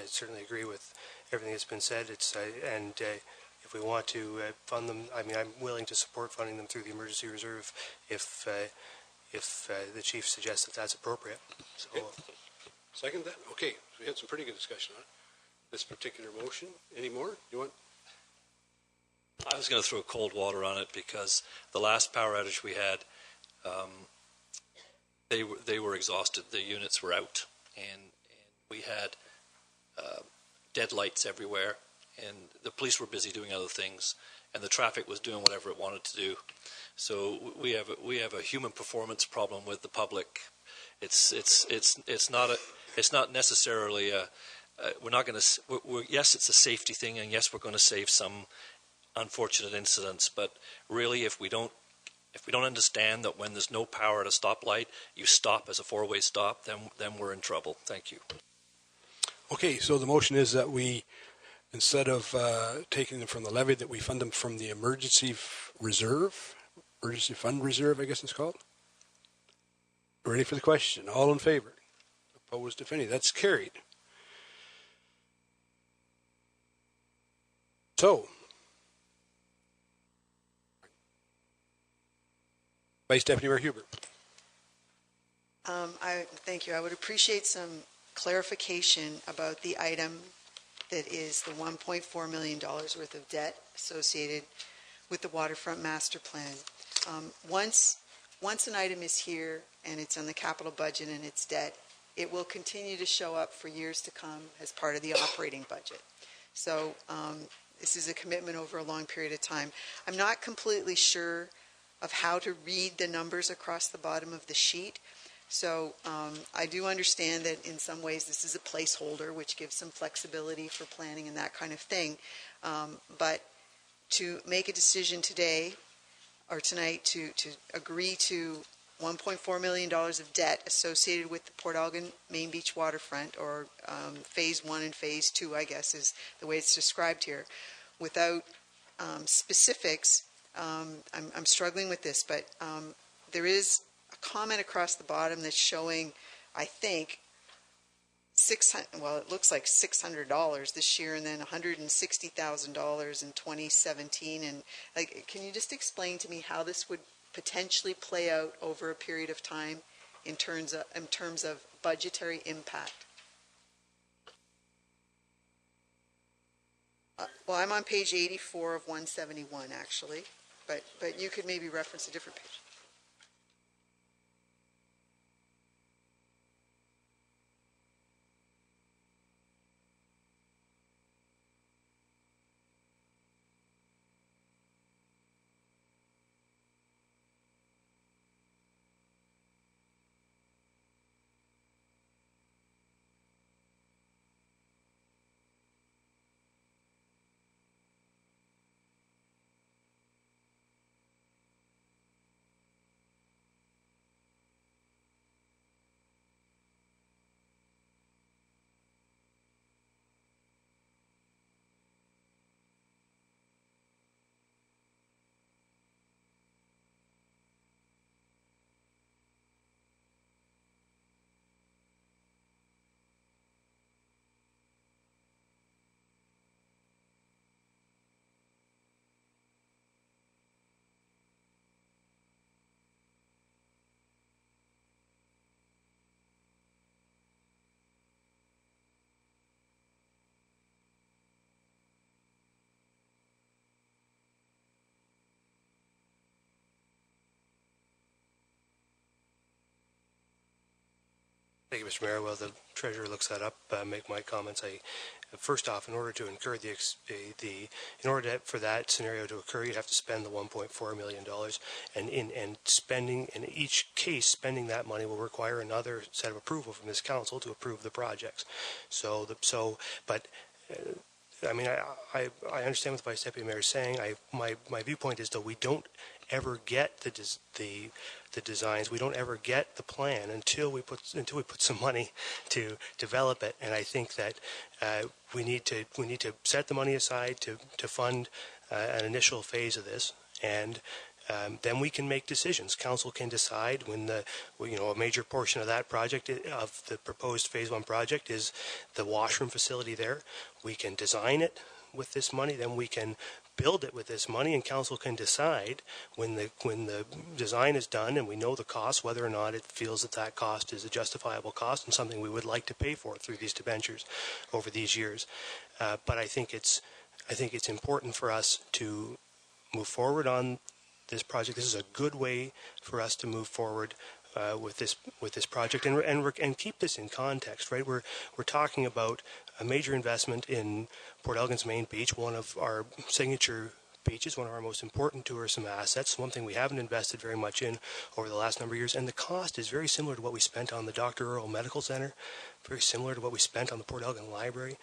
certainly agree with everything that's been said. If we want to fund them, I mean, I'm willing to support funding them through the emergency reserve if the chief suggests that that's appropriate. So, okay. Second that? Okay, we had some pretty good discussion on this particular motion. Any more? You want? I was going to throw cold water on it because the last power outage we had, they were exhausted. The units were out, and we had dead lights everywhere, and the police were busy doing other things, and the traffic was doing whatever it wanted to do. So we have a human performance problem with the public. It's not necessarily we're not going to. Yes, it's a safety thing, and yes, we're going to save some unfortunate incidents. But really, if we don't understand that when there's no power at a stoplight, you stop as a four-way stop, then we're in trouble. Thank you. Okay, so the motion is that we, instead of taking them from the levy, that we fund them from the emergency fund reserve, I guess it's called. Ready for the question? All in favor? Opposed, if any? That's carried. So, Vice Deputy Mayor Hubert. Thank you. I would appreciate some clarification about the item that is the $1.4 million worth of debt associated with the waterfront master plan. Once an item is here and it's on the capital budget and it's debt, it will continue to show up for years to come as part of the operating budget. So this is a commitment over a long period of time. I'm not completely sure of how to read the numbers across the bottom of the sheet. So I do understand that in some ways this is a placeholder, which gives some flexibility for planning and that kind of thing. But to make a decision today or tonight to agree to $1.4 million of debt associated with the Port Elgin Main Beach waterfront, or Phase 1 and Phase 2, I guess, is the way it's described here, without specifics, I'm struggling with this, but there is a comment across the bottom that's showing, I think, it looks like $600 this year, and then $160,000 in 2017. And can you just explain to me how this would potentially play out over a period of time in terms of budgetary impact? Well, I'm on page 84 of 171, actually, but you could maybe reference a different page. Thank you, Mr. Mayor. While the treasurer looks that up, make my comments. First off, in order to incur for that scenario to occur, you'd have to spend the $1.4 million, and spending in each case, spending that money will require another set of approval from this council to approve the projects. But I mean, I understand what the Vice Deputy Mayor is saying. My viewpoint is that we don't ever get the designs. We don't ever get the plan until we put some money to develop it. And I think that we need to set the money aside to fund an initial phase of this. And then we can make decisions. Council can decide when a major portion of that project, of the proposed Phase 1 project, is the washroom facility there. We can design it with this money, then we can build it with this money, and council can decide when the design is done and we know the cost, whether or not it feels that cost is a justifiable cost and something we would like to pay for through these debentures over these years. But I think it's important for us to move forward on this project. This is a good way for us to move forward with this project, and keep this in context, right? We're talking about a major investment in Port Elgin's main beach, one of our signature beaches, one of our most important tourism assets, one thing we haven't invested very much in over the last number of years, and the cost is very similar to what we spent on the Dr. Earl Medical Center, very similar to what we spent on the Port Elgin Library,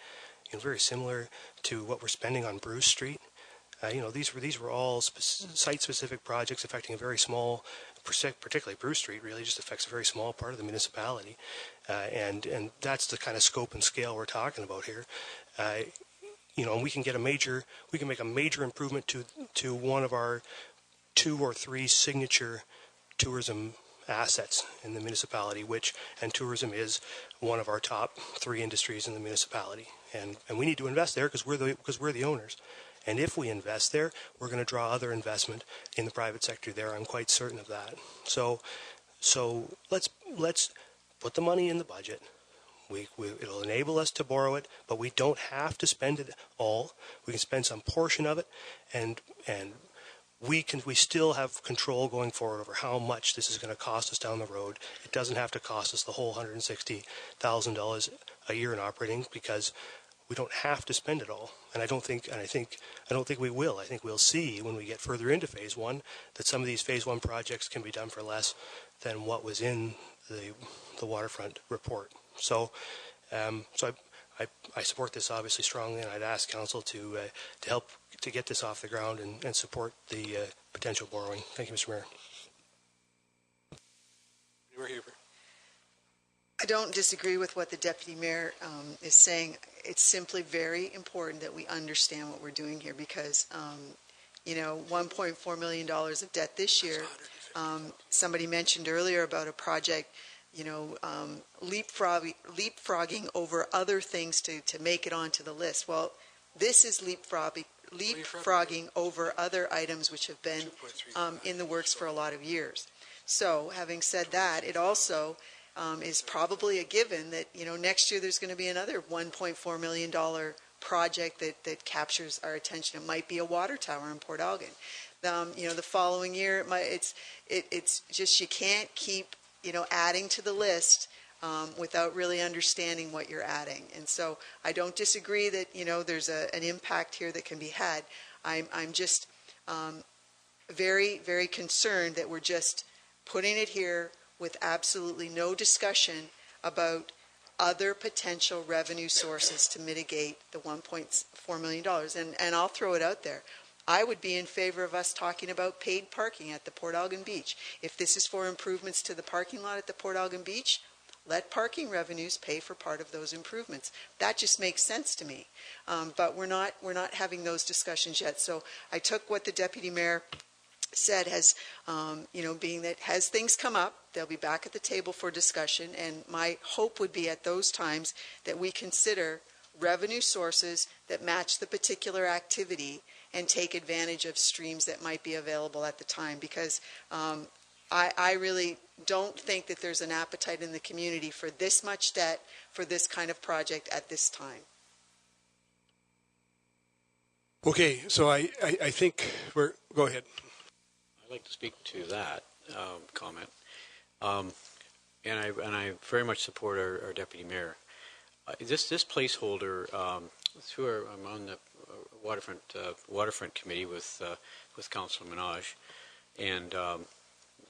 and very similar to what we're spending on Bruce Street. These were all site-specific projects affecting a very small, particularly Bruce Street, really just affects a very small part of the municipality, and that's the kind of scope and scale we're talking about here. And we can make a major improvement to one of our 2 or 3 signature tourism assets in the municipality, and tourism is one of our top 3 industries in the municipality, and we need to invest there because we're the owners. And if we invest there, we're going to draw other investment in the private sector there. I'm quite certain of that. So let's put the money in the budget. It'll enable us to borrow it, but we don't have to spend it all. We can spend some portion of it, and we still have control going forward over how much this is going to cost us down the road. It doesn't have to cost us the whole $160,000 a year in operating, because we don't have to spend it all, and I don't think we will. I think we'll see when we get further into Phase 1 that some of these Phase 1 projects can be done for less than what was in the waterfront report. So I support this obviously strongly, and I'd ask council to help to get this off the ground and support the potential borrowing. Thank you, Mr. Mayor. I don't disagree with what the Deputy Mayor is saying. It's simply very important that we understand what we're doing here, because, $1.4 million of debt this year. Somebody mentioned earlier about a project, leapfrogging over other things to make it onto the list. Well, this is leapfrogging over other items which have been in the works for a lot of years. So, having said that, it also is probably a given that next year there's going to be another $1.4 million project that captures our attention. It might be a water tower in Port Elgin. The following year it's just, you can't keep adding to the list without really understanding what you're adding. And so I don't disagree that there's an impact here that can be had. I'm just very, very concerned that we're just putting it here with absolutely no discussion about other potential revenue sources to mitigate the $1.4 million. And I'll throw it out there. I would be in favor of us talking about paid parking at the Port Elgin Beach. If this is for improvements to the parking lot at the Port Elgin Beach, let parking revenues pay for part of those improvements. That just makes sense to me. But we're not having those discussions yet. So I took what the Deputy Mayor said has, being that as things come up, they'll be back at the table for discussion, and my hope would be at those times that we consider revenue sources that match the particular activity and take advantage of streams that might be available at the time, because I really don't think that there's an appetite in the community for this much debt for this kind of project at this time. Okay, so I think go ahead. I'd like to speak to that comment, and I very much support our Deputy Mayor. This placeholder, I'm on the waterfront committee with Councillor Minaj, and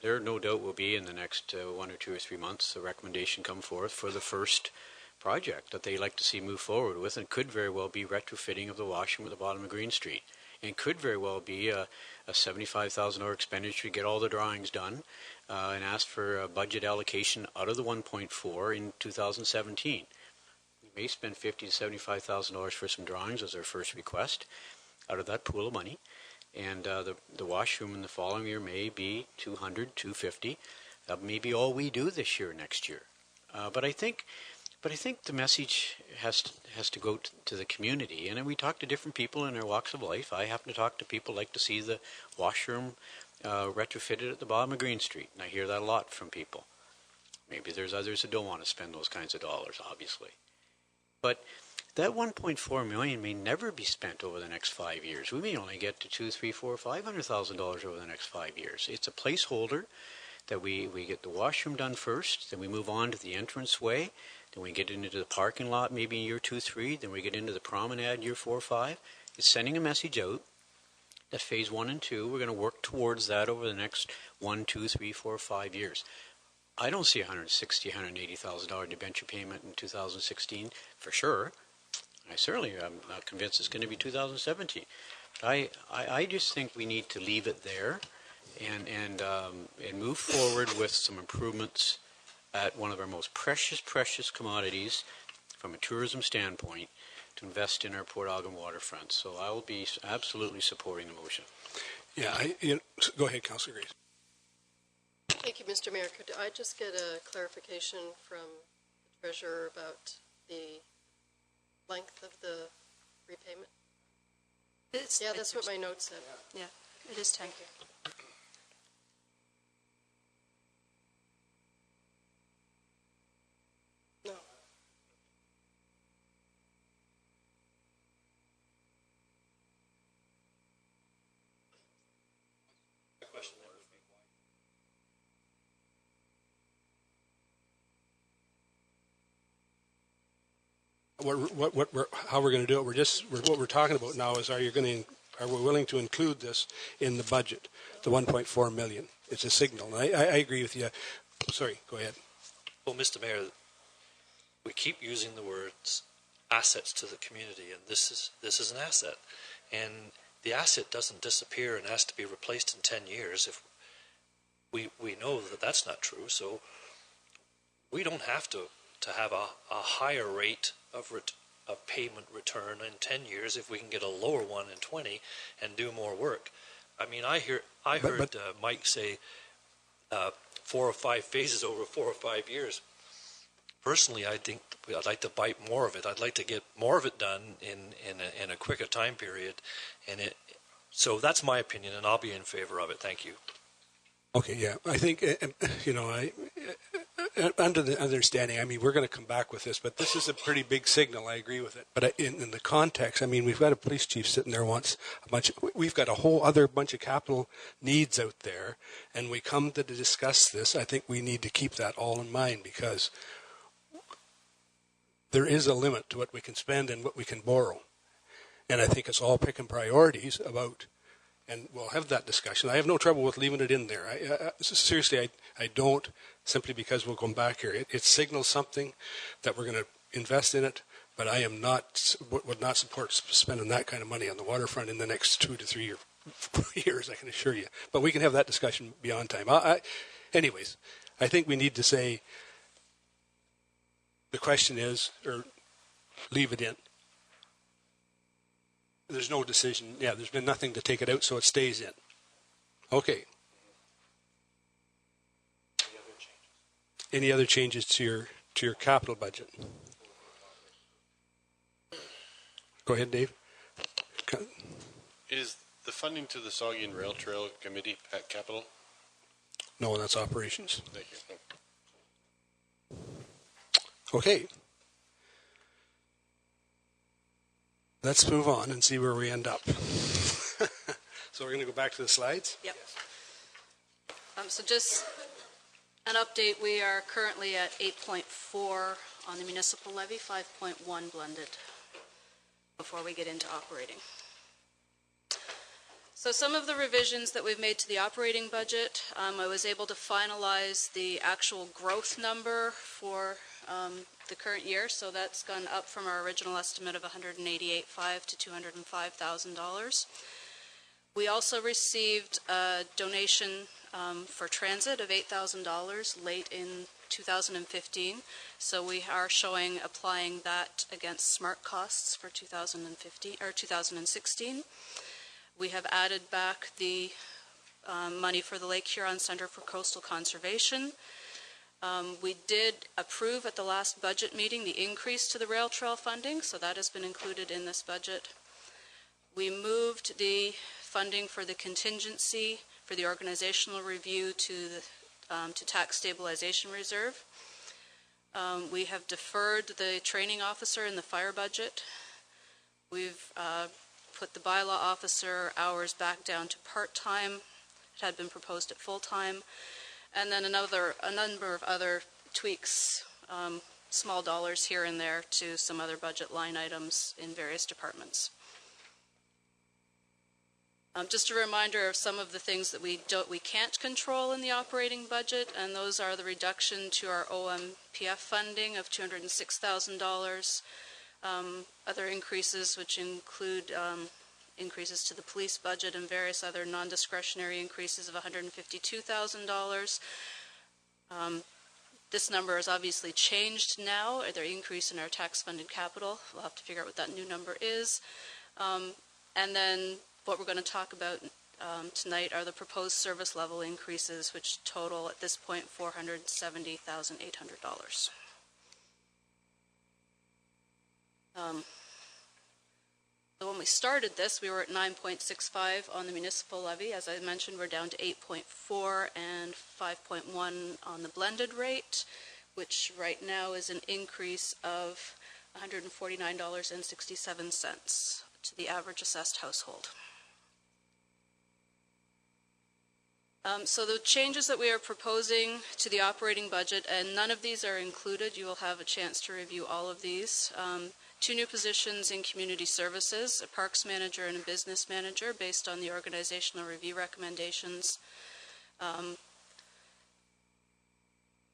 there no doubt will be in the next 1 or 2 or 3 months a recommendation come forth for the first project that they like to see move forward with, and could very well be retrofitting of the washroom at the bottom of Green Street, and could very well be a $75,000 expenditure to get all the drawings done, and ask for a budget allocation out of the 1.4 in 2017. We may spend $50,000 to $75,000 for some drawings as our first request out of that pool of money, And the washroom in the following year may be 200, 250. That may be all we do this year, next year. But I think the message has to go to the community. And then we talk to different people in their walks of life. I happen to talk to people who like to see the washroom retrofitted at the bottom of Green Street. And I hear that a lot from people. Maybe there's others that don't want to spend those kinds of dollars, obviously. But that 1.4 million may never be spent over the next 5 years. We may only get to $200,000, $300,000, $500,000 over the next 5 years. It's a placeholder that we get the washroom done first, then we move on to the entranceway, then we get into the parking lot maybe in year 2, 3, then we get into the promenade year 4, 5. It's sending a message out that phase 1 and 2, we're going to work towards that over the next 1, 2, 3, 4, 5 years. I don't see $160,000, $180,000 debenture payment in 2016 for sure. I certainly am not convinced it's going to be 2017. I just think we need to leave it there and move forward with some improvements at one of our most precious commodities from a tourism standpoint to invest in our Port Elgin waterfront. So I will be absolutely supporting the motion. Yeah, go ahead, Councillor Grace. Thank you, Mr. Mayor. Could I just get a clarification from the Treasurer about the length of the repayment? Yeah, that's what my notes said. Yeah, it is 10. Thank you. No. How we're going to do it? What we're talking about now is are we willing to include this in the budget, the 1.4 million? It's a signal. I agree with you. Sorry, go ahead. Well, Mr. Mayor, we keep using the words assets to the community, and this is an asset, and the asset doesn't disappear and has to be replaced in 10 years. If we know that that's not true, so we don't have to have a higher rate of payment return in 10 years if we can get a lower one in 20 and do more work. I mean, I heard Mike say 4 or 5 phases over 4 or 5 years. Personally, I think I'd like to bite more of it. I'd like to get more of it done in a quicker time period, so that's my opinion, and I'll be in favor of it. Thank you. Okay, yeah, I think under the understanding, I mean, we're going to come back with this, but this is a pretty big signal. I agree with it. But in the context, I mean, we've got a police chief sitting there wants we've got a whole other bunch of capital needs out there, and we come to discuss this. I think we need to keep that all in mind because there is a limit to what we can spend and what we can borrow. And I think it's all picking priorities about, and we'll have that discussion. I have no trouble with leaving it in there. Seriously, I don't, simply because we'll come back here. It signals something that we're going to invest in it, but I would not support spending that kind of money on the waterfront in the next 2 to 3 years, I can assure you. But we can have that discussion beyond time. Anyways, I think we need to say, the question is, or leave it in. There's no decision. Yeah, there's been nothing to take it out, so it stays in. Okay. Any other changes to your capital budget? Go ahead, Dave. Is the funding to the Saugeen Rail Trail Committee at capital? No, that's operations. Thank you. Okay. Let's move on and see where we end up. So we're going to go back to the slides? Yep. So just an update, we are currently at 8.4 on the municipal levy, 5.1 blended before we get into operating. So some of the revisions that we've made to the operating budget, I was able to finalize the actual growth number for the current year, so that's gone up from our original estimate of $188,500 to $205,000. We also received a donation for transit of $8,000 late in 2015, so we are applying that against SMART costs for 2015 or 2016. We have added back the money for the Lake Huron Center for Coastal Conservation. We did approve at the last budget meeting the increase to the rail trail funding, so that has been included in this budget. We moved the funding for the contingency for the organizational review to tax stabilization reserve. We have deferred the training officer in the fire budget. We've put the bylaw officer hours back down to part-time. It had been proposed at full-time. And then a number of other tweaks, small dollars here and there to some other budget line items in various departments. Just a reminder of some of the things that we can't control in the operating budget, and those are the reduction to our OMPF funding of $206,000, other increases which include increases to the police budget and various other non-discretionary increases of $152,000. This number has obviously changed now. There increase in our tax-funded capital. We'll have to figure out what that new number is. And then what we're going to talk about tonight are the proposed service level increases, which total at this point $470,800. So when we started this, we were at 9.65 on the municipal levy. As I mentioned, we're down to 8.4 and 5.1 on the blended rate, which right now is an increase of $149.67 to the average assessed household. So the changes that we are proposing to the operating budget, and none of these are included, you will have a chance to review all of these. 2 new positions in community services, a parks manager and a business manager based on the organizational review recommendations. Some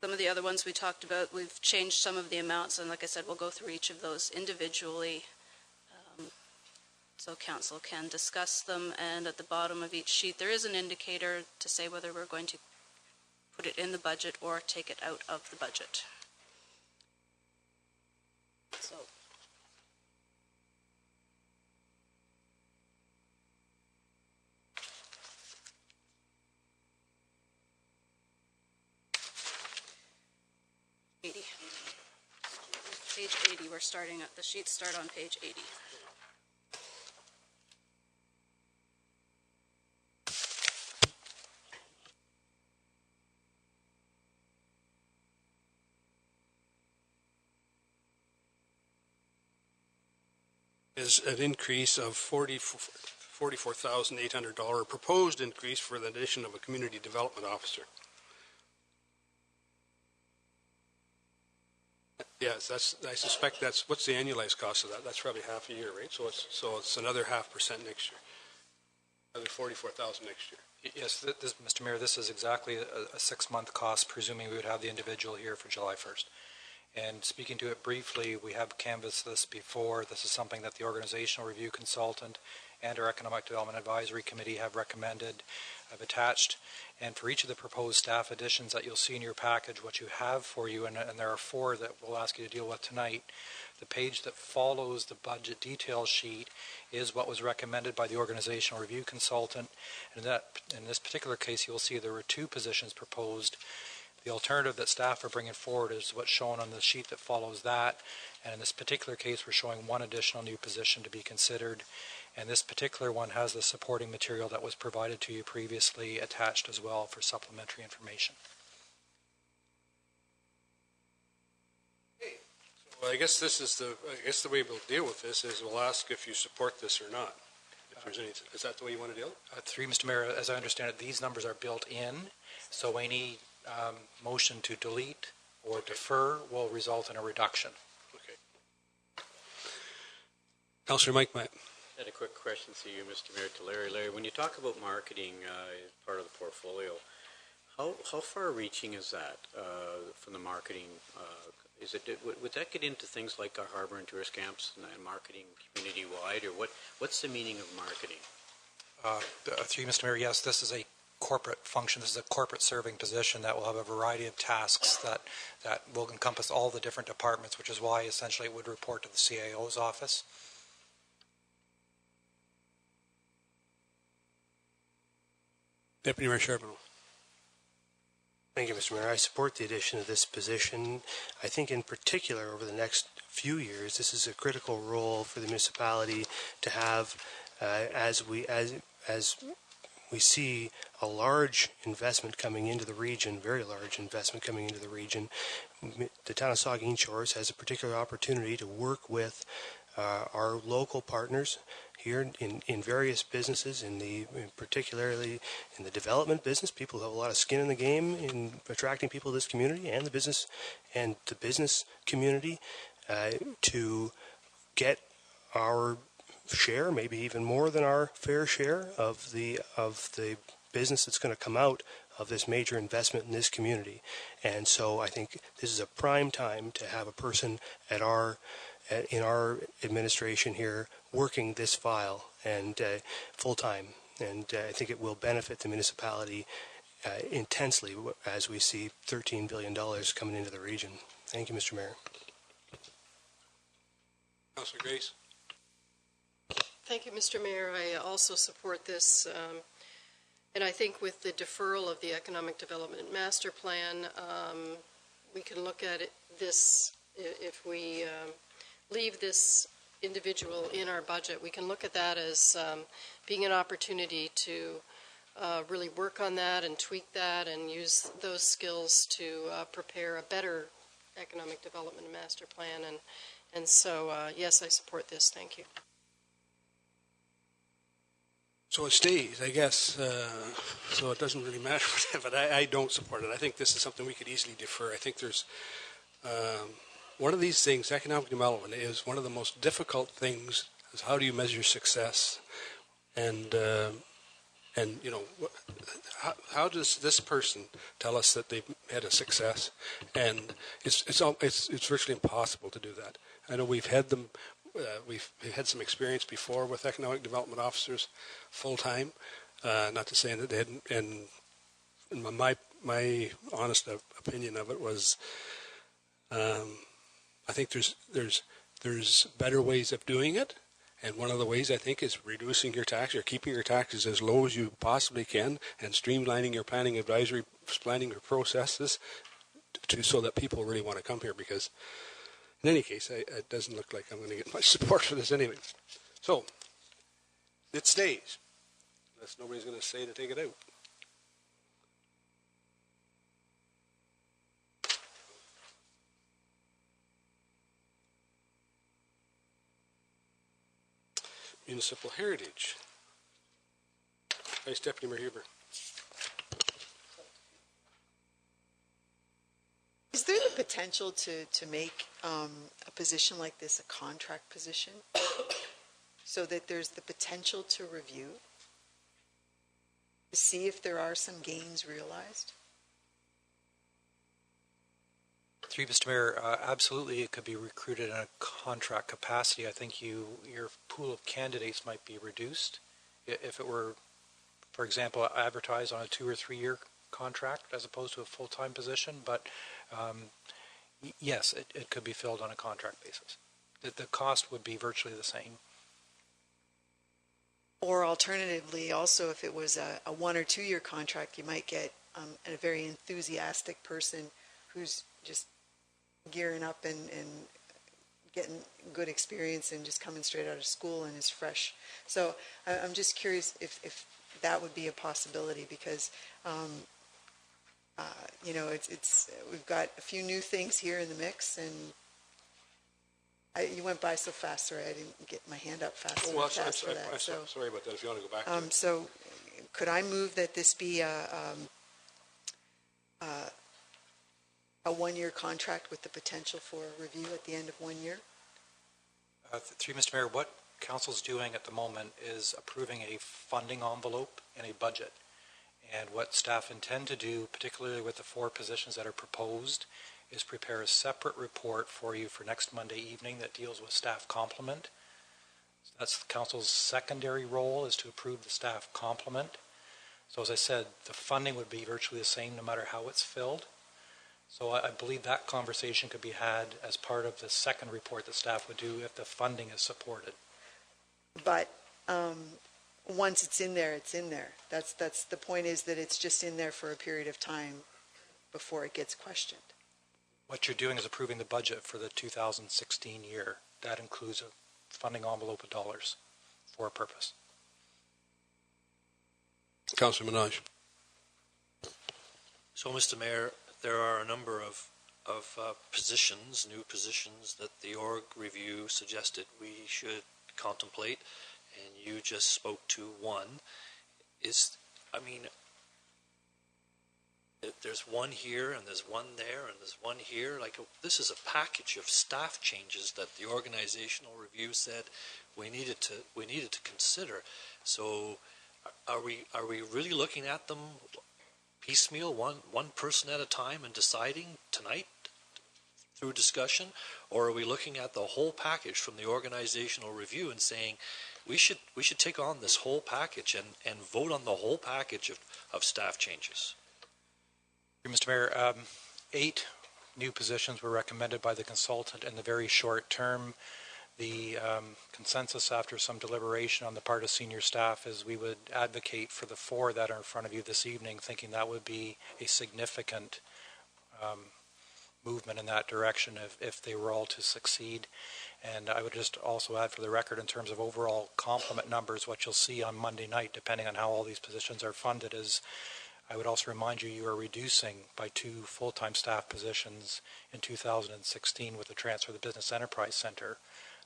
of the other ones we talked about, we've changed some of the amounts, and like I said, we'll go through each of those individually so council can discuss them. And at the bottom of each sheet there is an indicator to say whether we're going to put it in the budget or take it out of the budget. So page 80, we're starting at the sheets start on page 80. Is an increase of $44,800 proposed increase for the addition of a community development officer. Yes, I suspect that's, what's the annualized cost of that? That's probably half a year, right? So it's another 0.5% next year. Another $44,000 next year. Yes, Mr. Mayor, this is exactly a 6-month cost, presuming we would have the individual here for July 1st. And speaking to it briefly, we have canvassed this before. This is something that the organizational review consultant and our economic development advisory committee have recommended, have attached. And for each of the proposed staff additions that you'll see in your package, what you have for you, and there are 4 that we'll ask you to deal with tonight, the page that follows the budget detail sheet is what was recommended by the organizational review consultant. And in this particular case, you'll see there were 2 positions proposed. The alternative that staff are bringing forward is what's shown on the sheet that follows that. And in this particular case, we're showing 1 additional new position to be considered. And this particular one has the supporting material that was provided to you previously attached as well for supplementary information. Well, I guess this is the way we'll deal with this is we'll ask if you support this or not. If there's any, is that the way you want to deal? Through Mr. Mayor, as I understand it, these numbers are built in, so any motion to delete or defer will result in a reduction. Okay. Councillor Mike Matt. I had a quick question to you, Mr. Mayor, to Larry. Larry, when you talk about marketing as part of the portfolio, how far-reaching is that from the marketing? Would that get into things like our harbor and tourist camps and marketing community-wide, or what's the meaning of marketing? Through you, Mr. Mayor, yes, this is a corporate function. This is a corporate serving position that will have a variety of tasks that will encompass all the different departments, which is why essentially it would report to the CAO's office. Deputy Mayor Charbonneau. Thank you, Mr. Mayor. I support the addition of this position. I think in particular over the next few years, this is a critical role for the municipality to have as we see a large investment coming into the region, very large investment coming into the region. The town of Saugeen Shores has a particular opportunity to work with our local partners here in various businesses, particularly in the development business, people who have a lot of skin in the game in attracting people to this community, and the business community, to get our share, maybe even more than our fair share of the business that's going to come out of this major investment in this community. And so I think this is a prime time to have a person in our administration here working this file and full time. And I think it will benefit the municipality intensely as we see $13 billion coming into the region. Thank you, Mr. Mayor. Councillor Grace. Thank you, Mr. Mayor. I also support this. And I think with the deferral of the Economic Development Master Plan, we can look at this, if we leave this individual in our budget, we can look at that as being an opportunity to really work on that and tweak that and use those skills to prepare a better Economic Development Master Plan. And so, yes, I support this. Thank you. So it stays, I guess, so it doesn't really matter, but I don't support it. I think this is something we could easily defer. I think there's one of these things, economic development, is one of the most difficult things, is how do you measure success? And you know, how does this person tell us that they've had a success? And it's virtually impossible to do that. I know we've had them. We've had some experience before with economic development officers full time. Not to say that they hadn't. And my honest opinion of it was, I think there's better ways of doing it. And one of the ways, I think, is reducing your tax or keeping your taxes as low as you possibly can, and streamlining your planning your processes so that people really want to come here. Because in any case, it doesn't look like I'm going to get much support for this anyway. So, it stays. Unless nobody's going to say to take it out. Municipal Heritage. Vice Deputy Mayor Huber. Is there the potential to make a position like this a contract position so that there's the potential to review, to see if there are some gains realized? Through Mr. Mayor, absolutely it could be recruited in a contract capacity. I think your pool of candidates might be reduced if it were, for example, advertised on a 2 or 3 year contract as opposed to a full-time position. But yes, it could be filled on a contract basis. The cost would be virtually the same. Or alternatively, also, if it was a 1 or 2 year contract, you might get a very enthusiastic person who's just gearing up and getting good experience and just coming straight out of school and is fresh. So I'm just curious if that would be a possibility, because you know, we've got a few new things here in the mix, and you went by so fast. Sorry, I didn't get my hand up fast enough for that. I'm sorry about that. If you want to go back to it. So could I move that this be a 1 year contract with the potential for review at the end of 1 year? Through Mr. Mayor, what Council's doing at the moment is approving a funding envelope and a budget. And what staff intend to do, particularly with the 4 positions that are proposed, is prepare a separate report for you for next Monday evening that deals with staff complement. So that's the Council's secondary role, is to approve the staff complement. So as I said, the funding would be virtually the same no matter how it's filled. So I believe that conversation could be had as part of the second report that staff would do if the funding is supported. But once it's in there, it's in there. That's the point, is that it's just in there for a period of time before it gets questioned. What you're doing is approving the budget for the 2016 year. That includes a funding envelope of dollars for a purpose. Councillor Minaj. So, Mr. Mayor, there are a number of positions, new positions, that the org review suggested we should contemplate, and you just spoke to one. There's one here, and there's one there, and there's one here. This is a package of staff changes that the organizational review said we needed to consider. So, are we really looking at them piecemeal, one person at a time, and deciding tonight through discussion, or are we looking at the whole package from the organizational review and saying we should take on this whole package and vote on the whole package of staff changes? Mr. Mayor, 8 new positions were recommended by the consultant in the very short term. The consensus after some deliberation on the part of senior staff is we would advocate for the 4 that are in front of you this evening, thinking that would be a significant movement in that direction if they were all to succeed. And I would just also add for the record, in terms of overall complement numbers, what you'll see on Monday night, depending on how all these positions are funded, is I would also remind you, you are reducing by 2 full-time staff positions in 2016 with the transfer of the Business Enterprise Center.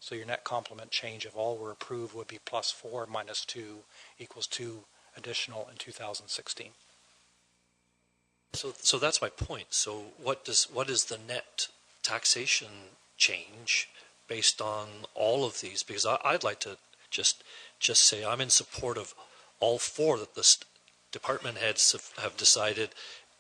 So your net complement change, if all were approved, would be +4 minus 2 equals 2 additional in 2016. So that's my point. So what is the net taxation change based on all of these? Because I'd like to just say I'm in support of all 4 that the department heads have decided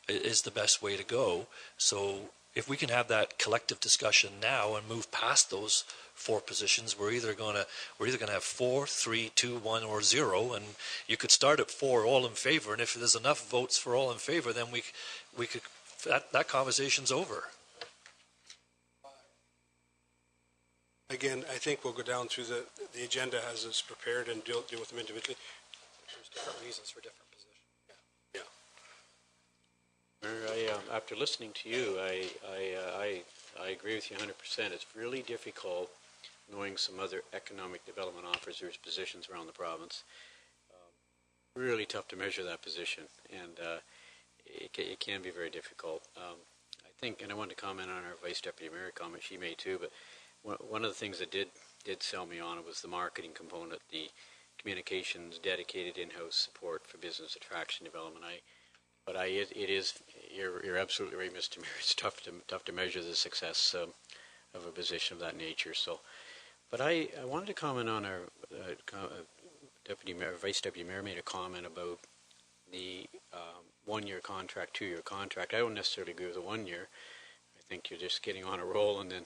is the best way to go. So if we can have that collective discussion now and move past those 4 positions, we're either going to have 4, 3, 2, 1, or 0, and you could start at 4, all in favor, and if there's enough votes for all in favor, then we could that conversation's over. Again, I think we'll go down through the agenda as it's prepared and deal with them individually. There's different reasons for different positions. After listening to you, I agree with you 100%. It's really difficult knowing some other economic development officers' positions around the province. Really tough to measure that position, and it can be very difficult. I think, and I wanted to comment on our Vice Deputy Mayor comment she made too, but one of the things that did sell me on it was the marketing component, the communications, dedicated in-house support for business attraction development. But you're absolutely right, Mr. Mayor. It's tough to measure the success of a position of that nature. So, but I wanted to comment on our Deputy Mayor, Vice Deputy Mayor made a comment about the 1-year contract, 2-year contract. I don't necessarily agree with the 1 year. I think you're just getting on a roll, and then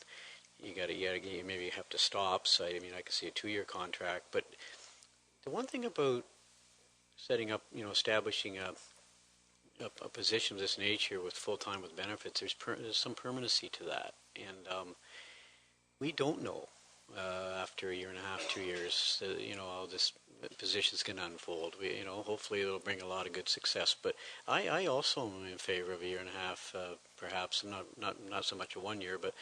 you maybe have to stop. So I can see a 2-year contract. But the one thing about setting up, establishing a position of this nature with full-time with benefits, there's some permanency to that, and we don't know after a year and a half, 2 years, how this position's going to unfold. Hopefully it'll bring a lot of good success. But I also am in favor of a year and a half, perhaps not so much a 1 year, but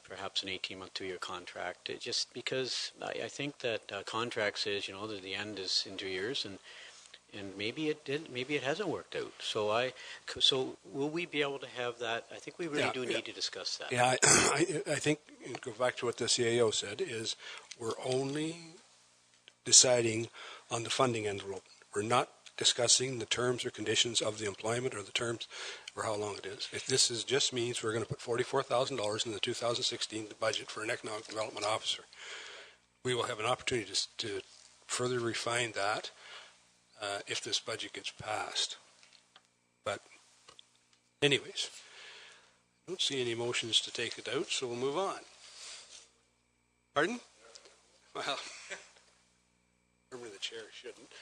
perhaps an 18-month, 2-year contract. Just because I think that contract says that the end is in 2 years, and maybe it hasn't worked out. So will we be able to have that? I think we really need to discuss that. Yeah, I think, go back to what the CAO said, is we're only deciding on the funding envelope. We're not discussing the terms or conditions of the employment or the terms or how long it is. If this just means we're going to put $44,000 in the 2016 budget for an economic development officer, we will have an opportunity to further refine that if this budget gets passed. But anyways, I don't see any motions to take it out, so we'll move on. Pardon? Well, normally the chair shouldn't.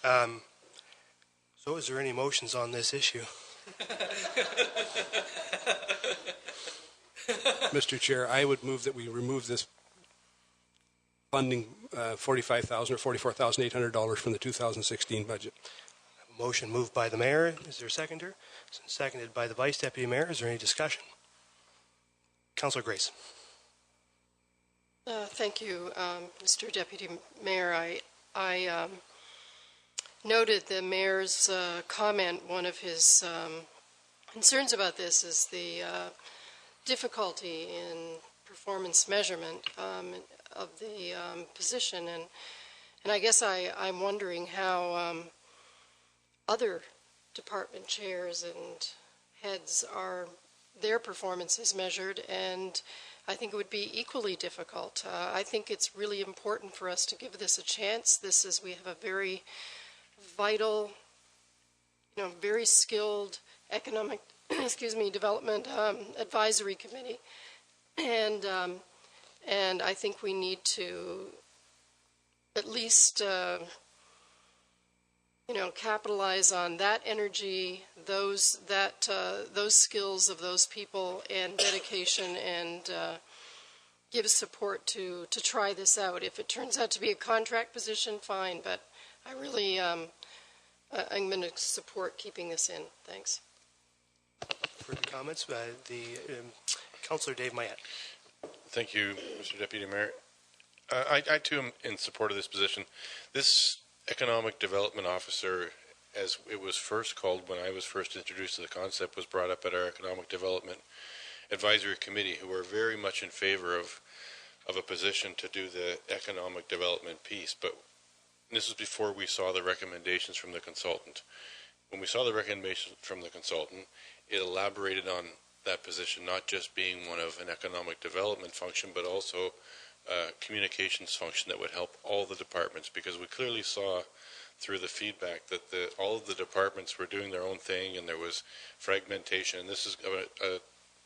So is there any motions on this issue? Mr. Chair, I would move that we remove this funding, $45,000 or $44,800 from the 2016 budget. Motion moved by the mayor. Is there a seconder? Seconded by the vice deputy mayor. Is there any discussion? Councillor Grace. Thank you, Mr. Deputy Mayor. I noted the mayor's comment. One of his concerns about this is the difficulty in performance measurement of the position, and I guess I'm wondering how other department chairs and heads their performance is measured, and I think it would be equally difficult. I think it's really important for us to give this a chance. We have a very vital, very skilled economic, development advisory committee, and I think we need to at least capitalize on that energy, those skills of those people, and dedication, and give support to try this out. If it turns out to be a contract position, fine. But I really, I'm going to support keeping this in. Thanks. Further comments? Councillor Dave Mayette. Thank you, Mr. Deputy Mayor. I too am in support of this position. This Economic Development Officer, as it was first called when I was first introduced to the concept, was brought up at our Economic Development Advisory Committee, who were very much in favor of a position to do the economic development piece. But this was before we saw the recommendations from the consultant. When we saw the recommendations from the consultant, it elaborated on that position, not just being one of an economic development function, but also communications function that would help all the departments, because we clearly saw through the feedback that all of the departments were doing their own thing and there was fragmentation, and this is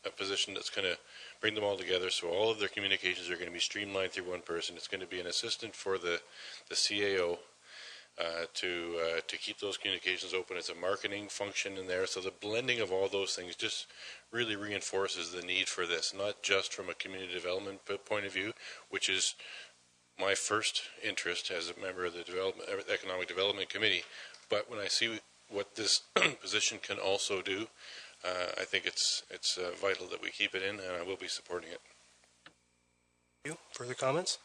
a position that's going to bring them all together, so all of their communications are going to be streamlined through one person. It's going to be an assistant for the CAO to keep those communications open. It's a marketing function in there, so the blending of all those things just really reinforces the need for this, not just from a community development point of view, which is my first interest as a member of the Economic Development Committee, but when I see what this position can also do, I think it's vital that we keep it in, and I will be supporting it. Thank you. Further comments?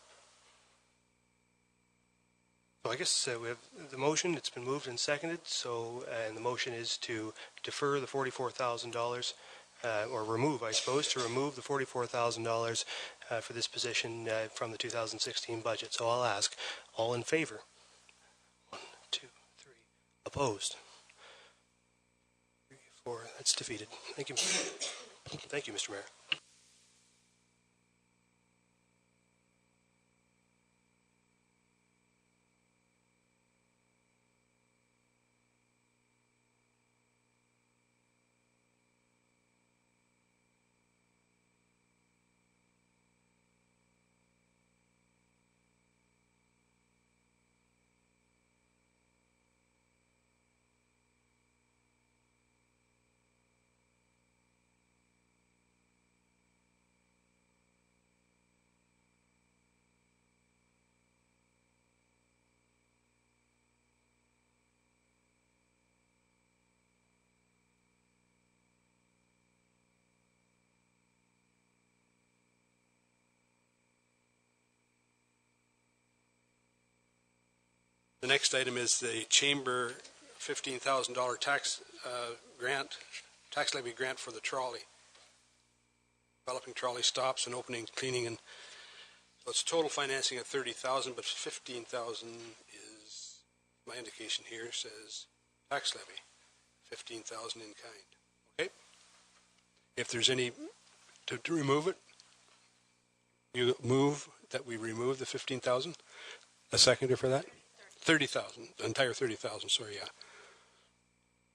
So I guess we have the motion. It's been moved and seconded. And the motion is to defer the $44,000, or remove, I suppose, to remove the $44,000 for this position from the 2016 budget. So I'll ask, all in favor? 1, 2, 3. Opposed? 3, 4. That's defeated. Thank you. Thank you, Mr. Mayor. The next item is the Chamber $15,000 tax levy grant for the trolley. Developing trolley stops and opening, cleaning, and so it's total financing of $30,000, but $15,000 is, my indication here says tax levy, $15,000 in kind. Okay? If there's any, to remove it, you move that we remove the $15,000? A seconder for that? 30,000, the entire 30,000, sorry, yeah.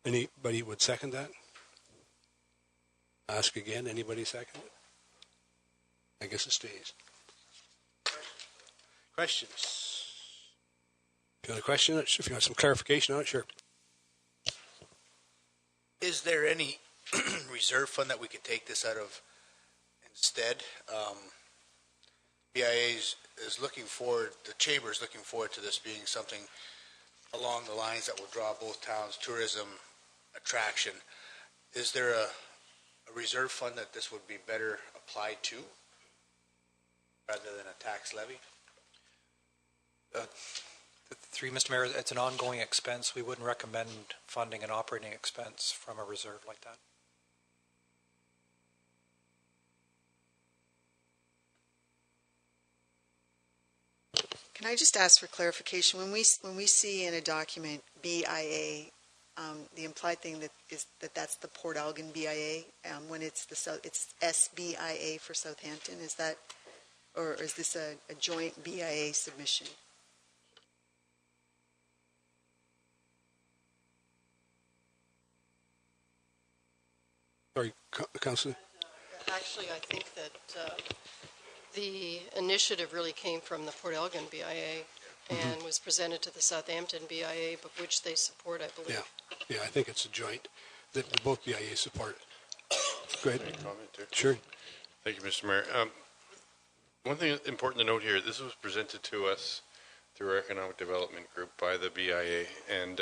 Anybody would second that? Ask again, anybody second it? I guess it stays. Questions? If you want a question, if you want some clarification on it, sure. Is there any reserve fund that we could take this out of instead? BIA is looking forward, the chamber is looking forward to this being something along the lines that will draw both towns, tourism, attraction. Is there a reserve fund that this would be better applied to rather than a tax levy? Through Mr. Mayor, it's an ongoing expense. We wouldn't recommend funding an operating expense from a reserve like that. Can I just ask for clarification? When we see in a document BIA, the implied thing that's the Port Elgin BIA. When it's it's SBIA for Southampton. Is that, or is this a joint BIA submission? Sorry, Councillor. Actually, I think that the initiative really came from the Port Elgin BIA and was presented to the Southampton BIA, but which they support, I believe. Yeah, I think it's a joint that both BIA support. Go ahead. Any comment there? Sure. Thank you, Mr. Mayor. One thing important to note here, this was presented to us through our Economic Development Group by the BIA, and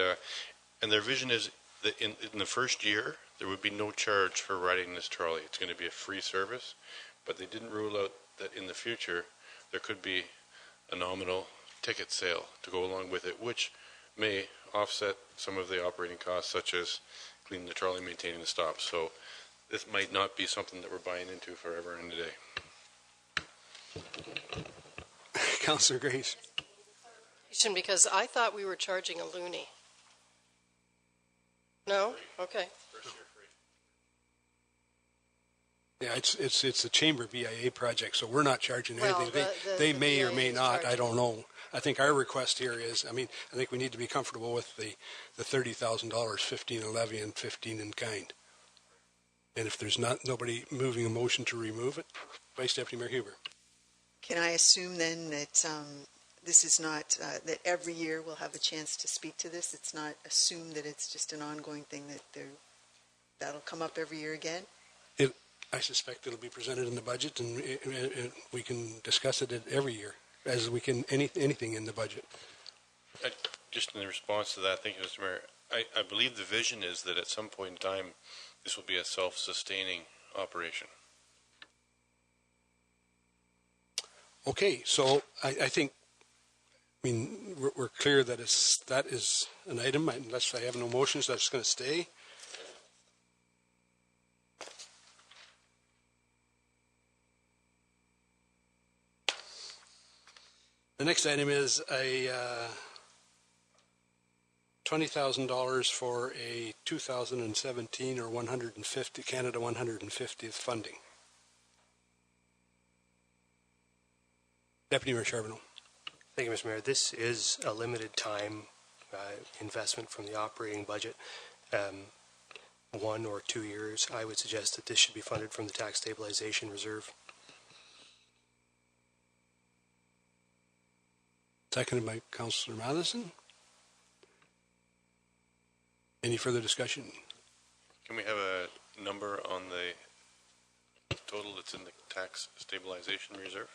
their vision is that in the first year, there would be no charge for riding this trolley. It's going to be a free service, but they didn't rule out that in the future, there could be a nominal ticket sale to go along with it, which may offset some of the operating costs, such as cleaning the trolley, maintaining the stop. So this might not be something that we're buying into forever and a day. Councillor Grace. Because I thought we were charging a loonie. No? Okay. Yeah, it's a chamber BIA project, so we're not charging Well, anything. They may or may not. I don't know. I think our request here is, I think we need to be comfortable with the $30,000, 15 in levy and 15 in kind. And if there's nobody moving a motion to remove it, Vice Deputy Mayor Huber. Can I assume then that this is not, that every year we'll have a chance to speak to this? It's not assumed that it's just an ongoing thing, that'll come up every year again? I suspect it'll be presented in the budget, and we can discuss it every year, as we can anything in the budget. Just in response to that, thank you, Mr. Mayor. I believe the vision is that at some point in time, this will be a self-sustaining operation. Okay, so I think, we're clear that that is an item, unless I have no motions, that's going to stay. The next item is a $20,000 for a 2017 or 150 Canada 150th funding. Deputy Mayor Charbonneau. Thank you, Mr. Mayor. This is a limited time investment from the operating budget. 1 or 2 years. I would suggest that this should be funded from the tax stabilization reserve. Seconded by Councillor Matheson. Any further discussion? Can we have a number on the total that's in the tax stabilization reserve?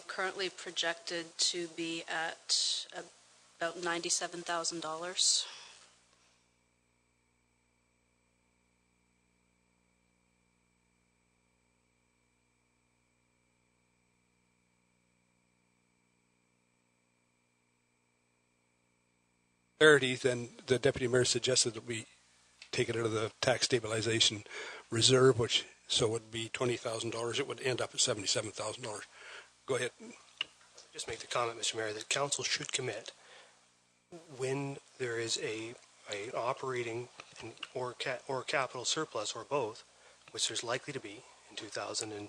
Currently projected to be at about $97,000. Then the Deputy Mayor suggested that we take it out of the tax stabilization reserve, which so would be $20,000. It would end up at $77,000. Go ahead. Just make the comment, Mr. Mayor, that council should commit when there is a operating or capital surplus or both, which there's likely to be in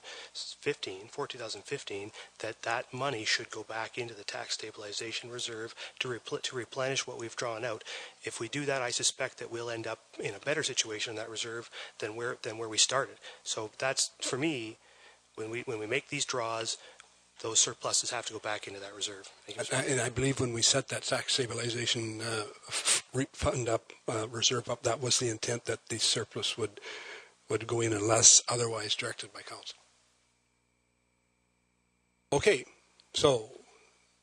2015, that money should go back into the tax stabilization reserve to replenish what we've drawn out. If we do that, I suspect that we'll end up in a better situation in that reserve than where we started. So that's, for me, when we make these draws, those surpluses have to go back into that reserve. And I believe when we set that tax stabilization fund up, reserve up, that was the intent, that the surplus would go in unless otherwise directed by council. Okay, so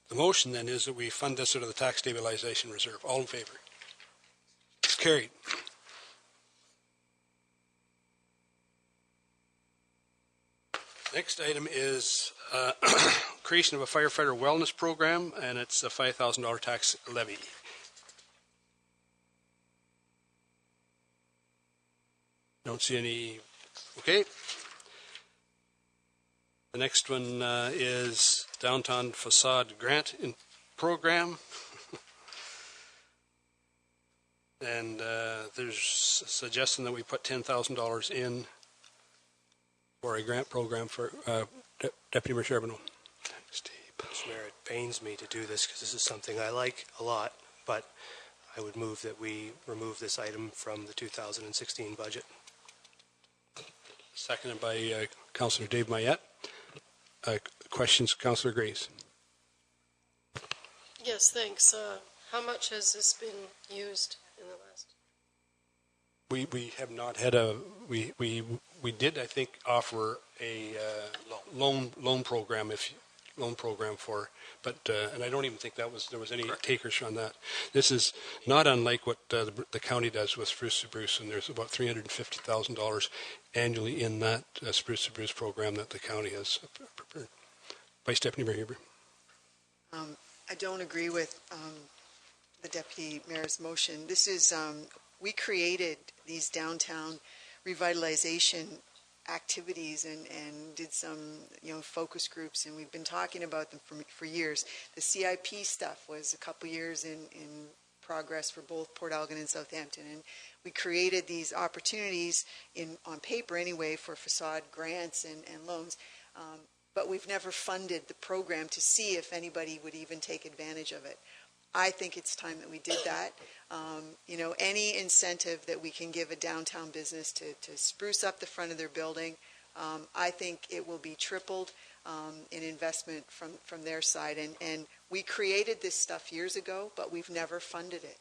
the motion then is that we fund this out of the tax stabilization reserve. All in favor? It's carried. Next item is creation of a firefighter wellness program, and it's a $5,000 tax levy. Don't see any. Okay. The next one is downtown facade grant program. And there's a suggestion that we put $10,000 in for a grant program for Deputy Mayor Charbonneau. Mr. Mayor, it pains me to do this because this is something I like a lot, but I would move that we remove this item from the 2016 budget. Seconded by Councillor Dave Mayette. Questions, Councillor Grace? Yes, thanks. How much has this been used in the last? We have not had a, we did, I think, offer a loan program for, but and I don't even think there was any takers on that. This is not unlike what the county does with Spruce to Bruce, and there's about $350,000 annually in that Spruce to Bruce program that the county has prepared. Vice Deputy Mayor Huber. I don't agree with the Deputy Mayor's motion. This is, we created these downtown revitalization activities and did some, focus groups, and we've been talking about them for years. The CIP stuff was a couple years in progress for both Port Elgin and Southampton, and we created these opportunities on paper anyway for facade grants and loans, but we've never funded the program to see if anybody would even take advantage of it. I think it's time that we did that. Any incentive that we can give a downtown business to spruce up the front of their building, I think it will be tripled in investment from their side. And we created this stuff years ago, but we've never funded it.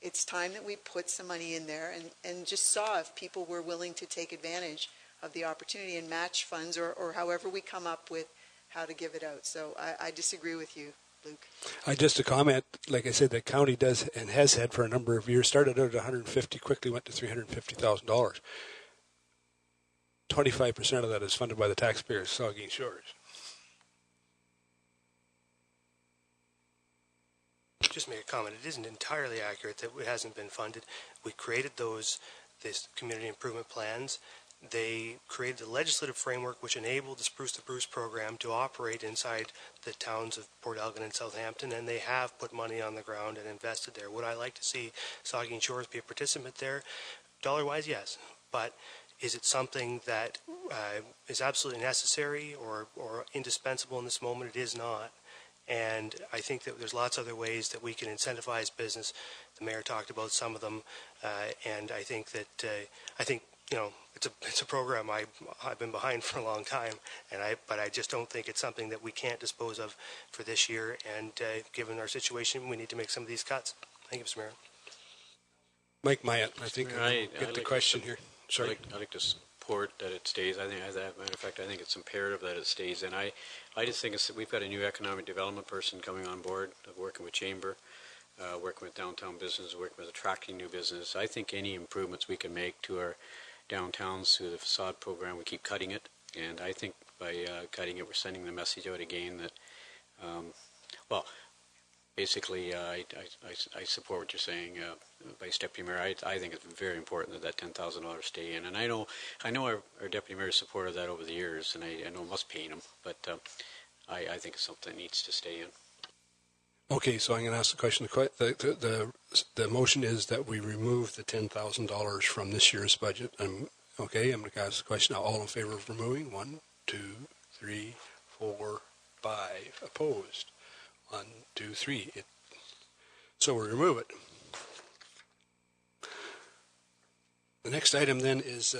It's time that we put some money in there and just saw if people were willing to take advantage of the opportunity and match funds or however we come up with how to give it out. So I disagree with you, Luke. Just a comment, like I said, the county does and has had for a number of years, started out at $150, quickly went to $350,000. 25% of that is funded by the taxpayers, Saugeen Shores. Just make a comment. It isn't entirely accurate that it hasn't been funded. We created these community improvement plans. They created the legislative framework which enabled the Spruce to Bruce program to operate inside the towns of Port Elgin and Southampton, and they have put money on the ground and invested there. Would I like to see Saugeen Shores be a participant there? Dollar-wise, yes. But is it something that is absolutely necessary or indispensable in this moment? It is not. And I think that there's lots of other ways that we can incentivize business. The mayor talked about some of them, and I think that it's a program I've been behind for a long time, but I just don't think it's something that we can't dispose of for this year. And given our situation, we need to make some of these cuts. Thank you, Mr. Mayor. Mike Myatt, I think I get the question here. Sorry. I'd like to support that it stays. I think, as a matter of fact, I think it's imperative that it stays. And I just think we've got a new economic development person coming on board, working with Chamber, working with downtown business, working with attracting new business. I think any improvements we can make to our downtowns through the facade program, we keep cutting it. And I think by cutting it, we're sending the message out again that, basically, I support what you're saying, Vice Deputy Mayor. I think it's very important that $10,000 stay in, and I know our Deputy Mayor supported that over the years, and I know it must pain him, but I think it's something that needs to stay in. Okay, so I'm going to ask the question. The motion is that we remove the $10,000 from this year's budget, and Okay, I'm going to ask the question now. All in favor of removing? 1, 2, 3, 4, 5. Opposed? 1, 2, 3. So we remove it. The next item then is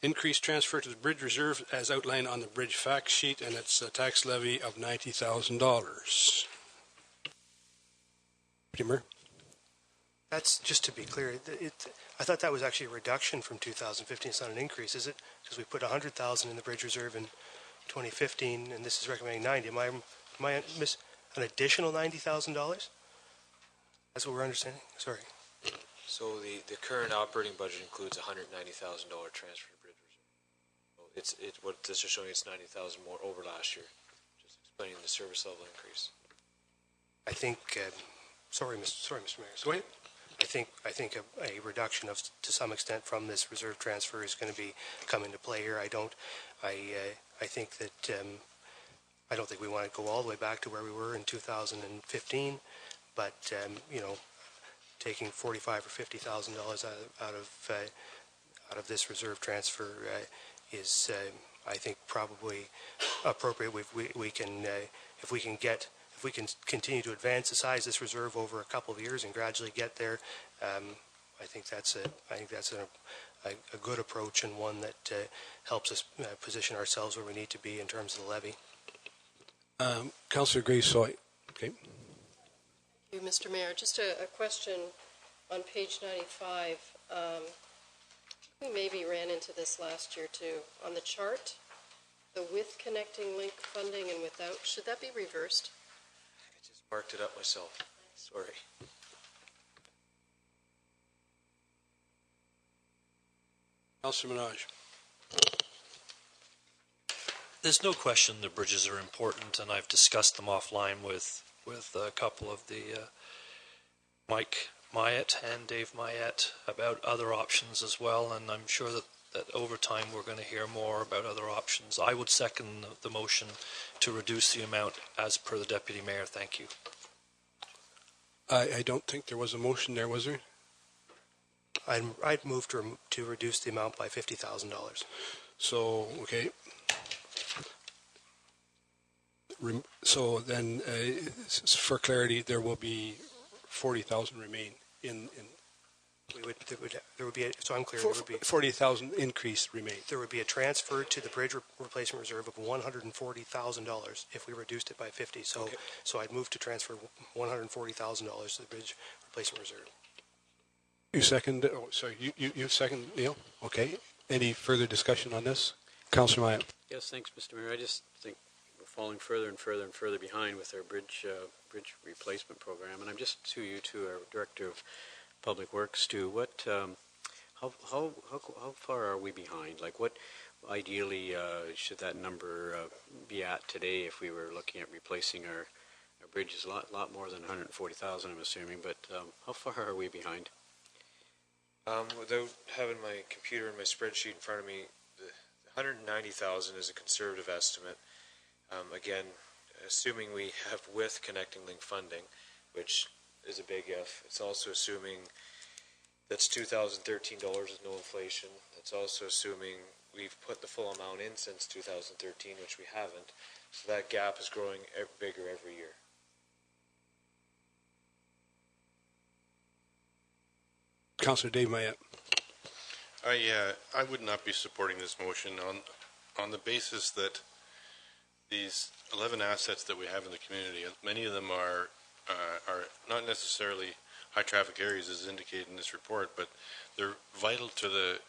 increased transfer to the bridge reserve as outlined on the bridge fact sheet, and it's a tax levy of $90,000. Timmer? That's just to be clear. I thought that was actually a reduction from 2015. It's not an increase, is it? Because we put 100,000 in the bridge reserve in 2015, and this is recommending 90. Am I miss an additional $90,000? That's what we're understanding. Sorry. So the current operating budget includes a $190,000 transfer to bridge reserve. So it's what this is showing. It's 90,000 more over last year. Just explaining the service level increase. I think. Sorry, Mr. Mayor. Go ahead. I think a reduction of to some extent from this reserve transfer is going to come into play here. I think that I don't think we want to go all the way back to where we were in 2015, but taking $45,000 or $50,000 out of this reserve transfer is, I think, probably appropriate. We can if we can continue to advance the size of this reserve over a couple of years and gradually get there, I think that's a good approach, and one that helps us position ourselves where we need to be in terms of the levy. Councillor Grace-Soy. Okay. Thank you, Mr. Mayor. Just a question on page 95. We maybe ran into this last year too. On the chart, the with connecting link funding and without, should that be reversed? I just marked it up myself. Sorry. Councillor Minaj. There's no question the bridges are important, and I've discussed them offline with a couple of the Mike Myatt and Dave Myatt about other options as well, and I'm sure that over time we're going to hear more about other options. I would second the motion to reduce the amount as per the Deputy Mayor. Thank you. I don't think there was a motion there, was there? I'd move to reduce the amount by $50,000. So, okay. So then, for clarity, there will be 40,000 remain in. There would be. So I'm clear. There would be 40,000 increase remain. There would be a transfer to the bridge replacement reserve of $140,000 if we reduced it by 50. So, okay. So I'd move to transfer $140,000 to the bridge replacement reserve. You second? Oh, sorry. You second, Neil? Okay. Any further discussion on this, Councillor Myatt? Yes, thanks, Mr. Mayor. I just think we're falling further and further and further behind with our bridge replacement program, and I'm just to you, to our Director of Public Works, Stu. What, how far are we behind? Like, what ideally should that number be at today if we were looking at replacing our bridges? A lot more than 140,000, I'm assuming. But how far are we behind? Without having my computer and my spreadsheet in front of me, the 190,000 is a conservative estimate. Again, assuming we have with Connecting Link funding, which is a big if. It's also assuming that's 2013 dollars with no inflation. It's also assuming we've put the full amount in since 2013, which we haven't. So that gap is growing bigger every year. Councillor Dave Myatt. I would not be supporting this motion on the basis that these 11 assets that we have in the community, many of them are not necessarily high traffic areas as indicated in this report, but they're vital to the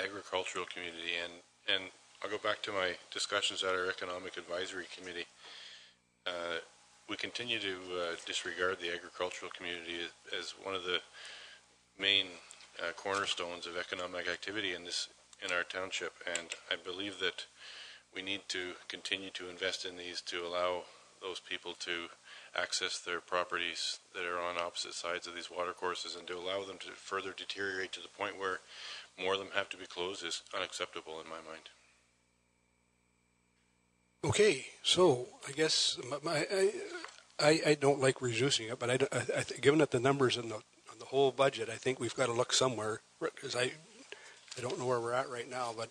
agricultural community. And I'll go back to my discussions at our Economic Advisory Committee. We continue to disregard the agricultural community as one of the main cornerstones of economic activity in our township, and I believe that we need to continue to invest in these to allow those people to access their properties that are on opposite sides of these watercourses, and to allow them to further deteriorate to the point where more of them have to be closed is unacceptable in my mind. Okay, so I guess I don't like reducing it, but given that the numbers in the whole budget, I think we've got to look somewhere, because I don't know where we're at right now, but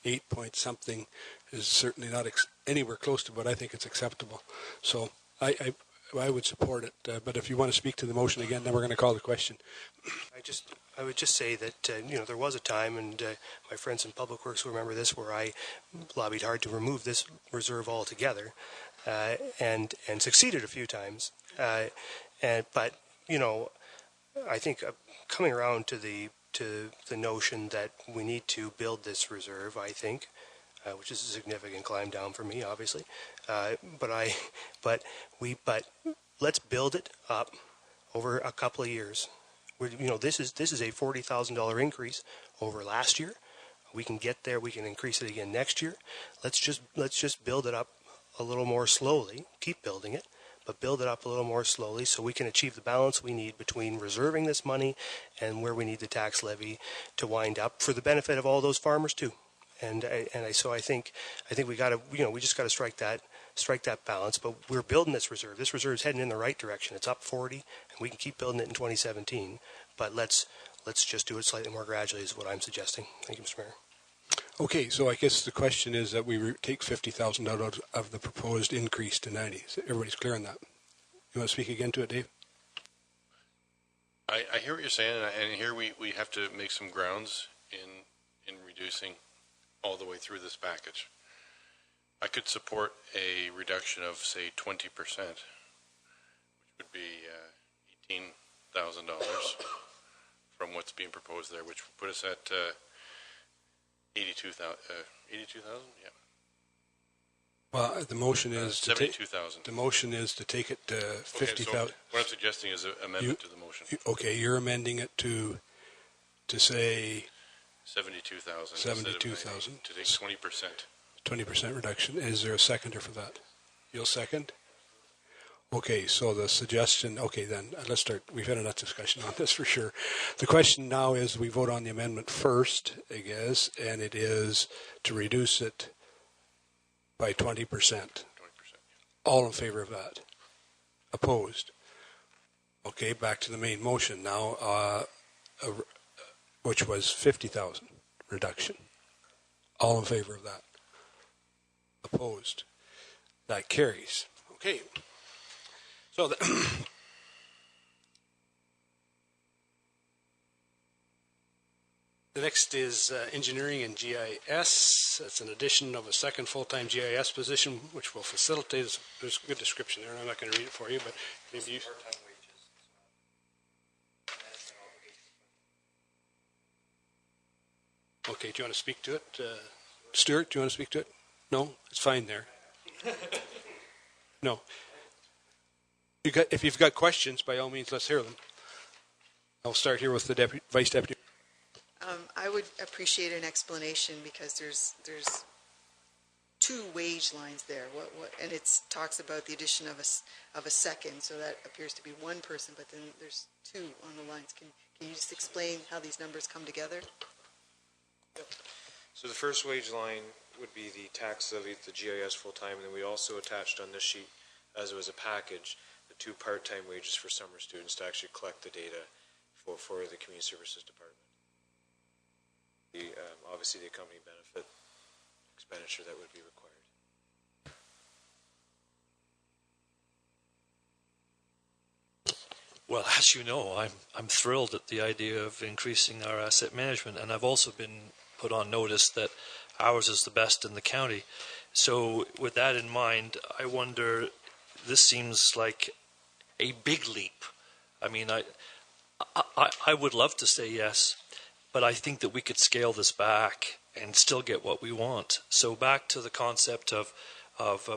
8 point something is certainly not anywhere close to what I think it's acceptable. So I would support it. But if you want to speak to the motion again, then we're going to call the question. I would just say that there was a time, and my friends in Public Works will remember this, where I lobbied hard to remove this reserve altogether, and succeeded a few times. But I think coming around to the notion that we need to build this reserve, I think, which is a significant climb down for me, obviously. But let's build it up over a couple of years. This is a $40,000 increase over last year. We can get there. We can increase it again next year. Let's just build it up a little more slowly. Keep building it, but build it up a little more slowly so we can achieve the balance we need between reserving this money and where we need the tax levy to wind up for the benefit of all those farmers too. So I think we got to we just got to strike that balance. But we're building this reserve. This reserve is heading in the right direction. It's up 40, and we can keep building it in 2017. But let's just do it slightly more gradually, is what I'm suggesting. Thank you, Mr. Mayor. Okay, so I guess the question is that we take 50,000 out of the proposed increase to 90. So everybody's clear on that. You want to speak again to it, Dave? I hear what you're saying, and here we have to make some grounds in reducing all the way through this package. I could support a reduction of, say, 20%, which would be $18,000 from what's being proposed there, which would put us at 82,000. 82,000, yeah. Well, the motion is to take 72,000. The motion is to take it to 50,000. Okay, so what I'm suggesting is an amendment to the motion. Okay, you're amending it to say 72,000. 72,000 to take 20%. 20% reduction. Is there a seconder for that? You'll second? Okay, so the suggestion, okay then, let's start. We've had enough discussion on this for sure. The question now is we vote on the amendment first, I guess, and it is to reduce it by 20%. 20%. All in favor of that? Opposed? Okay, back to the main motion now, which was 50,000 reduction. All in favor of that? Opposed? That carries. Okay. So the next is engineering and GIS. That's an addition of a second full-time GIS position, which will facilitate. There's a good description there, and I'm not going to read it for you, but maybe you. Okay, do you want to speak to it? Stuart, do you want to speak to it? No? It's fine there. No. If you've got questions, by all means, let's hear them. I'll start here with the Vice Deputy. I would appreciate an explanation because there's two wage lines there. And it talks about the addition of a second, so that appears to be one person, but then there's two on the lines. Can you just explain how these numbers come together? So the first wage line would be the tax levy, the GIS full-time, and then we also attached on this sheet, as it was a package, the two part-time wages for summer students to actually collect the data for the Community Services Department. Obviously the accompanying benefit expenditure that would be required. Well, as you know, I'm thrilled at the idea of increasing our asset management, and I've also been put on notice that ours is the best in the county. So with that in mind, I wonder, this seems like a big leap. I mean, I would love to say yes, but I think that we could scale this back and still get what we want. So back to the concept of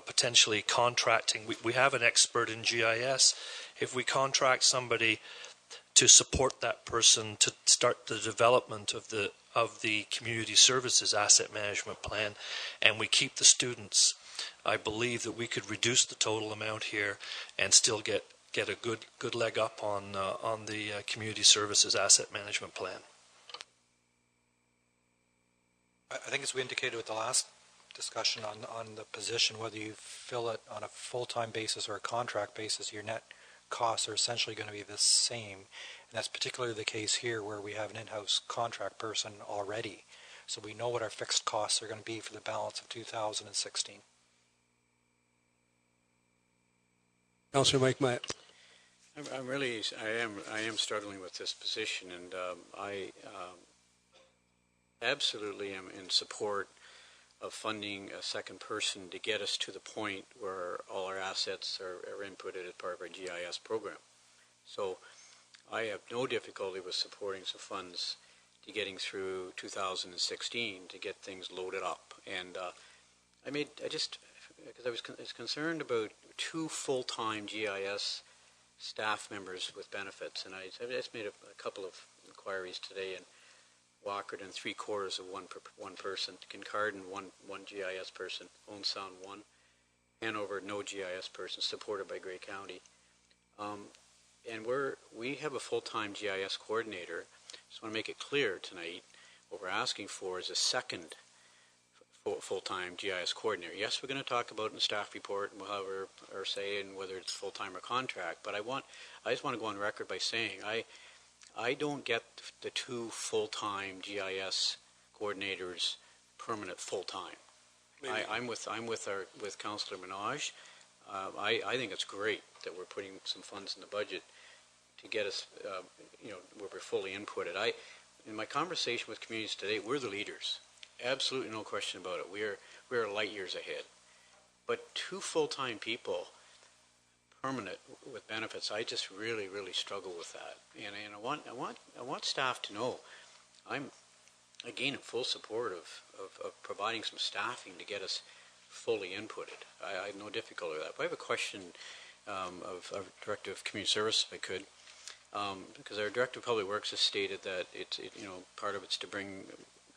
potentially contracting. We have an expert in GIS. If we contract somebody to support that person to start the development of the community services asset management plan, and we keep the students, I believe that we could reduce the total amount here and still get a good leg up on the community services asset management plan. I think as we indicated with the last discussion on the position, whether you fill it on a full-time basis or a contract basis, your net costs are essentially going to be the same. And that's particularly the case here where we have an in-house contract person already. So we know what our fixed costs are going to be for the balance of 2016. Councillor Mike Myatt. I am struggling with this position, and I absolutely am in support of funding a second person to get us to the point where all our assets are inputted as part of our GIS program. So I have no difficulty with supporting some funds to getting through 2016 to get things loaded up. And because I was concerned about 2 full-time GIS staff members with benefits, and I just made a couple of inquiries today, and Walkerton 3/4 of one person, Kincardine one GIS person, Owen Sound 1, Hanover no GIS person, supported by Grey County, and we have a full-time GIS coordinator. Just want to make it clear tonight, what we're asking for is a second full-time GIS coordinator. Yes, we're going to talk about it in the staff report, and we'll have our say in whether it's full-time or contract, but I just want to go on record by saying I don't get the 2 full-time GIS coordinators permanent full-time. I'm with Councillor Minaj. I think it's great that we're putting some funds in the budget to get us, where we're fully inputted. In my conversation with communities today, we're the leaders. Absolutely no question about it. We're light years ahead. But 2 full-time people, permanent with benefits, I just really, really struggle with that. And I want staff to know I'm again in full support of providing some staffing to get us fully inputted. I have no difficulty with that. But I have a question of our Director of Community Service, if I could, because our Director of Public Works has stated that part of it's to bring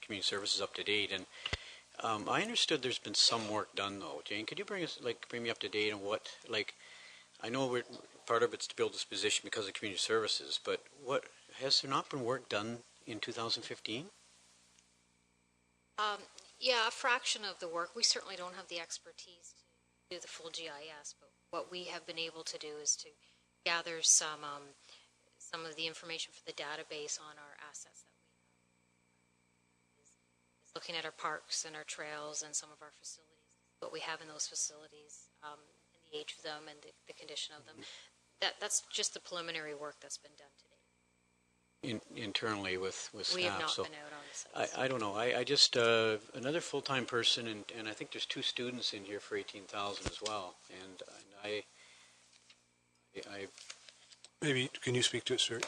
community services up to date, and I understood there's been some work done though. Jane, could you bring me up to date on what, I know part of it's to build this position because of community services, but what has there not been work done in 2015? Yeah, a fraction of the work. We certainly don't have the expertise to do the full GIS, but what we have been able to do is to gather some of the information for the database on our assets that we have. Is looking at our parks and our trails and some of our facilities, what we have in those facilities, and the age of them and the condition of them. That's just the preliminary work that's been done today. Internally with staff. We have not been out on the sites. I don't know. I just another full-time person, and I think there's 2 students in here for 18,000 as well. And I Maybe, can you speak to it, sir?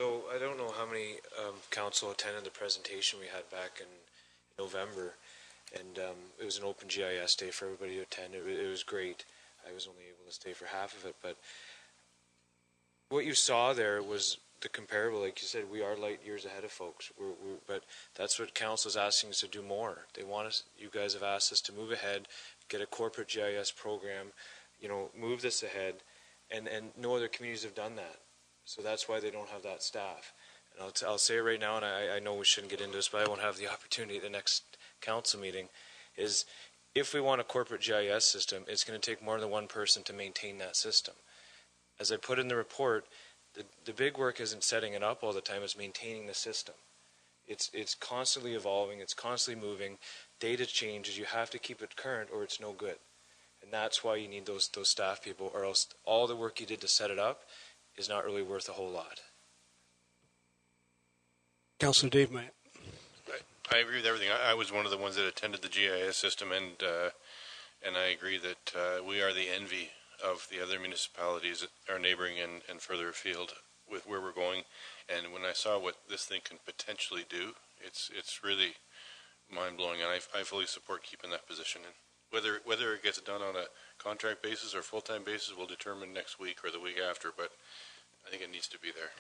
So I don't know how many council attended the presentation we had back in November, and it was an open GIS day for everybody to attend. It was great. I was only able to stay for half of it, but what you saw there was the comparable. Like you said, we are light years ahead of folks. But that's what council is asking us to do more. They want us. You guys have asked us to move ahead, get a corporate GIS program, move this ahead, and no other communities have done that. So that's why they don't have that staff. And I'll say it right now, and I know we shouldn't get into this, but I won't have the opportunity at the next council meeting, is if we want a corporate GIS system, it's going to take more than one person to maintain that system. As I put in the report, the big work isn't setting it up all the time, it's maintaining the system. It's constantly evolving, it's constantly moving, data changes, you have to keep it current or it's no good. And that's why you need those staff people, or else all the work you did to set it up is not really worth a whole lot. Councillor Dave Myatt. I agree with everything. I was one of the ones that attended the GIS system, and I agree that we are the envy of the other municipalities that are neighboring and further afield with where we're going. And when I saw what this thing can potentially do, it's really mind-blowing, and I fully support keeping that position. And whether it gets done on a contract basis or full-time basis, we'll determine next week or the week after, but I think it needs to be there.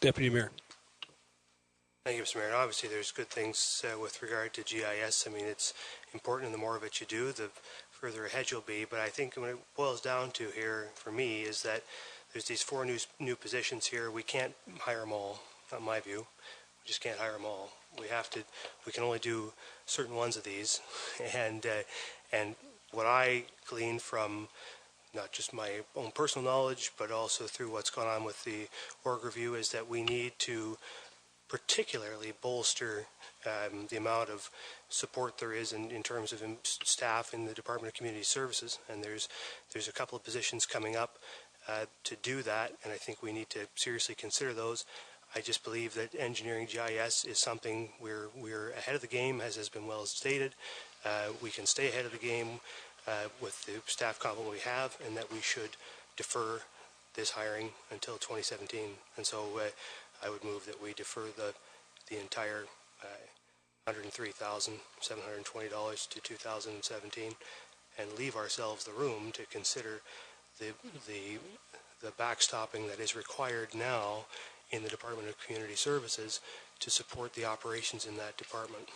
Deputy Mayor. Thank you, Mr. Mayor. Obviously, there's good things with regard to GIS. I mean, it's important, and the more of it you do, the further ahead you'll be. But I think what it boils down to here, for me, is that there's these 4 new positions here. We can't hire them all, not in my view. We just can't hire them all. We can only do certain ones of these. And what I glean from not just my own personal knowledge, but also through what's gone on with the org review, is that we need to particularly bolster the amount of support there is in terms of staff in the Department of Community Services, and there's a couple of positions coming up to do that, and I think we need to seriously consider those. I just believe that engineering GIS is something we're ahead of the game, as has been well stated. We can stay ahead of the game with the staff complement we have, and that we should defer this hiring until 2017. And so I would move that we defer the entire $103,720 to 2017, and leave ourselves the room to consider the backstopping that is required now in the Department of Community Services to support the operations in that department.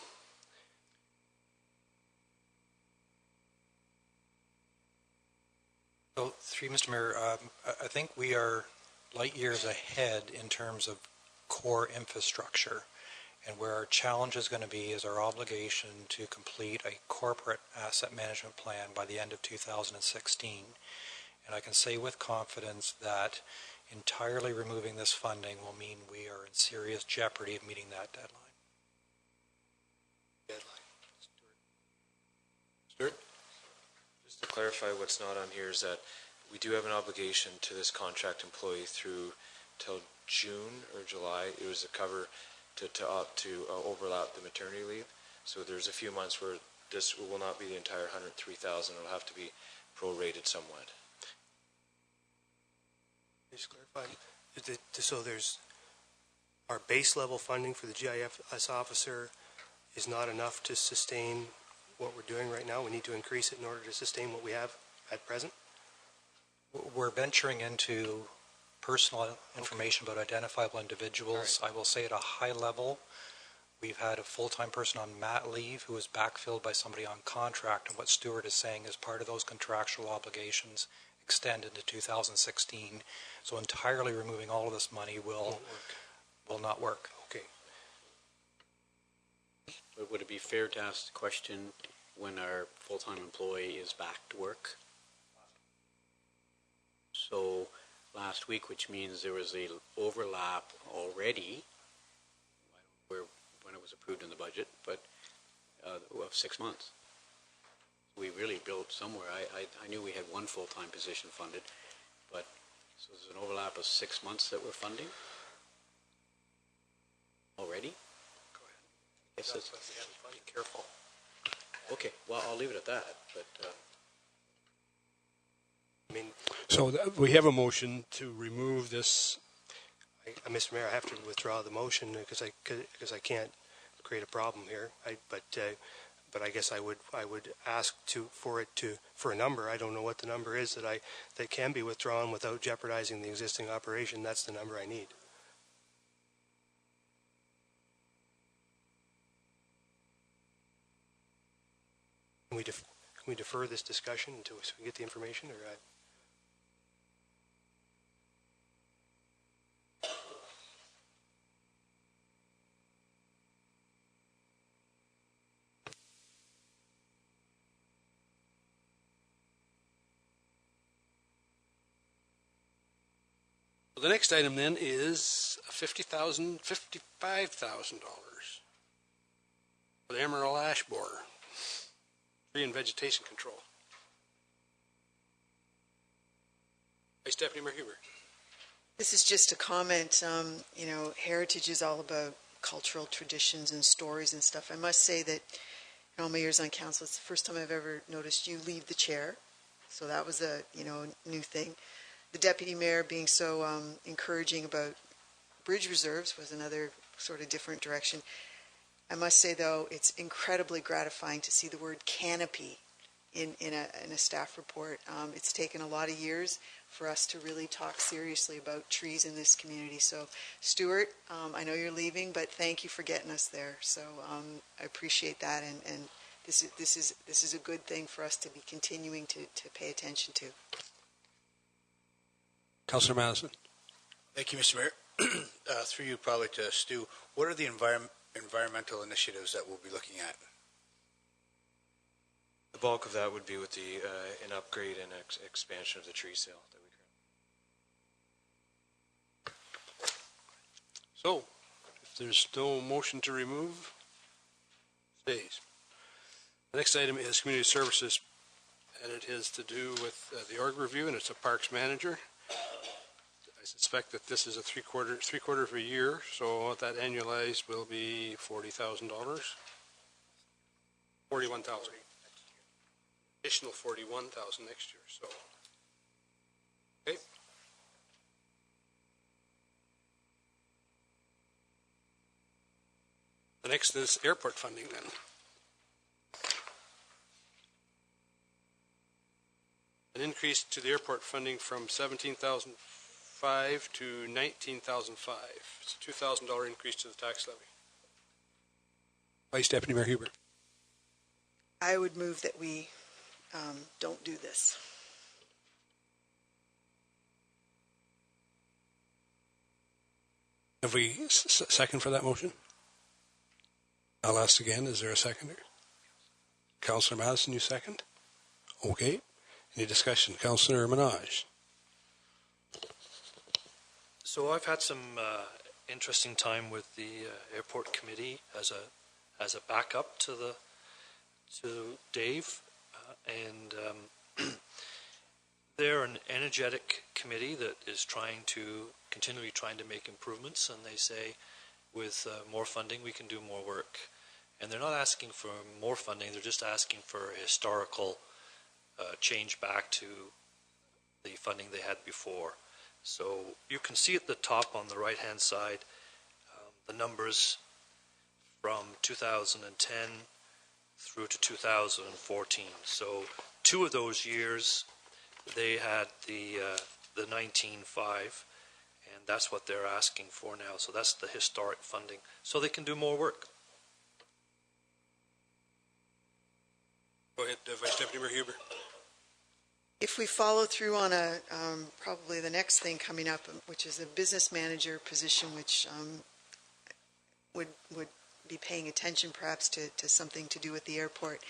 So, through Mr. Mayor, I think we are light years ahead in terms of core infrastructure. And where our challenge is going to be is our obligation to complete a corporate asset management plan by the end of 2016. And I can say with confidence that entirely removing this funding will mean we are in serious jeopardy of meeting that deadline. Stuart? Just to clarify what's not on here is that we do have an obligation to this contract employee through till June or July. It was a cover to overlap the maternity leave. So there's a few months where this will not be the entire $103,000. It'll have to be prorated somewhat. Just clarify. So there's our base level funding for the GIS officer is not enough to sustain what we're doing right now. We need to increase it in order to sustain what we have at present. We're venturing into personal information about identifiable individuals. Right. I will say at a high level, we've had a full-time person on mat leave who is backfilled by somebody on contract, and what Stuart is saying is part of those contractual obligations extend into 2016. So entirely removing all of this money will not work. Okay. But would it be fair to ask the question when our full-time employee is back to work? So last week, which means there was a overlap already when it was approved in the budget, but of 6 months. We really built somewhere. I knew we had one full-time position funded, but so there's an overlap of 6 months that we're funding already. Go ahead. Yes, that's be careful. Okay, well, I'll leave it at that. But I mean, so we have a motion to remove this. Mr. Mayor, I have to withdraw the motion because I can't create a problem here. But I guess I would ask for a number. I don't know what the number is that can be withdrawn without jeopardizing the existing operation. That's the number I need. Can we defer this discussion until we get the information, or? The next item then is $55,000 for the Emerald Ash Borer, tree and vegetation control. Vice Deputy Mayor Huber. This is just a comment. Heritage is all about cultural traditions and stories and stuff. I must say that in all my years on council, it's the first time I've ever noticed you leave the chair. So that was a new thing. The deputy mayor being so encouraging about bridge reserves was another sort of different direction. I must say, though, it's incredibly gratifying to see the word canopy in a staff report. It's taken a lot of years for us to really talk seriously about trees in this community. So, Stuart, I know you're leaving, but thank you for getting us there. So I appreciate that, and this is a good thing for us to be continuing to pay attention to. Councillor Madison. Thank you, Mr. Mayor. Through you probably to Stu, what are the environmental initiatives that we'll be looking at? The bulk of that would be with the an upgrade and expansion of the tree sale that we currently. So, if there's no motion to remove, stays. The next item is community services, and it has to do with the org review, and it's a parks manager. I suspect that this is a three quarter of a year, so that annualized will be $40,000. 41,000. Additional 41,000 next year. So, okay. The next is airport funding then. An increase to the airport funding from $17,500 to $19,500. It's a $2,000 increase to the tax levy. Vice Deputy Mayor Huber. I would move that we don't do this. Have we second for that motion? I'll ask again, is there a seconder? Councillor Madison, you second? Okay. Any discussion? Councillor Minaj. So I've had some interesting time with the airport committee as a backup to Dave, and they're an energetic committee that is continually trying to make improvements, and they say with more funding we can do more work. And they're not asking for more funding, they're just asking for a historical change back to the funding they had before. So you can see at the top on the right hand side the numbers from 2010 through to 2014. So 2 of those years they had the 19.5, and that's what they're asking for now. So that's the historic funding, so they can do more work. Go ahead, Vice Deputy Mayor Huber. If we follow through on probably the next thing coming up, which is a business manager position, which would be paying attention perhaps to something to do with the airport,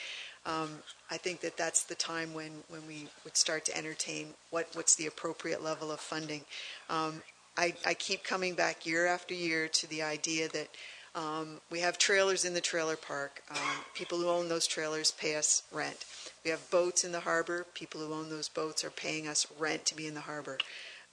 I think that's the time when we would start to entertain what's the appropriate level of funding. I keep coming back year after year to the idea that we have trailers in the trailer park. People who own those trailers pay us rent. We have boats in the harbor. People who own those boats are paying us rent to be in the harbor.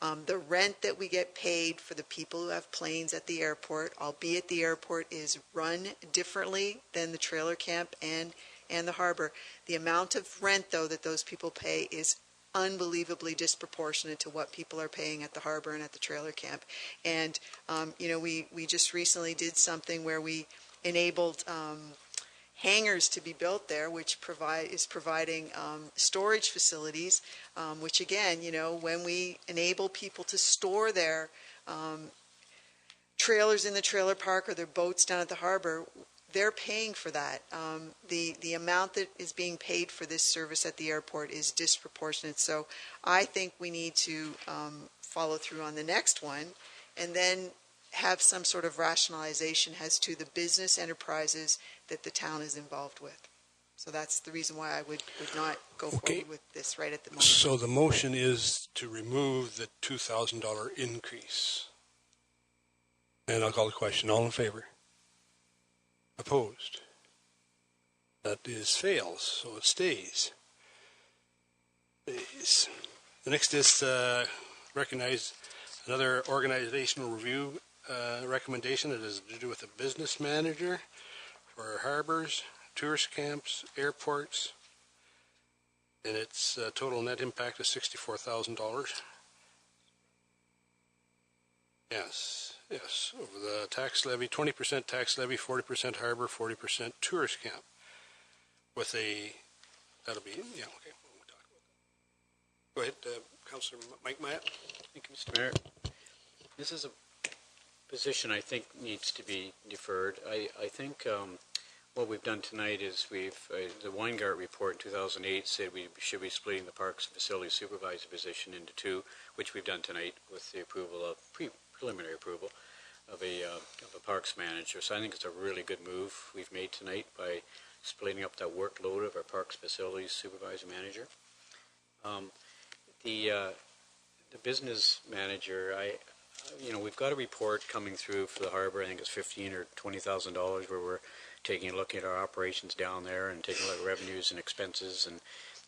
The rent that we get paid for the people who have planes at the airport, albeit the airport is run differently than the trailer camp and the harbor. The amount of rent, though, that those people pay is unbelievably disproportionate to what people are paying at the harbor and at the trailer camp. And, we just recently did something where we enabled hangars to be built there, which is providing storage facilities, which again, when we enable people to store their trailers in the trailer park or their boats down at the harbor, they're paying for that. The amount that is being paid for this service at the airport is disproportionate. So I think we need to follow through on the next one and then have some sort of rationalization as to the business enterprises that the town is involved with. So that's the reason why I would not go forward with this right at the moment. So the motion is to remove the $2,000 increase. And I'll call the question. All in favor? Opposed? That fails, so it stays. The next is recognize another organizational review recommendation that is to do with a business manager for harbors, tourist camps, airports, and its total net impact is $64,000. Yes, over the tax levy, 20% tax levy, 40% harbor, 40% tourist camp. That'll be, yeah, okay. We'll talk about that. Go ahead, Councillor Mike Myatt. Thank you, Mr. Mayor. This is a position I think needs to be deferred. I think what we've done tonight is the Weingart report in 2008 said we should be splitting the Parks and Facilities Supervisor position into 2, which we've done tonight with the approval of preliminary approval. of a parks manager. So I think it's a really good move we've made tonight by splitting up that workload of our parks facilities supervisor manager. The business manager, we've got a report coming through for the harbor. I think it's $15,000 or $20,000 where we're taking a look at our operations down there and taking a look at revenues and expenses. And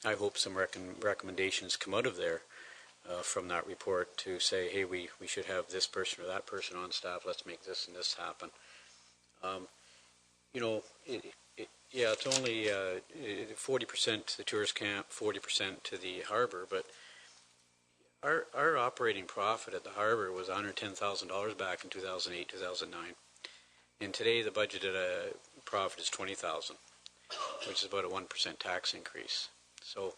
I hope some recommendations come out of there from that report to say, hey, we should have this person or that person on staff. Let's make this and this happen. It's only 40% to the tourist camp, 40% to the harbor, but our operating profit at the harbor was $110,000 back in 2008, 2009. And today the budgeted profit is $20,000, which is about a 1% tax increase. So,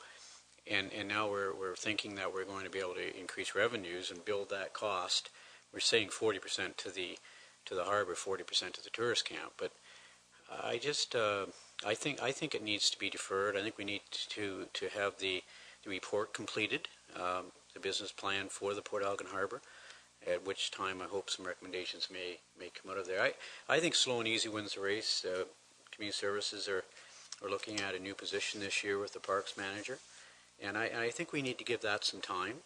and now we're thinking that we're going to be able to increase revenues and build that cost. We're saying 40% to the harbor, 40% to the tourist camp, but I think it needs to be deferred. I think we need to have the report completed, the business plan for the Port Elgin Harbor, at which time I hope some recommendations may come out of there. I think slow and easy wins the race. Community Services are looking at a new position this year with the parks manager, and I think we need to give that some time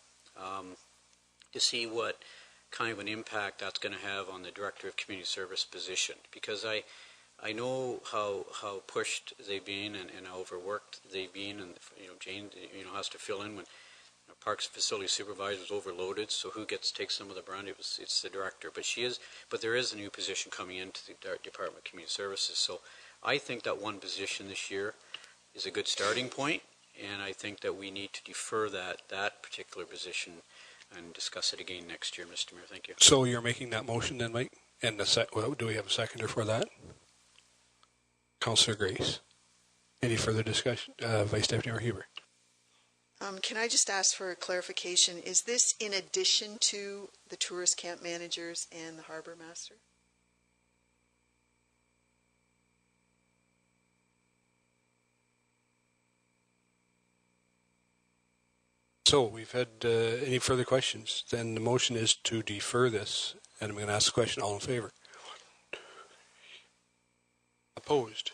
to see what kind of an impact that's going to have on the Director of Community Service position, because I know how pushed they've been and how overworked they've been, and Jane has to fill in when Parks Facility Supervisor was overloaded. So who takes some of the brunt? It's the director, but there is a new position coming into the Department of Community Services. So I think that one position this year is a good starting point, and I think that we need to defer that particular position and discuss it again next year, Mr. Mayor. Thank you. So you're making that motion then, Mike? And do we have a seconder for that? Councillor Grace. Any further discussion? Vice Deputy Mayor Huber. Can I just ask for a clarification? Is this in addition to the tourist camp managers and the harbor master? So we've had any further questions? Then the motion is to defer this, and I'm going to ask the question. All in favor? Opposed?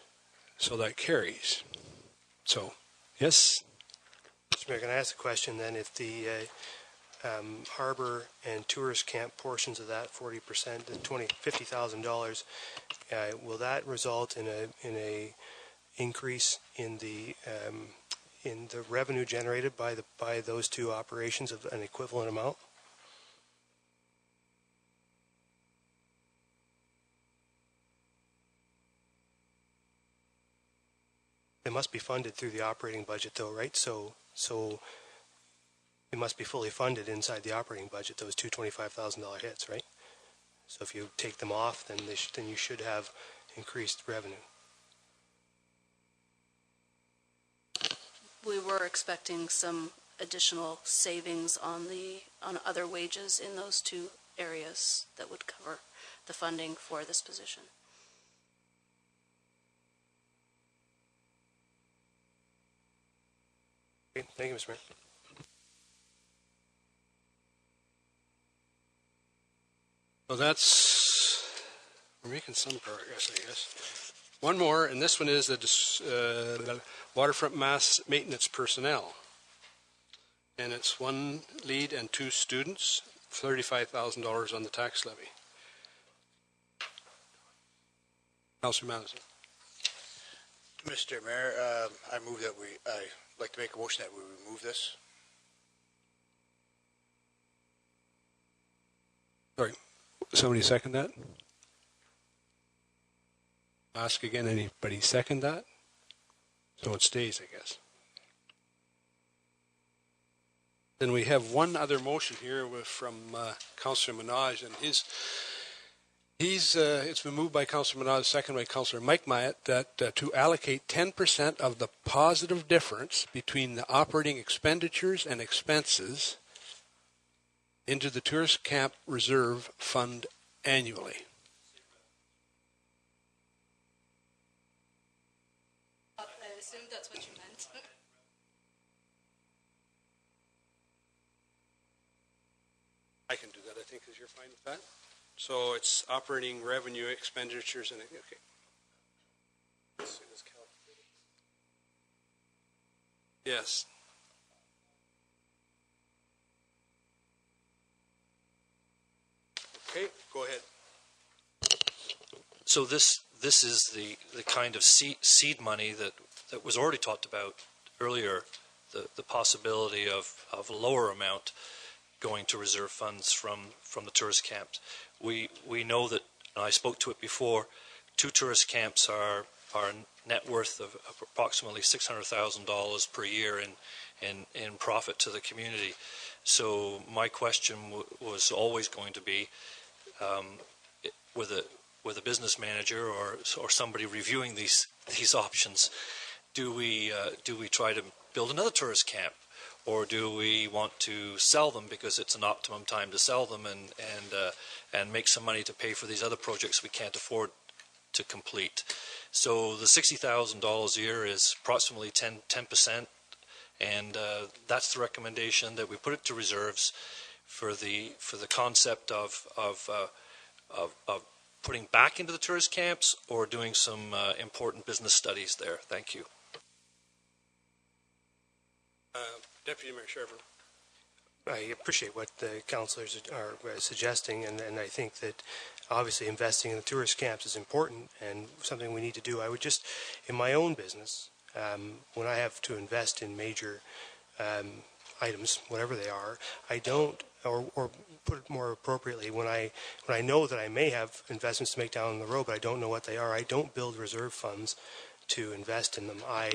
So that carries. So, yes? Mr. Mayor, can I ask a question then? If the harbor and tourist camp portions of that 40%, the $50,000, will that result in a increase in the revenue generated by those two operations of an equivalent amount? It must be funded through the operating budget, though, right? So it must be fully funded inside the operating budget, those two $25,000 hits, right? So if you take them off, then you should have increased revenue. We were expecting some additional savings on other wages in those two areas that would cover the funding for this position. Okay, thank you, Mr. Mayor. Well, we're making some progress, I guess. One more, and this one is the waterfront mass maintenance personnel. And it's one lead and two students, $35,000 on the tax levy. Councilor Madison. Mr. Mayor, I move that I'd like to make a motion that we remove this. Sorry, somebody second that? Ask again, anybody second that? So it stays, I guess. Then we have one other motion here from Councillor Minaj, and it's been moved by Councillor Minaj, second by Councillor Mike Myatt, that to allocate 10% of the positive difference between the operating expenditures and expenses into the Tourist Camp Reserve Fund annually. I assume that's what you meant. I can do that, I think, because you're fine with that. So it's operating revenue, expenditures, and, okay. Yes. Okay, go ahead. So this is the kind of seed money that was already talked about earlier, the possibility of a lower amount going to reserve funds from the tourist camps. We know that, and I spoke to it before, 2 tourist camps are net worth of approximately $600,000 per year in profit to the community. So my question was always going to be, with a business manager or somebody reviewing these options, do we try to build another tourist camp, or do we want to sell them because it's an optimum time to sell them and make some money to pay for these other projects we can't afford to complete? So the $60,000 a year is approximately 10%, and that's the recommendation, that we put it to reserves for the concept of putting back into the tourist camps or doing some important business studies there. Thank you. Deputy Mayor Sherburne. I appreciate what the councillors are suggesting, and I think that obviously investing in the tourist camps is important and something we need to do. I would just, in my own business, when I have to invest in major items, whatever they are, I don't, or put it more appropriately, when I know that I may have investments to make down the road, but I don't know what they are, I don't build reserve funds to invest in them. I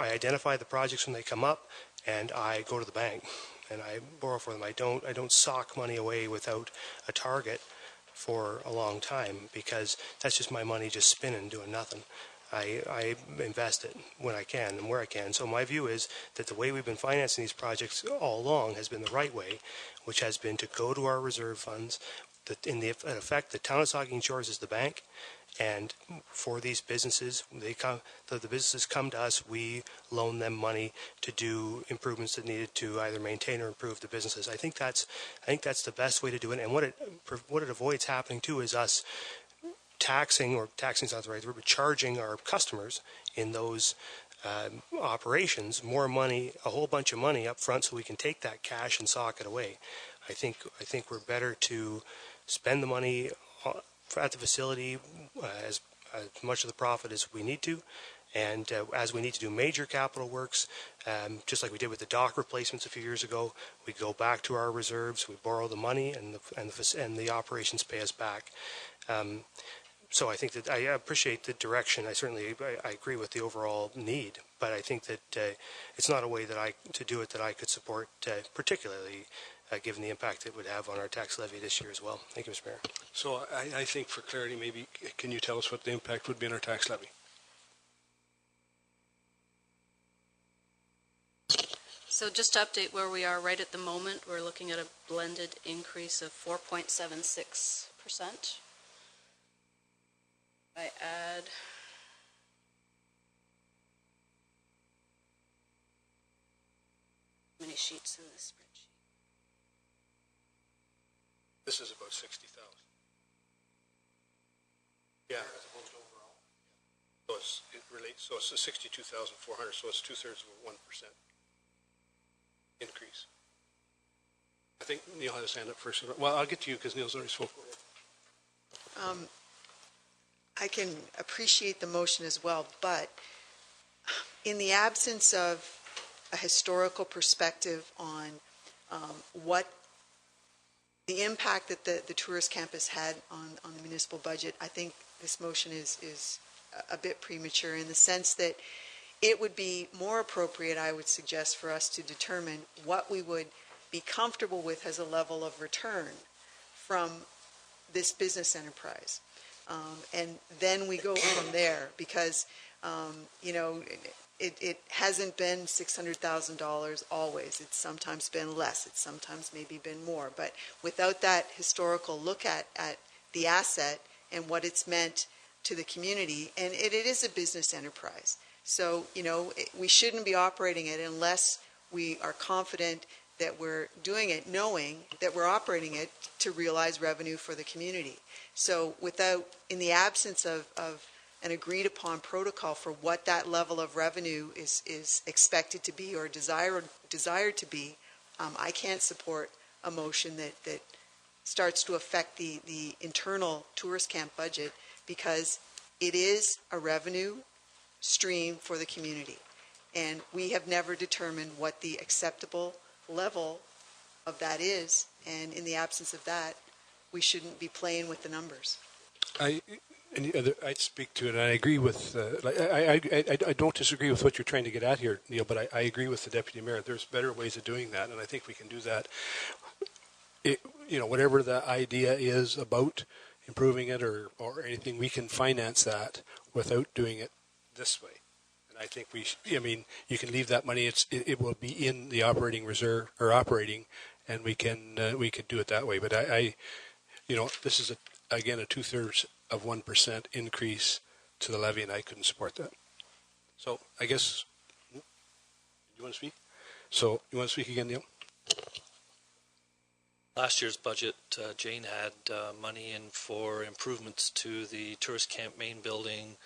identify the projects when they come up, and I go to the bank and I borrow for them. I don't sock money away without a target for a long time, because that's just my money just spinning, doing nothing. I invest it when I can and where I can. So my view is that the way we've been financing these projects all along has been the right way, which has been to go to our reserve funds. That in effect, the town of Saugeen Shores is the bank, and for these businesses, the businesses come to us. We loan them money to do improvements that needed to either maintain or improve the businesses. I think that's the best way to do it. And what it avoids happening too is us taxing is not the right word, but charging our customers in those operations more money, a whole bunch of money up front, so we can take that cash and sock it away. I think we're better to spend the money at the facility as much of the profit as we need to, and as we need to do major capital works, just like we did with the dock replacements a few years ago, we go back to our reserves, we borrow the money, and the operations pay us back. So I think that I appreciate the direction. I agree with the overall need, but I think that it's not a way to do it that I could support, particularly given the impact it would have on our tax levy this year as well. Thank you, Mr. Mayor. So I think for clarity, maybe can you tell us what the impact would be on our tax levy? So just to update where we are right at the moment, we're looking at a blended increase of 4.76%. I add how many sheets in this spreadsheet? This is about 60,000. Yeah. So it's 62,400. So it's 2/3 of 1% increase. I think Neil had his hand up first. Well, I'll get to you because Neil's already spoken. I can appreciate the motion as well, but in the absence of a historical perspective on what the impact that the tourist campus had on the municipal budget, I think this motion is a bit premature, in the sense that it would be more appropriate, I would suggest, for us to determine what we would be comfortable with as a level of return from this business enterprise. And then we go from there, because, it hasn't been $600,000 always. It's sometimes been less. It's sometimes maybe been more. But without that historical look at the asset and what it's meant to the community, and it is a business enterprise. So, we shouldn't be operating it unless we are confident that we're doing it knowing that we're operating it to realize revenue for the community. So in the absence of an agreed upon protocol for what that level of revenue is expected to be or desired to be, I can't support a motion that starts to affect the internal tourist camp budget, because it is a revenue stream for the community. And we have never determined what the acceptable level of that is. And in the absence of that, we shouldn't be playing with the numbers. I'd speak to it, and I agree with. I don't disagree with what you're trying to get at here, Neil. But I agree with the deputy mayor. There's better ways of doing that, and I think we can do that. Whatever the idea is about improving it or anything, we can finance that without doing it this way. And I think you can leave that money. It will be in the operating reserve or operating, and we could do it that way. But this is again a 2/3 of 1% increase to the levy, and I couldn't support that. So I guess you want to speak. So you want to speak again, Neil? Last year's budget, Jane had money in for improvements to the tourist camp main building,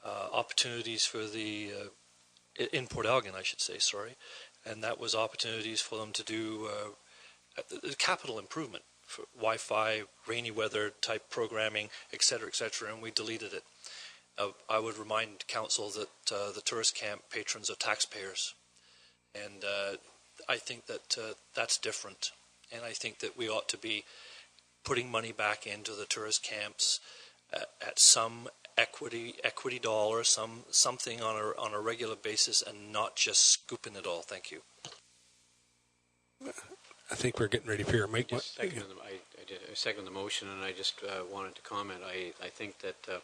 opportunities for in Port Elgin, I should say, sorry, and that was opportunities for them to do capital improvement for Wi-Fi, rainy weather type programming, etc., and we deleted it. I would remind council that the tourist camp patrons are taxpayers, and I think that that's different. And I think that we ought to be putting money back into the tourist camps at some equity dollar, something on a regular basis, and not just scooping it all. Thank you. I think we're getting ready for your make. I second the motion, and I just wanted to comment. I think that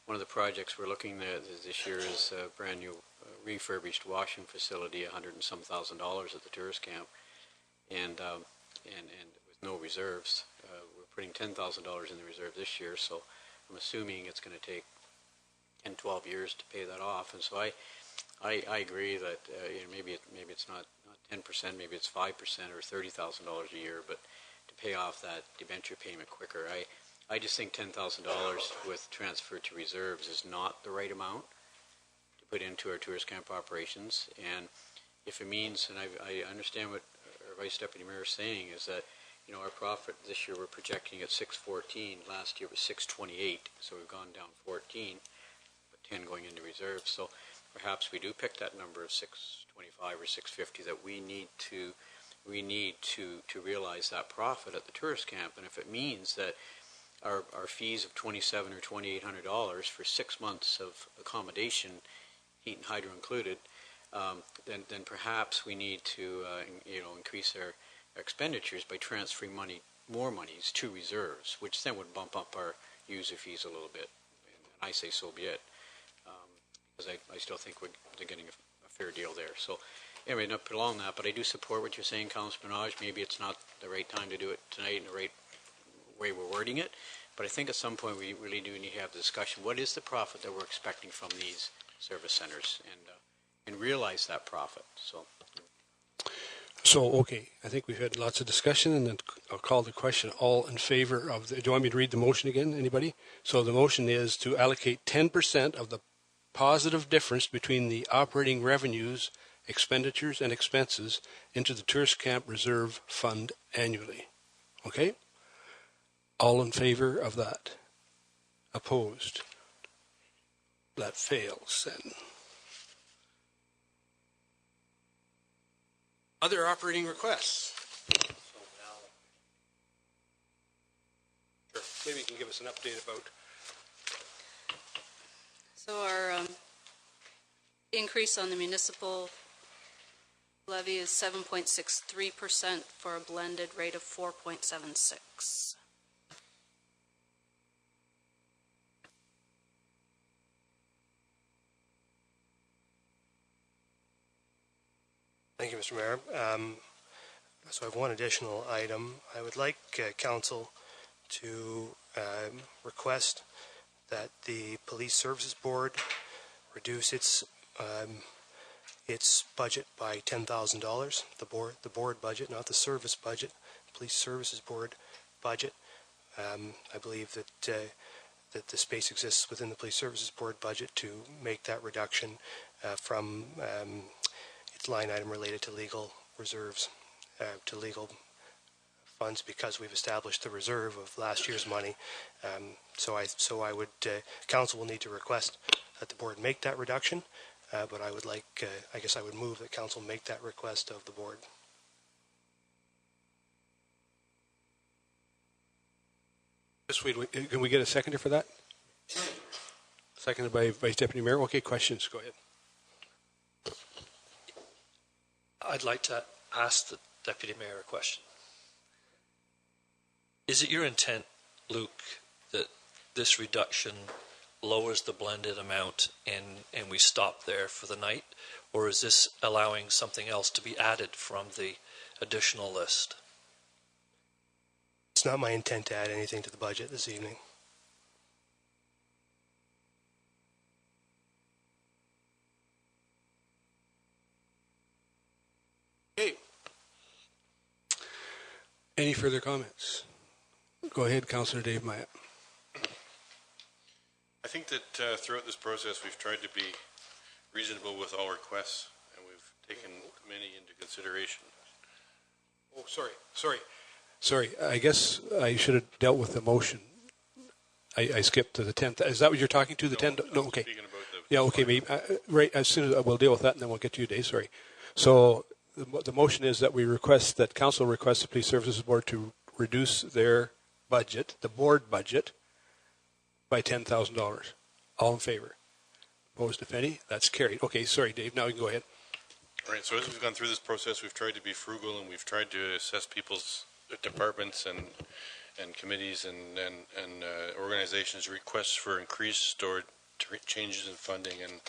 one of the projects we're looking at this year is a brand new refurbished washing facility, $100 and some thousand at the tourist camp, and with no reserves. We're putting $10,000 in the reserve this year, so I'm assuming it's going to take 10, 12 years to pay that off. And so I agree that maybe it's not 10%, maybe it's 5% or $30,000 a year, but to pay off that debenture payment quicker. I just think $10,000 with transfer to reserves is not the right amount to put into our tourist camp operations. And if it means, and I understand what our Vice Deputy Mayor is saying, is that our profit this year we're projecting at 614. Last year was 628, so we've gone down 14, but 10 going into reserves. So perhaps we do pick that number of 625 or 650 that we need to realize that profit at the tourist camp. And if it means that our fees of $2,700 or $2,800 for 6 months of accommodation, heat and hydro included, then perhaps we need to increase our expenditures by transferring more monies to reserves, which then would bump up our user fees a little bit. And I say so be it, because I still think they're getting a fair deal there. So anyway, not put along that, but I do support what you're saying, Councilor Minaj. Maybe it's not the right time to do it tonight in the right way we're wording it, but I think at some point we really do need to have the discussion. What is the profit that we're expecting from these service centers, and realize that profit. So, okay, I think we've had lots of discussion, and then I'll call the question. All in favor of do you want me to read the motion again, anybody? So the motion is to allocate 10% of the positive difference between the operating revenues, expenditures, and expenses into the Tourist Camp Reserve Fund annually. Okay? All in favor of that? Opposed? That fails then. Other operating requests. Sure. Maybe you can give us an update about. So our increase on the municipal levy is 7.63% for a blended rate of 4.76. Thank you, Mr. Mayor. So I have one additional item. I would like Council to request that the Police Services Board reduce its its budget by $10,000. The board budget, not the service budget, Police Services Board budget. I believe that the space exists within the Police Services Board budget to make that reduction from its line item related to legal reserves, to legal funds, because we've established the reserve of last year's money. So I would, council will need to request that the board make that reduction, but I would like, I guess I would move that council make that request of the board. Can we get a seconder for that? Seconded by Vice Deputy Mayor. Okay, questions. Go ahead. I'd like to ask the Deputy Mayor a question. Is it your intent, Luke, that this reduction lowers the blended amount and we stop there for the night? Or is this allowing something else to be added from the additional list? It's not my intent to add anything to the budget this evening. Okay. Any further comments? Go ahead, Councillor Dave Myatt. I think that throughout this process, we've tried to be reasonable with all requests, and we've taken many into consideration. Oh, sorry. I guess I should have dealt with the motion. I skipped to the 10th. Is that what you're talking to, the 10th? No, okay. Yeah, okay, maybe. Right, as soon as we'll deal with that, and then we'll get to you, Dave. Sorry. So the motion is that we request that council requests the Police Services Board to reduce their budget, the board budget, by $10,000. All in favor? Opposed, if any? That's carried. Okay, sorry, Dave. Now you can go ahead. All right, so as we've gone through this process, we've tried to be frugal, and we've tried to assess people's departments and committees and organizations' requests for increased or changes in funding. And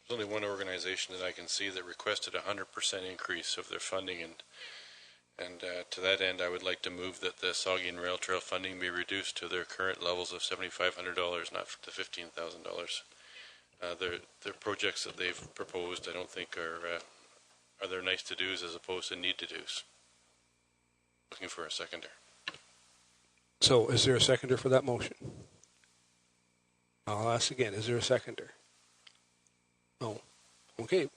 there's only one organization that I can see that requested a 100% increase of their funding. And to that end, I would like to move that the Saugeen Rail Trail funding be reduced to their current levels of $7,500, not to $15,000. Their projects that they've proposed, I don't think are their nice to do's as opposed to need to do's. Looking for a seconder. So, is there a seconder for that motion? I'll ask again. Is there a seconder? No. Okay.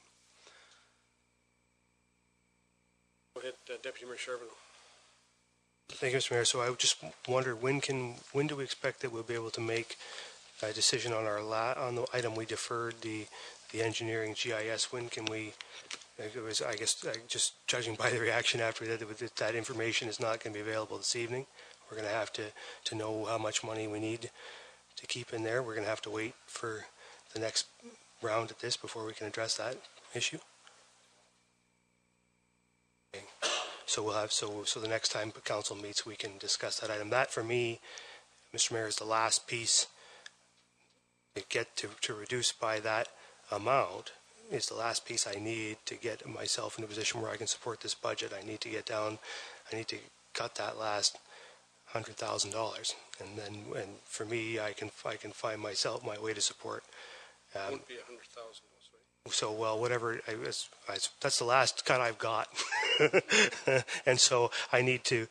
Go ahead, Deputy Mayor Charbonneau. Thank you, Mr. Mayor. So I would just wonder, when do we expect that we'll be able to make a decision on on the item we deferred, the engineering GIS? When can we? I guess just judging by the reaction after that information is not going to be available this evening. We're going to have to know how much money we need to keep in there. We're going to have to wait for the next round at this before we can address that issue. Okay. So we'll have so the next time council meets, we can discuss that item. That for me, Mr. Mayor, is the last piece to get to reduce by that amount. Is the last piece I need to get myself in a position where I can support this budget. I need to get down. I need to cut that last $100,000, and for me, I can find myself my way to support. It won't be $100,000, right? So well, whatever. That's the last cut I've got, and so I need to.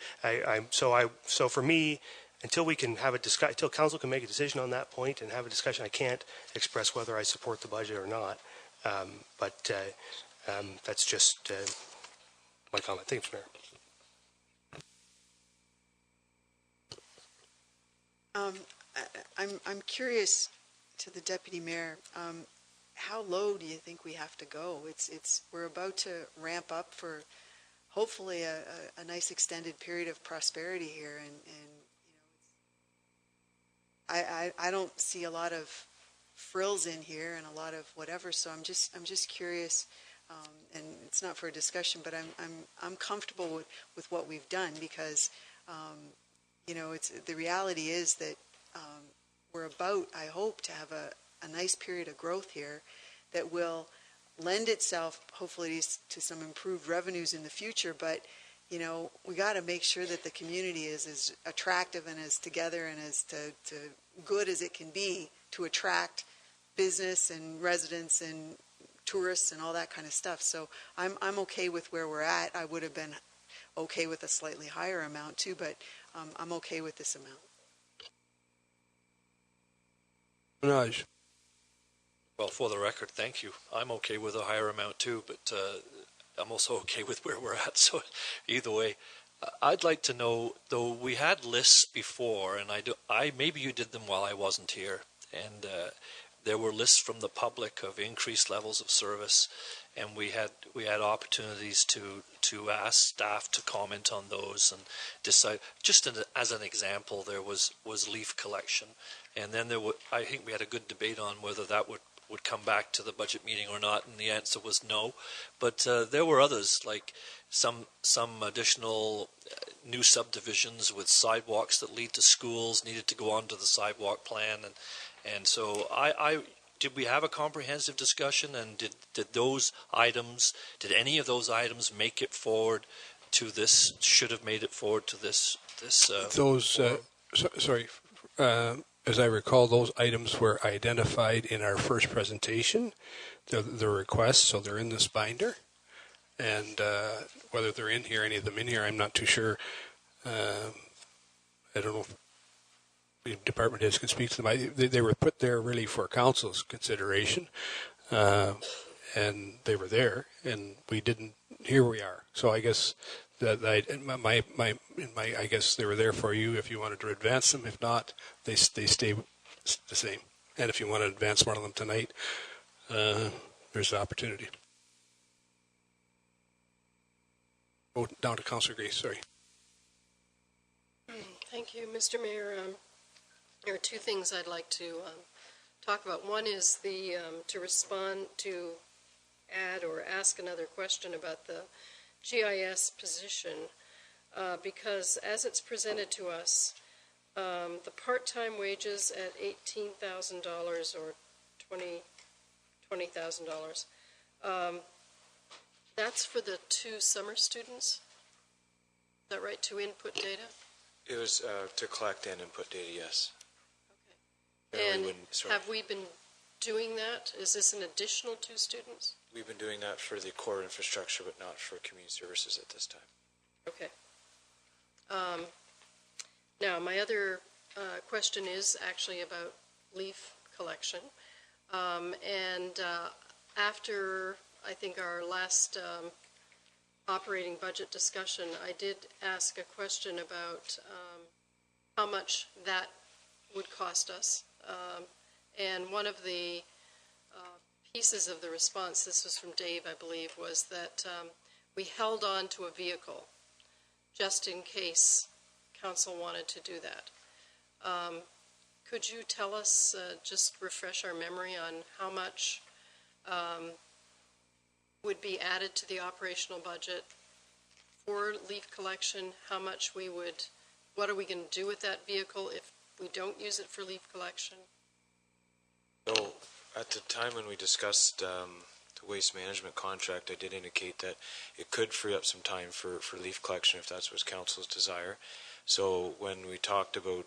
So for me, until we can have a discussion, until council can make a decision on that point and have a discussion, I can't express whether I support the budget or not. But that's just my comment. Thank you, Mayor. I'm curious to the Deputy Mayor. How low do you think we have to go? We're about to ramp up for hopefully a nice extended period of prosperity here, and you know, I don't see a lot of frills in here and a lot of whatever. So I'm just curious, and it's not for a discussion, but I'm comfortable with what we've done because you know, the reality is that we're about, I hope, to have a nice period of growth here that will lend itself hopefully to some improved revenues in the future. But you know, we got to make sure that the community is as attractive and as together and as to good as it can be to attract business and residents and tourists and all that kind of stuff. So I'm okay with where we're at. I would have been okay with a slightly higher amount too, but I'm okay with this amount. Minaj. Well, for the record, thank you. I'm okay with a higher amount too, but I'm also okay with where we're at. So either way, I'd like to know, though we had lists before, and maybe you did them while I wasn't here, and there were lists from the public of increased levels of service, and we had opportunities to ask staff to comment on those and decide. Just as an example, there was leaf collection, and then I think we had a good debate on whether that would come back to the budget meeting or not, and the answer was no. But there were others, like some additional new subdivisions with sidewalks that lead to schools needed to go onto the sidewalk plan, and so did we have a comprehensive discussion, and did any of those items make it forward to this? Should have made it forward to this. As I recall, those items were identified in our first presentation, the requests, so they're in this binder. And whether they're in here, any of them in here, I'm not too sure. I don't know if the department heads can speak to them. They were put there really for council's consideration, and they were there, and we didn't. Here we are. So I guess that I guess they were there for you if you wanted to advance them. If not, they stay the same. And if you want to advance one of them tonight, there's the opportunity. Go down to Councillor Grace. Sorry. Thank you, Mr. Mayor. There are two things I'd like to talk about. One is to respond to add or ask another question about the GIS position, because as it's presented to us, the part-time wages at $18,000 or $20,000, that's for the 2 summer students? Is that right, to input data? It was to collect and input data, yes. Okay. And have we been doing that? Is this an additional 2 students? We've been doing that for the core infrastructure, but not for community services at this time. Okay. Now, my other question is actually about leaf collection. After, I think, our last operating budget discussion, I did ask a question about how much that would cost us. And one of the pieces of the response, this was from Dave, I believe, was that we held on to a vehicle just in case council wanted to do that. Could you tell us, just refresh our memory on how much would be added to the operational budget for leaf collection? How much what are we going to do with that vehicle if we don't use it for leaf collection? So, at the time when we discussed the waste management contract, I did indicate that it could free up some time for leaf collection if that's what council's desire. So when we talked about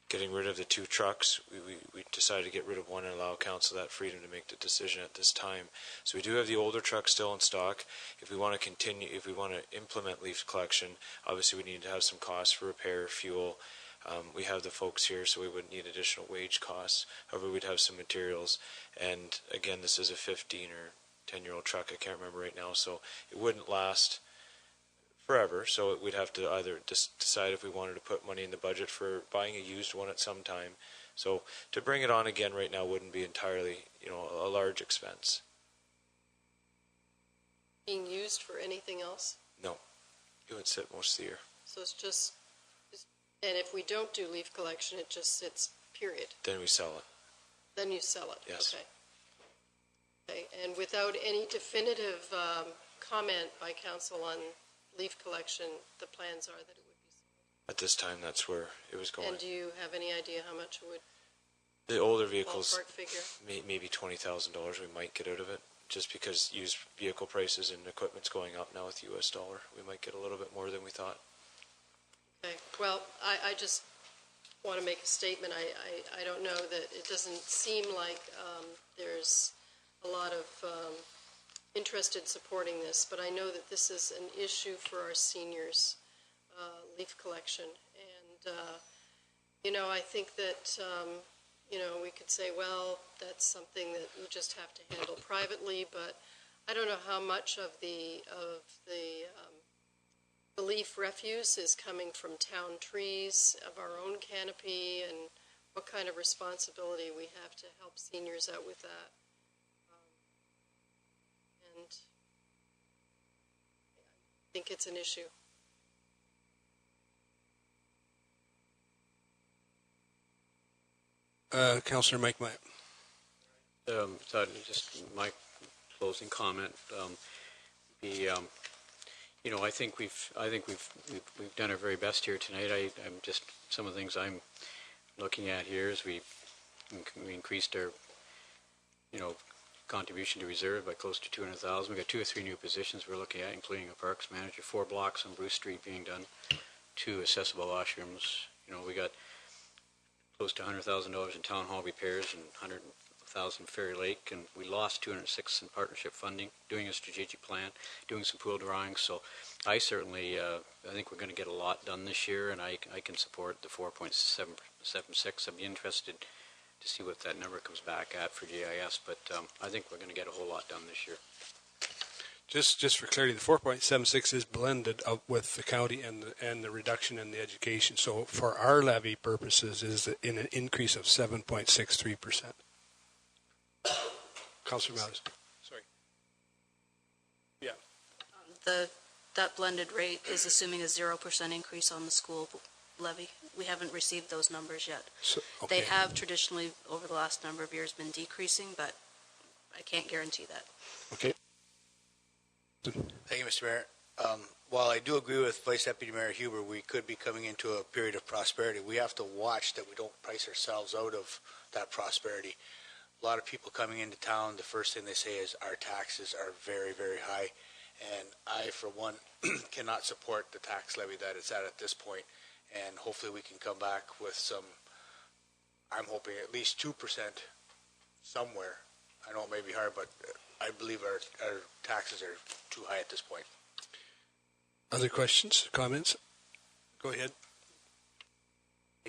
getting rid of the 2 trucks, we decided to get rid of one and allow council that freedom to make the decision at this time. So we do have the older truck still in stock. If we want to continue, if we want to implement leaf collection, obviously we need to have some costs for repair, fuel. We have the folks here, so we wouldn't need additional wage costs. However, we'd have some materials. And again, this is a 15 or 10-year-old truck. I can't remember right now, so it wouldn't last forever. So we'd have to either decide if we wanted to put money in the budget for buying a used one at some time. So to bring it on again right now wouldn't be entirely, a large expense. Being used for anything else? No, it would sit most of the year. So it's just. And if we don't do leaf collection, it just sits, period. Then we sell it. Then you sell it. Yes. Okay. And without any definitive comment by council on leaf collection, the plans are that it would be sold. At this time, that's where it was going. And do you have any idea how much it would? The older vehicles, ballpark figure? Maybe $20,000 we might get out of it, just because used vehicle prices and equipment's going up now with the U.S. dollar. We might get a little bit more than we thought. Okay. Well, I just want to make a statement. I don't know that it doesn't seem like there's a lot of interest in supporting this, but I know that this is an issue for our seniors, leaf collection. And, I think that, we could say, well, that's something that you just have to handle privately, but I don't know how much of the leaf refuse is coming from town trees, of our own canopy, and what kind of responsibility we have to help seniors out with that. And I think it's an issue. Councillor Mike Myatt. So just my closing comment. I think we've done our very best here tonight. I'm just some of the things I'm looking at here is we increased our contribution to reserve by close to 200,000. We got 2 or 3 new positions we're looking at, including a parks manager, 4 blocks on Bruce Street being done, 2 accessible washrooms. We got close to $100,000 in town hall repairs and $100,000 Ferry Lake, and we lost $206,000 in partnership funding, doing a strategic plan, doing some pool drawings. So I certainly, I think we're going to get a lot done this year, and I can support the 4.776. I'd be interested to see what that number comes back at for GIS, but I think we're going to get a whole lot done this year. Just for clarity, the 4.76 is blended up with the county and the reduction in the education. So for our levy purposes, is in an increase of 7.63%. Councillor Mattis. Sorry. Yeah. That blended rate is assuming a 0% increase on the school levy. We haven't received those numbers yet. So, okay. They have traditionally, over the last number of years, been decreasing, but I can't guarantee that. Okay. Thank you, Mr. Mayor. While I do agree with Vice Deputy Mayor Huber, we could be coming into a period of prosperity. We have to watch that we don't price ourselves out of that prosperity. A lot of people coming into town, the first thing they say is our taxes are very, very high. And I, for one, cannot support the tax levy that it's at this point. And hopefully we can come back with some, I'm hoping at least 2% somewhere. I know it may be hard, but I believe our taxes are too high at this point. Other questions, comments? Go ahead.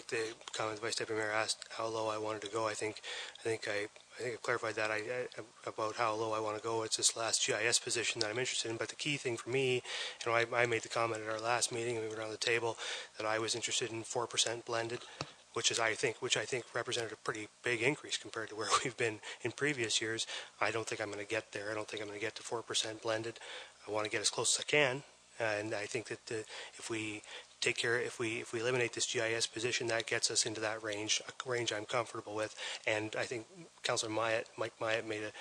The comment Vice Deputy Mayor asked how low I wanted to go. I think I clarified that about how low I want to go. It's this last GIS position that I'm interested in. But the key thing for me, I made the comment at our last meeting, and we were around the table, that I was interested in 4% blended, which I think represented a pretty big increase compared to where we've been in previous years. I don't think I'm going to get there. I don't think I'm going to get to 4% blended. I want to get as close as I can, and I think that if we eliminate this GIS position, that gets us into that range, a range I'm comfortable with. And I think Councillor Mike Myatt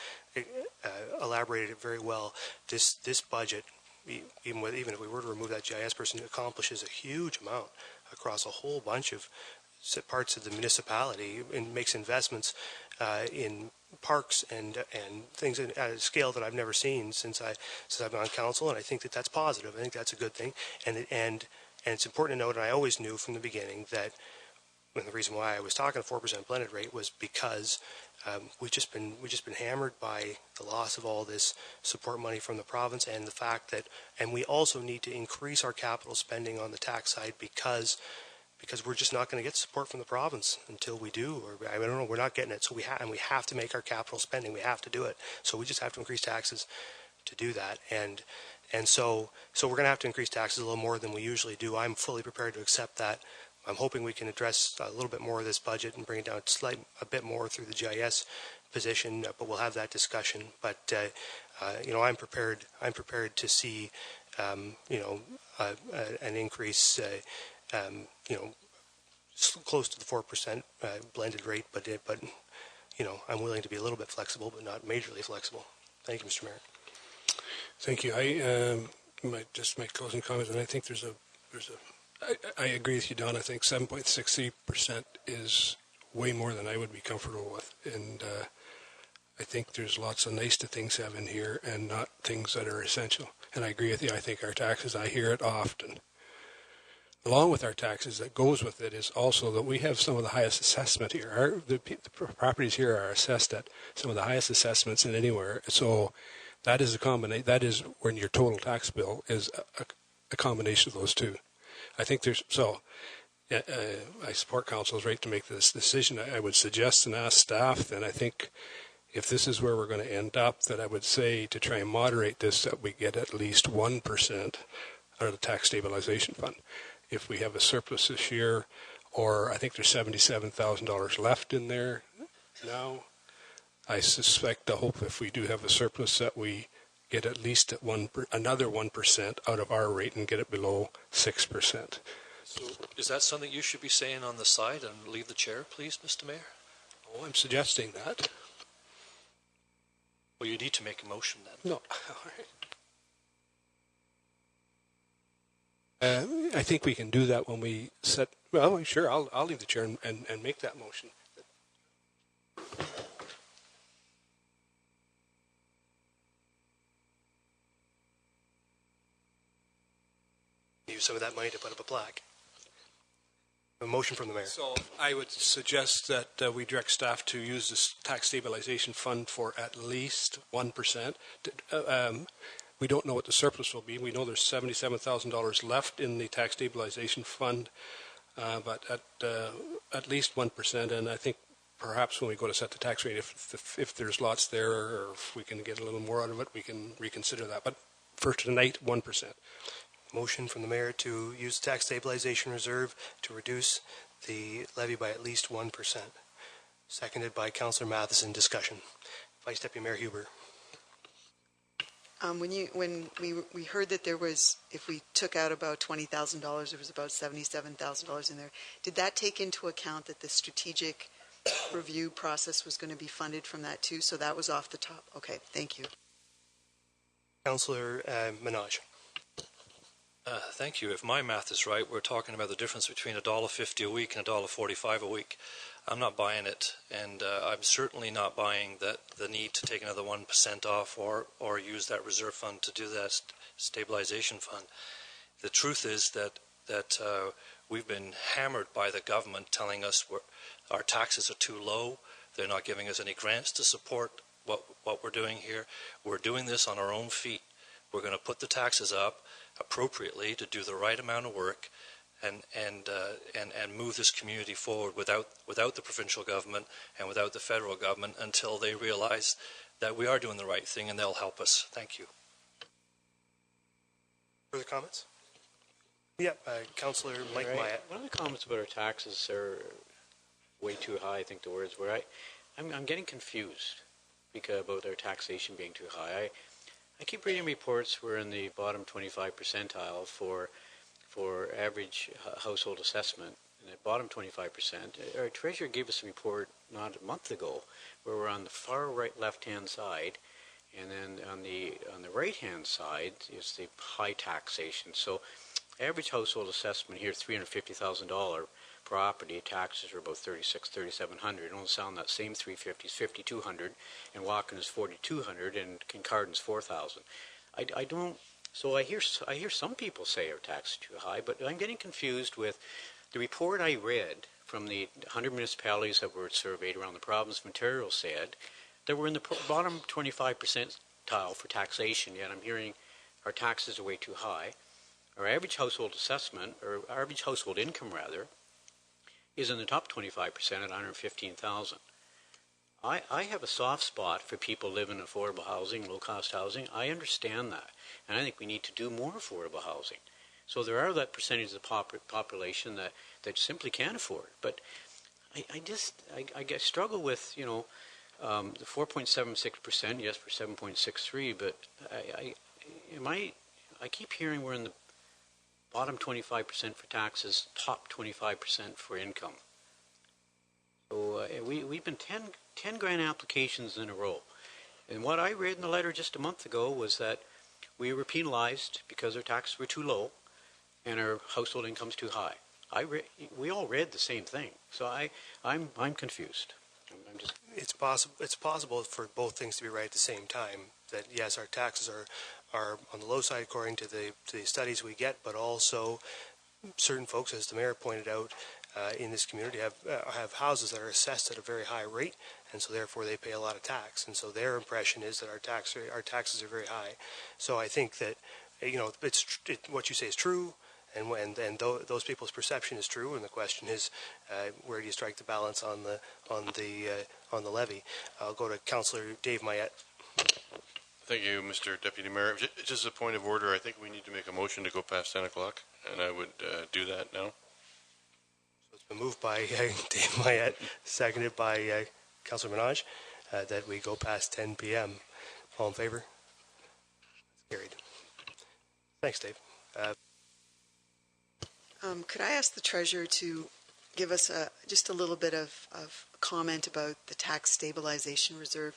elaborated it very well. This budget, even if we were to remove that GIS person, accomplishes a huge amount across a whole bunch of parts of the municipality, and makes investments in parks and things at a scale that I've never seen since I've been on council. And I think that's positive. I think that's a good thing. And it's important to note, and I always knew from the beginning that, and the reason why I was talking a 4% blended rate was because we've just been hammered by the loss of all this support money from the province, and the fact that, and we also need to increase our capital spending on the tax side because we're just not going to get support from the province until we do, or I don't know, we're not getting it. So we have to make our capital spending. We have to do it. So we just have to increase taxes to do that. And so we're going to have to increase taxes a little more than we usually do. I'm fully prepared to accept that. I'm hoping we can address a little bit more of this budget and bring it down a bit more through the GIS position, but we'll have that discussion. But I'm prepared to see an increase, close to the 4% blended rate. But I'm willing to be a little bit flexible, but not majorly flexible. Thank you, Mr. Mayor. Thank you. I might just make closing comments, and I think I agree with you, Don. I think 7.63% is way more than I would be comfortable with, and I think there's lots of nice to things have in here, and not things that are essential. And I agree with you. I think our taxes, I hear it often. along with our taxes that goes with it is also that we have some of the highest assessment here. The properties here are assessed at some of the highest assessments in anywhere. So that is a combination. That is when your total tax bill is a combination of those two. I think there's so. I support council's right to make this decision. I would suggest and ask staff. Then I think if this is where we're going to end up, that I would say to try and moderate this, that we get at least 1% out of the tax stabilization fund. If we have a surplus this year, or I think there's $77,000 left in there now, I suspect, I hope if we do have a surplus that we get at least at another 1% out of our rate and get it below 6%. So is that something you should be saying on the side and leave the chair, please, Mr. Mayor? Oh, I'm suggesting that. Well, you need to make a motion then. No. I think we can do that when we set. Well, sure. I'll leave the chair and make that motion. Use some of that money to put up a plaque. A motion from the mayor. So I would suggest that we direct staff to use this tax stabilization fund for at least 1%. We don't know what the surplus will be. We know there's $77,000 left in the tax stabilization fund, but at least 1%. And I think perhaps when we go to set the tax rate, if there's lots there, or if we can get a little more out of it, we can reconsider that. But for tonight, 1%. Motion from the mayor to use the tax stabilization reserve to reduce the levy by at least 1%. Seconded by Councillor Matheson. Discussion. Vice Deputy Mayor Huber. When we heard that there was, if we took out about $20,000, there was about $77,000 in there. Did that take into account that the strategic review process was going to be funded from that too? So that was off the top. Okay, thank you. Councillor Minaj. Thank you. If my math is right, we're talking about the difference between $1.50 a week and $1.45 a week. I'm not buying it, and I'm certainly not buying that the need to take another 1% off or use that reserve fund to do that stabilization fund. The truth is that we've been hammered by the government telling us our taxes are too low. They're not giving us any grants to support what we're doing here. We're doing this on our own feet. We're going to put the taxes up appropriately to do the right amount of work and move this community forward without the provincial government and without the federal government until they realize that we are doing the right thing and they'll help us. Thank you. Further comments? Yeah, Councillor Mike Myatt. One of the comments about our taxes are way too high, I think the words were. I'm getting confused about our taxation being too high. I keep reading reports we're in the bottom 25 percentile for average household assessment. And at bottom 25%, our treasurer gave us a report not a month ago where we're on the far right left-hand side, and then on the right-hand side is the high taxation. So average household assessment here, $350,000 property, taxes are about $3,700. On Sound, that same 350 is $5,200, and Walken is $4,200, and Kincardin's $4,000. I don't. So I hear some people say our tax is too high, but I'm getting confused with the report I read from the 100 municipalities that were surveyed around the province of Ontario said that we're in the bottom 25 percentile for taxation, yet I'm hearing our taxes are way too high. Our average household assessment, or our average household income rather, is in the top 25% at $115,000. I have a soft spot for people living in affordable housing, low-cost housing. I understand that, and I think we need to do more affordable housing. So there are that percentage of the population that simply can't afford. But I struggle with, the 4.76%, yes, for 7.63, but I keep hearing we're in the bottom 25% for taxes, top 25% for income. So we've been 10 grant applications in a row. And what I read in the letter just a month ago was that we were penalized because our taxes were too low and our household income's too high. We all read the same thing. So I'm confused. It's possible for both things to be right at the same time. That yes, our taxes are on the low side according to the studies we get, but also certain folks, as the mayor pointed out, in this community have houses that are assessed at a very high rate, and so therefore they pay a lot of tax, and so their impression is that our taxes are very high. So I think that what you say is true, and those people's perception is true, and the question is, where do you strike the balance on the levy? I'll go to Councillor Dave Mayette. Thank you, Mr. Deputy Mayor. Just a point of order, I think we need to make a motion to go past 10 o'clock, and I would do that now. So it's been moved by Dave Mayette, seconded by Councillor Minaj, that we go past 10 p.m. All in favor? That's carried. Thanks, Dave. Could I ask the treasurer to give us just a little bit of comment about the tax stabilization reserve?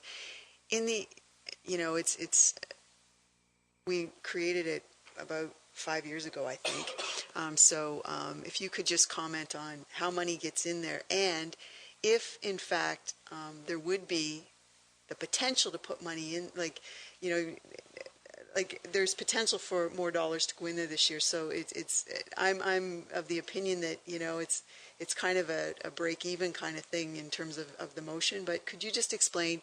We created it about 5 years ago, I think. So if you could just comment on how money gets in there, and if in fact there would be the potential to put money in, like there's potential for more dollars to go in there this year. So I'm of the opinion that it's kind of a break even kind of thing in terms of the motion. But could you just explain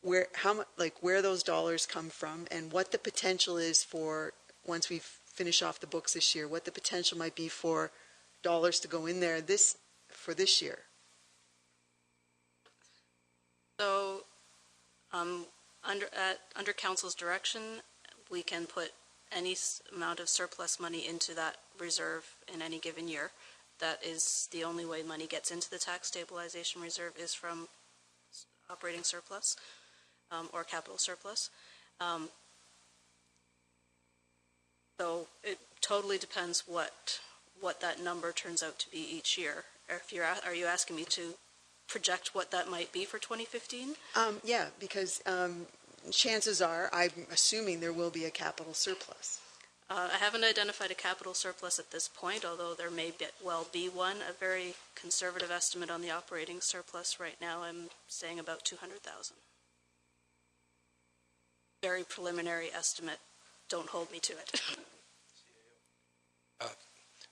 where those dollars come from, and what the potential is for, once we finish off the books this year, what the potential might be for dollars to go in there for this year? So under council's direction, we can put any amount of surplus money into that reserve in any given year. That is the only way money gets into the tax stabilization reserve, is from operating surplus or capital surplus. So it totally depends what that number turns out to be each year. Are you asking me to project what that might be for 2015? Yeah, because chances are, I'm assuming there will be a capital surplus. I haven't identified a capital surplus at this point, although there may well be one. A very conservative estimate on the operating surplus right now, I'm saying about 200,000. Very preliminary estimate. Don't hold me to it.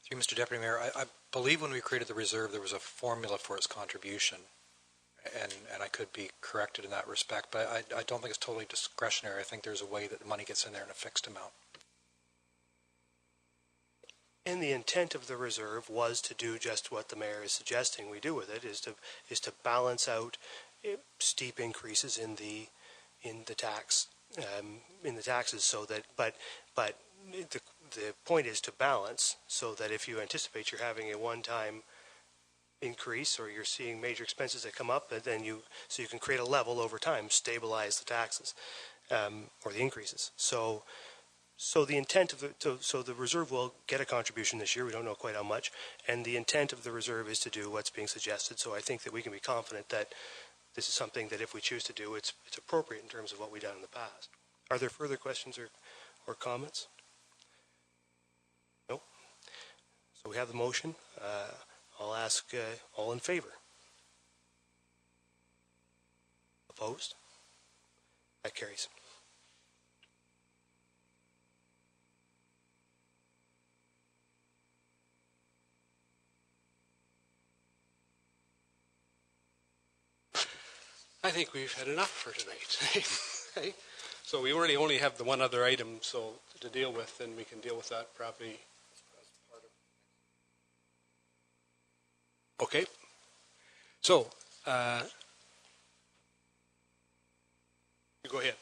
Through Mr. Deputy Mayor, I believe when we created the reserve, there was a formula for its contribution, and I could be corrected in that respect, but I don't think it's totally discretionary. I think there's a way that the money gets in there in a fixed amount. And the intent of the reserve was to do just what the mayor is suggesting we do with it, is to balance out steep increases in the taxes, so that but the point is to balance, so that if you anticipate you're having a one-time increase, or you're seeing major expenses that come up, then you can create a level over time, stabilize the taxes or the increases. So the intent of the reserve will get a contribution this year. We don't know quite how much, and the intent of the reserve is to do what's being suggested. So I think that we can be confident that this is something that if we choose to do, it's appropriate in terms of what we've done in the past. Are there further questions or comments? No. So we have the motion. I'll ask all in favor. Opposed? That carries. I think we've had enough for tonight. Okay? So we really only have the one other item to deal with, and we can deal with that probably. Okay. So, you go ahead.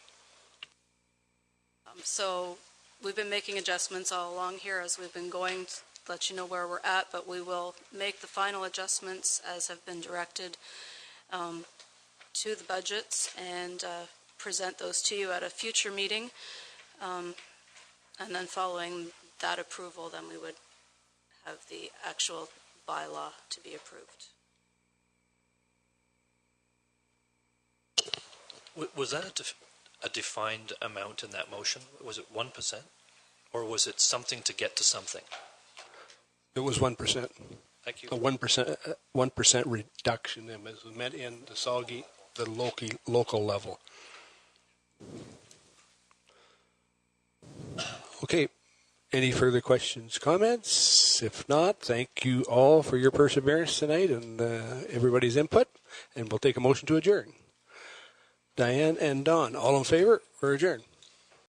So we've been making adjustments all along here as we've been going, to let you know where we're at, but we will make the final adjustments as have been directed to the budgets, and present those to you at a future meeting. And then following that approval, then we would have the actual bylaw to be approved. Was that a defined amount in that motion? Was it 1%? Or was it something to get to something? It was 1%. Thank you. A 1% reduction in was meant in the local level. Okay. Any further questions, comments? comments? If not, thank you all for your perseverance tonight and everybody's input, and we'll take a motion to adjourn. Diane and Don, all in favor? We're adjourned.